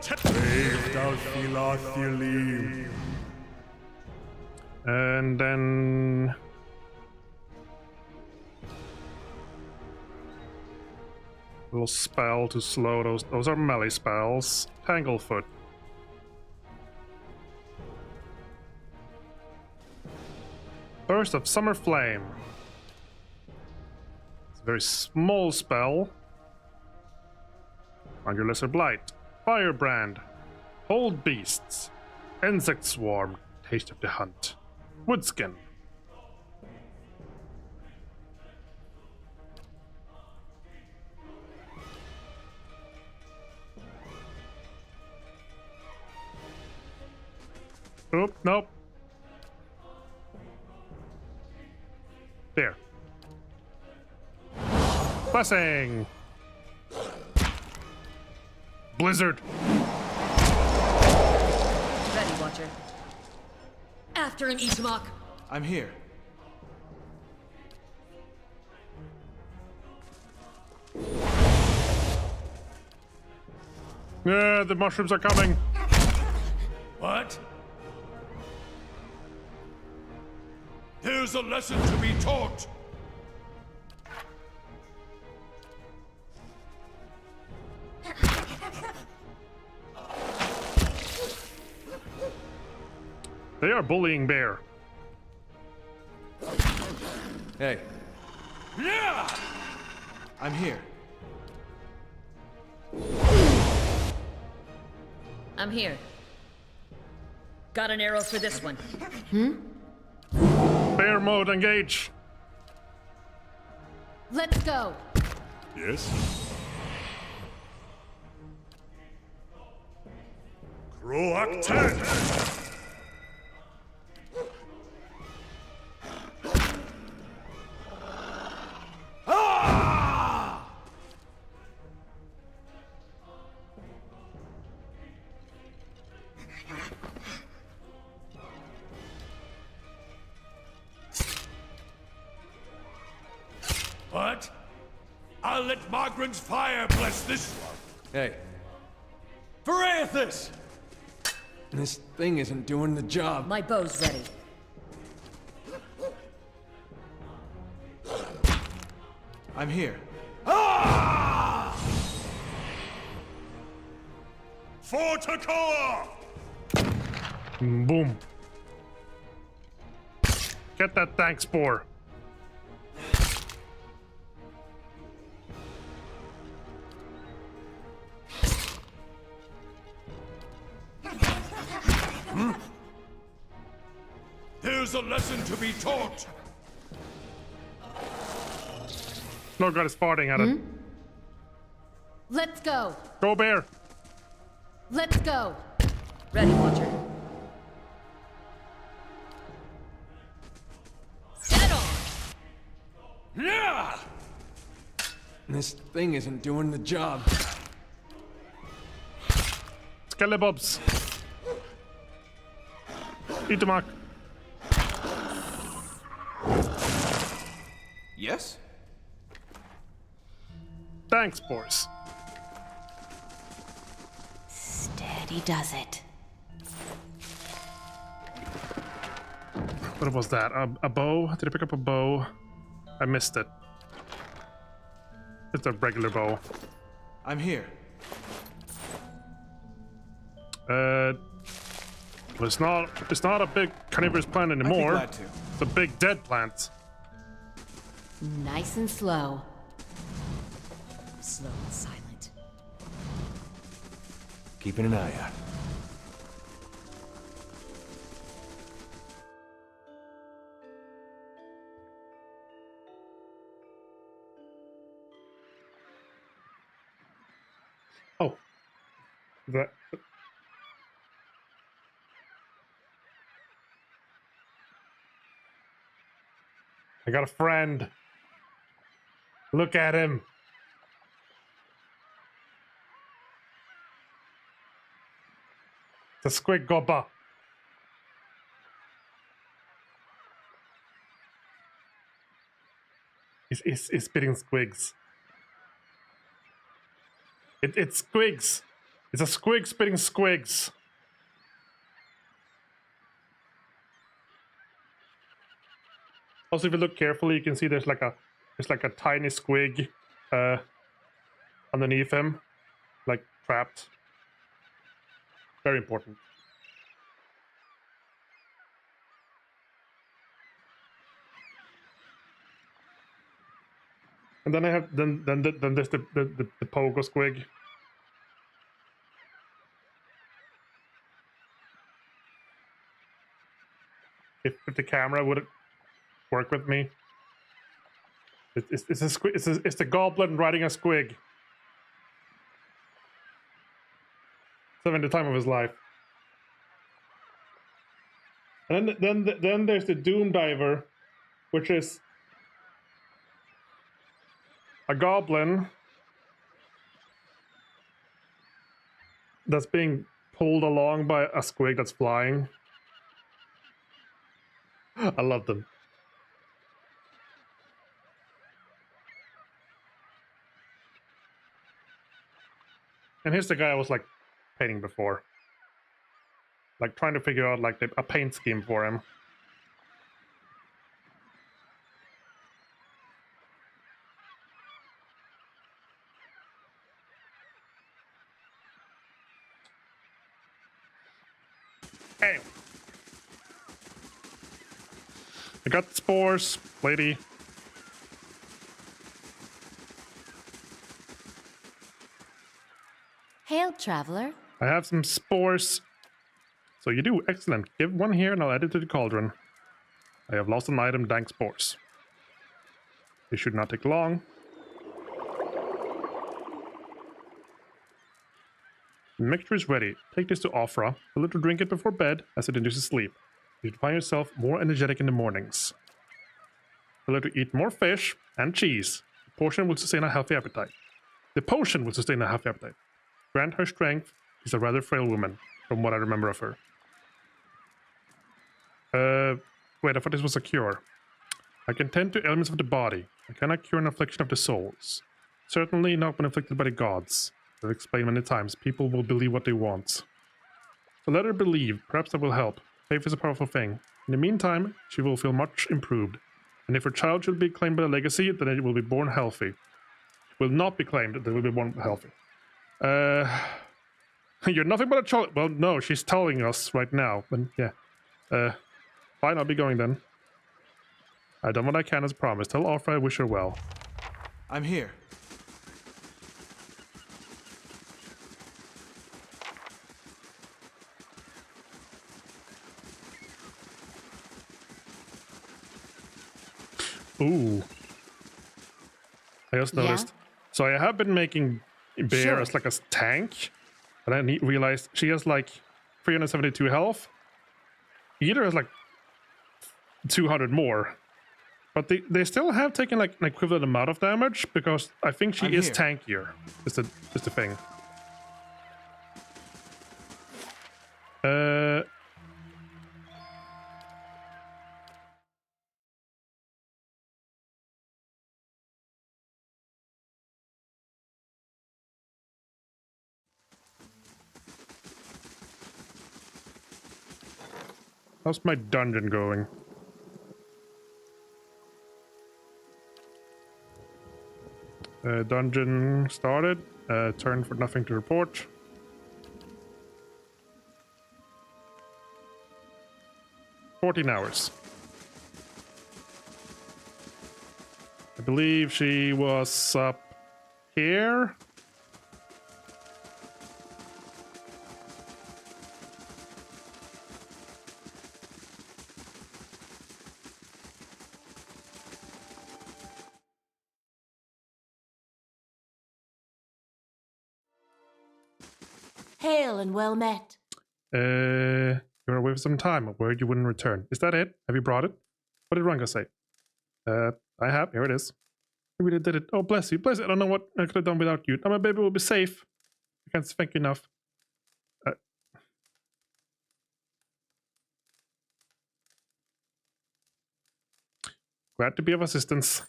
And then little spell to slow those. Those are melee spells. Tanglefoot. Burst of Summer Flame. It's a very small spell. On your Lesser Blight. Firebrand. Hold Beasts. Insect Swarm. Taste of the Hunt. Woodskin. Oop, nope. There. Blessing! Blizzard! Ready, Watcher. After him, Ishmak. I'm here. Yeah, the mushrooms are coming. What? Here's a lesson to be taught. They are bullying Bear. hey, Yeah! I'm here. I'm here. Got an arrow for this one. Bear mode, engage. Let's go. Yes? Croak 10! What? I'll let Margren's fire bless this one. hey. Verathis! This thing isn't doing the job. My bow's ready. I'm here. Ah! For Takoa! Boom. Get that tank spore. Here's a lesson to be taught. Snowguard is farting at it. Let's go. Go, Bear. Let's go. Ready, Watcher. Set on! Yeah! This thing isn't doing the job. Skelebobs. Itamak. Yes? Tank spores. Steady does it. What was that? A bow? Did I pick up a bow? I missed it. It's a regular bow. I'm here. Well, it's not a big carnivorous plant I'd be anymore. glad to. It's a big dead plant. Nice and slow. Slow and silent. Keeping an eye out. Oh. That. I got a friend. Look at him. It's a squig gobba. He's spitting squigs. It's squigs. It's a squig spitting squigs. Also, if you look carefully, you can see there's like a tiny squig underneath him, like trapped. Very important. And then I have then there's the pogo squig. If the camera would work with me, it's a squig. It's the goblin riding a squig. He's having the time of his life. And then there's the Doom Diver, which is a goblin that's being pulled along by a squig that's flying. I love them. And here's the guy I was like painting before. Like trying to figure out like a paint scheme for him. Anyway. I got the spores, lady. Hail, traveler. I have some spores. So you do, excellent. Give one here and I'll add it to the cauldron. I have lost an item, dank spores. It should not take long. The mixture is ready. Take this to Afra. A little drink it before bed as it induces sleep. You should find yourself more energetic in the mornings. A little eat more fish and cheese. The potion will sustain a healthy appetite. The potion will sustain a healthy appetite. Grant her strength. She's a rather frail woman, from what I remember of her. Wait, I thought this was a cure. I can tend to ailments of the body. I cannot cure an affliction of the souls. Certainly not when afflicted by the gods. I've explained many times, people will believe what they want. So let her believe, perhaps that will help. Faith is a powerful thing. In the meantime, she will feel much improved. And if her child should be claimed by the legacy, then it will be born healthy. Will not be claimed, that it will be born healthy. You're nothing but a child. Well, no, she's telling us right now. But yeah. Fine, I'll be going then. I've done what I can as promised. Tell Afra I wish her well. I'm here. Ooh. I just noticed. So I have been making Bear as like a tank, but I realized she has like 372 health. Eater has like 200 more. But they still have taken like an equivalent amount of damage because I think she is tankier. Is the thing. How's my dungeon going? Dungeon started. Turn for nothing to report. $14 I believe she was up here. Hail and well met. You're away for some time. A word you wouldn't return. Is that it? Have you brought it? What did Ranka say? I have. Here it is. I really did it. Oh, bless you. Bless you. I don't know what I could have done without you. Now my baby will be safe. I can't thank you enough. Glad to be of assistance.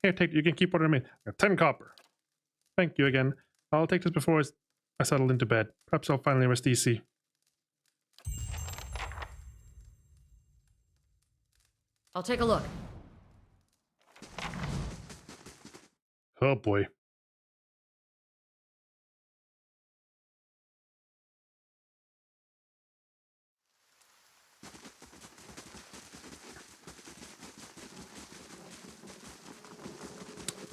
Here, take. You can keep what remains. 10 copper. Thank you again. I'll take this before I settle into bed. Perhaps I'll finally rest easy. I'll take a look. Oh boy.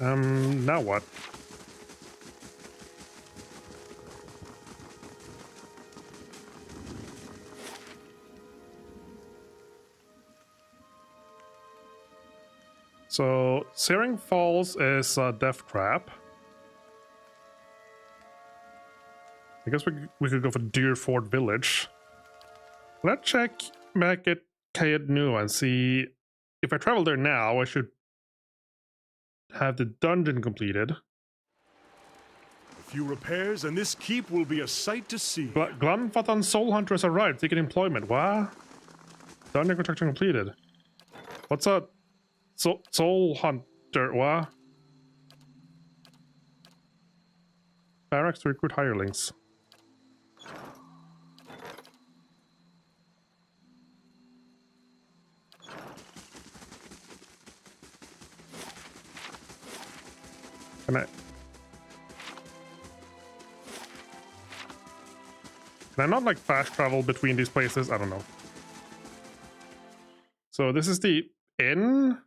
Now what? So, Searing Falls is a death trap. I guess we could go for Deerford Village. Let's check back at Kayad Nu and see if I travel there now. I should have the dungeon completed. A few repairs, and this keep will be a sight to see. Glanfatan Soul Hunter has arrived, seeking employment. What? Dungeon construction completed. What's a Soul Hunter? What? Barracks to recruit hirelings. Can I not like fast travel between these places? I don't know. So this is the inn.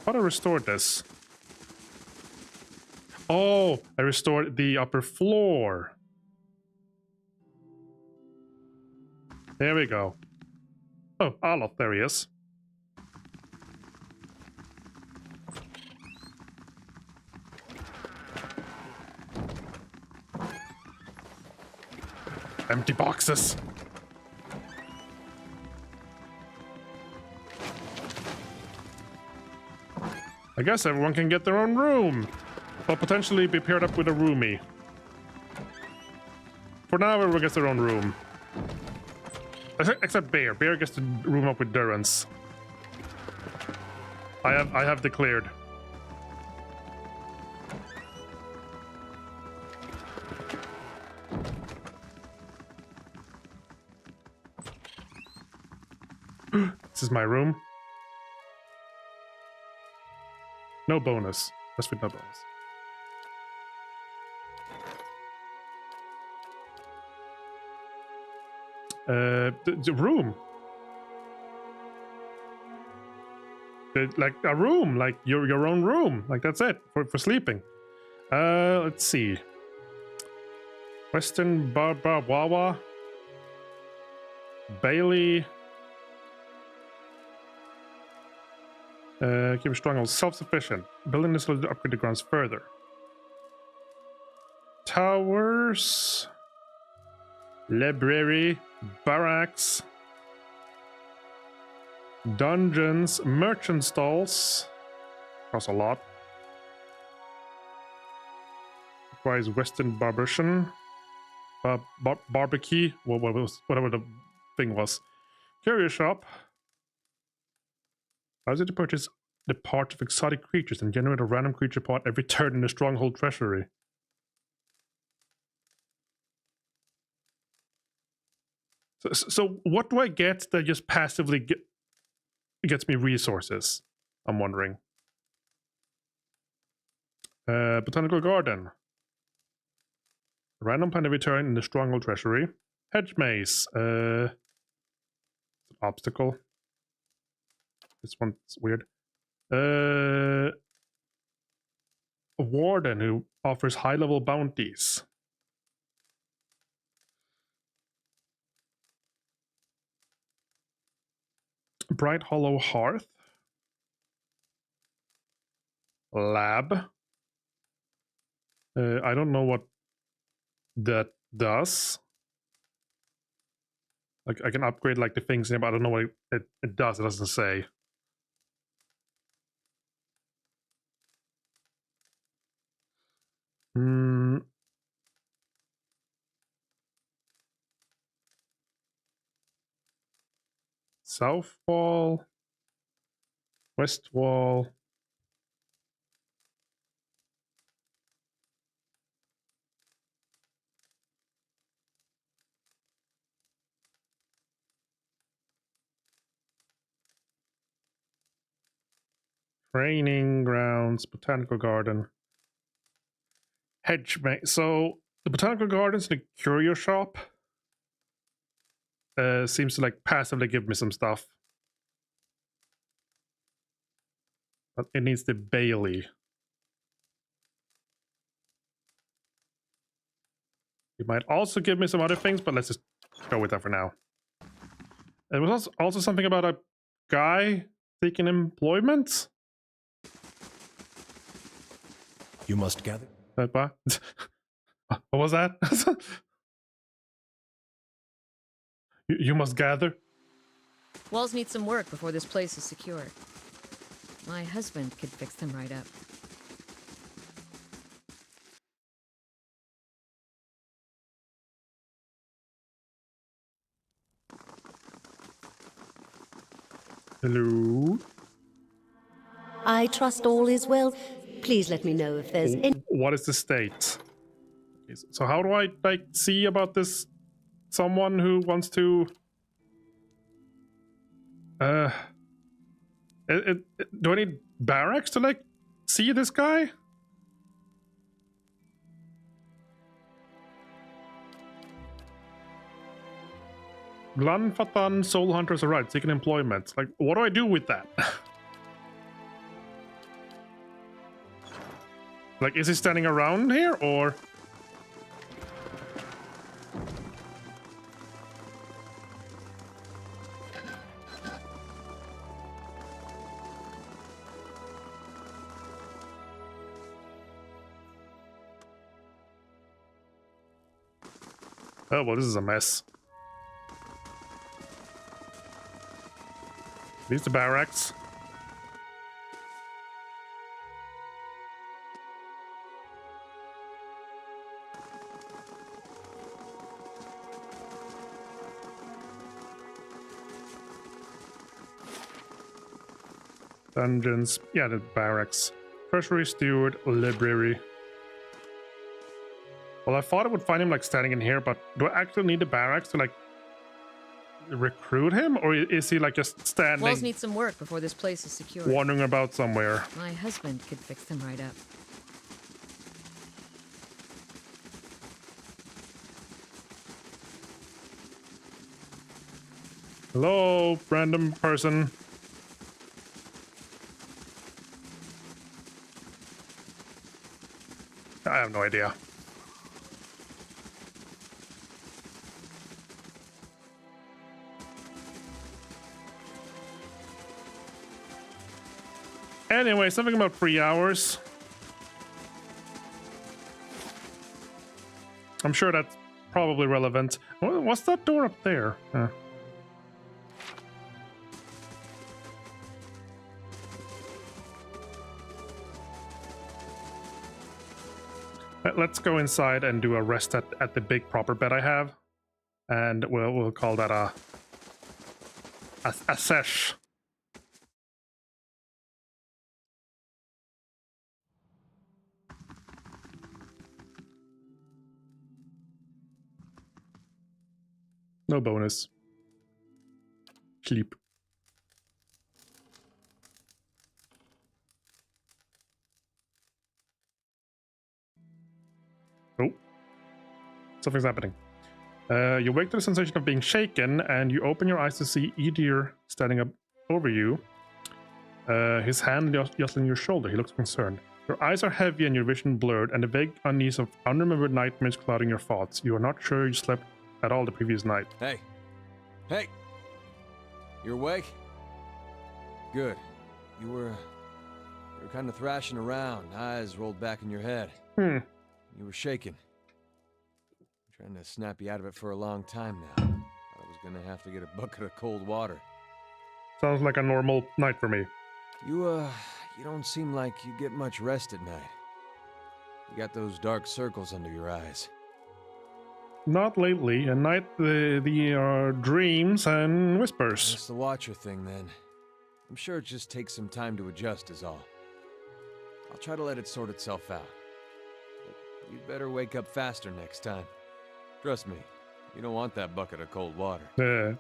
How do I restore this? Oh, I restored the upper floor. There we go. Oh, Aloth, there he is. Empty boxes. I guess everyone can get their own room, but potentially be paired up with a roomie. For now, everyone gets their own room. Except Bear. Bear gets to room up with Durance. I have declared. This is my room. No bonus. Rest with no bonus. The room. Like a room, like your own room. Like that's it for sleeping. Let's see. Western Wawa. Bailey. Keep stronghold self-sufficient. Building this will upgrade the grounds further. Towers. Library. Barracks. Dungeons. Merchant stalls. Costs a lot. Requires Western Barbarician. Barbecue. Whatever the thing was. Curio shop. Allows you to purchase the parts of exotic creatures and generate a random creature part every turn in the stronghold treasury. So what do I get that just passively gets me resources? I'm wondering. Botanical garden. Random plant every turn in the stronghold treasury. Hedge maze. It's an obstacle. This one's weird. A warden who offers high-level bounties. Bright Hollow Hearth. Lab. I don't know what that does. Like I can upgrade like the things here, but I don't know what it does. It doesn't say. Hmm. South wall, west wall. Training grounds, botanical garden, hedge. So the botanical gardens, the curio shop, seems to like passively give me some stuff, but it needs the Bailey. It might also give me some other things, but let's just go with that for now. There was also something about a guy seeking employment. You must gather. What was that? You must gather. Walls need some work before this place is secure. My husband could fix them right up. Hello. I trust all is well. Please let me know if there's any... What is the state? Okay, so how do I like see about this? Someone who wants to do I need barracks to like see this guy? Glanfatan soul hunters are right, seeking employment. Like, what do I do with that? Like, is he standing around here or? Oh, well, this is a mess. These the barracks. Dungeons. Yeah, the barracks. Treasury, steward, library. Well, I thought I would find him like standing in here, but do I actually need the barracks to like recruit him, or is he like just standing? Walls need some work before this place is secure. Wandering about somewhere. My husband could fix them right up. Hello, random person. I have no idea. Anyway, something about 3 hours. I'm sure that's probably relevant. What's that door up there? Let's go inside and do a rest at the big proper bed I have, and we'll call that a sesh. No bonus. Sleep. Oh. Something's happening. You wake to the sensation of being shaken, and you open your eyes to see Edir standing up over you. His hand just on your shoulder. He looks concerned. Your eyes are heavy and your vision blurred, and a vague unease of unremembered nightmares clouding your thoughts. You are not sure you slept at all the previous night. Hey! Hey! You awake? Good. You were kind of thrashing around, eyes rolled back in your head. You were shaking. I'm trying to snap you out of it for a long time now. But was gonna have to get a bucket of cold water. Sounds like a normal night for me. You don't seem like you get much rest at night. You got those dark circles under your eyes. Not lately. At night, the dreams and whispers. It's the Watcher thing, then. I'm sure it just takes some time to adjust, is all. I'll try to let it sort itself out. But you'd better wake up faster next time. Trust me, you don't want that bucket of cold water. Yeah.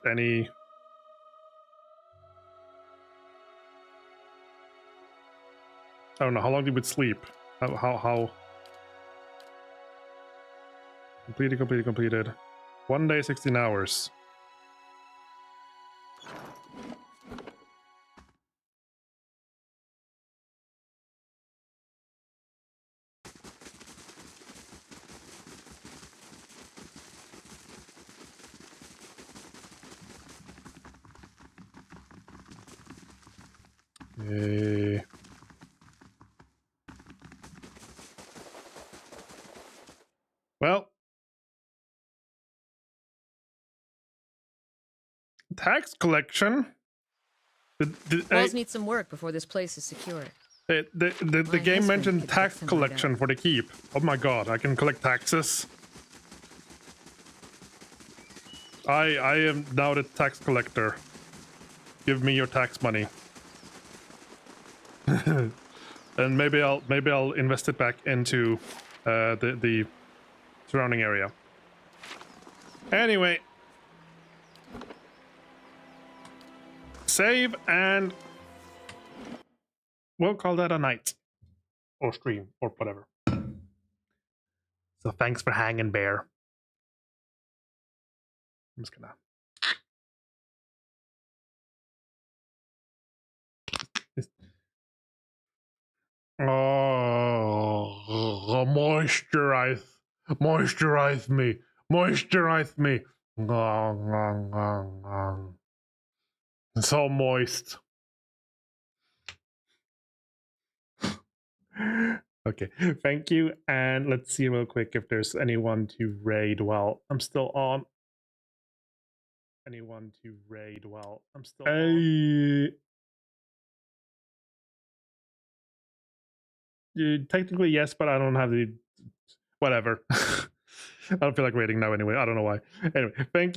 Any... I don't know, how long did we sleep? How... Completed. 1 day, 16 hours. Yay. Well, tax collection. Walls need some work before this place is secure. The game mentioned tax collection for the keep. Oh my god, I can collect taxes. I am now the tax collector. Give me your tax money. And maybe I'll invest it back into the surrounding area. Anyway, save, and we'll call that a night or stream or whatever. So thanks for hanging, Bear. I'm just gonna. Oh, moisturize me. So moist. Okay, thank you, and let's see real quick if there's anyone to raid while I'm still on. Anyone to raid while I'm still on. Technically yes, but I don't have the whatever. I don't feel like raiding now anyway. I don't know why. Anyway, thank you.